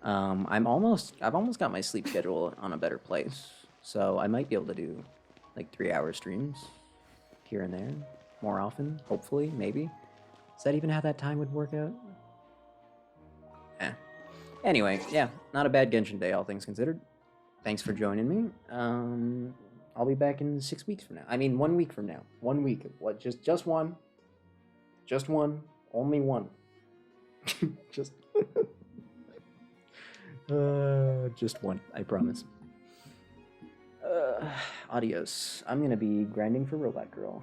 I've almost got my sleep schedule on a better place. So I might be able to do like 3-hour streams here and there more often, hopefully, maybe. Does that even how that time would work out? Anyway, yeah, not a bad Genshin day, all things considered. Thanks for joining me. I'll be back in 6 weeks from now. I mean, 1 week from now. 1 week. What? Just one. Just one. Only one. just. Just one. I promise. Adios. I'm gonna be grinding for Robot Girl.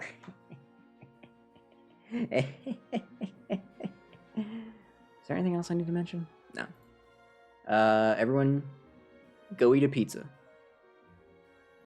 Is there anything else I need to mention? No. Everyone, go eat a pizza.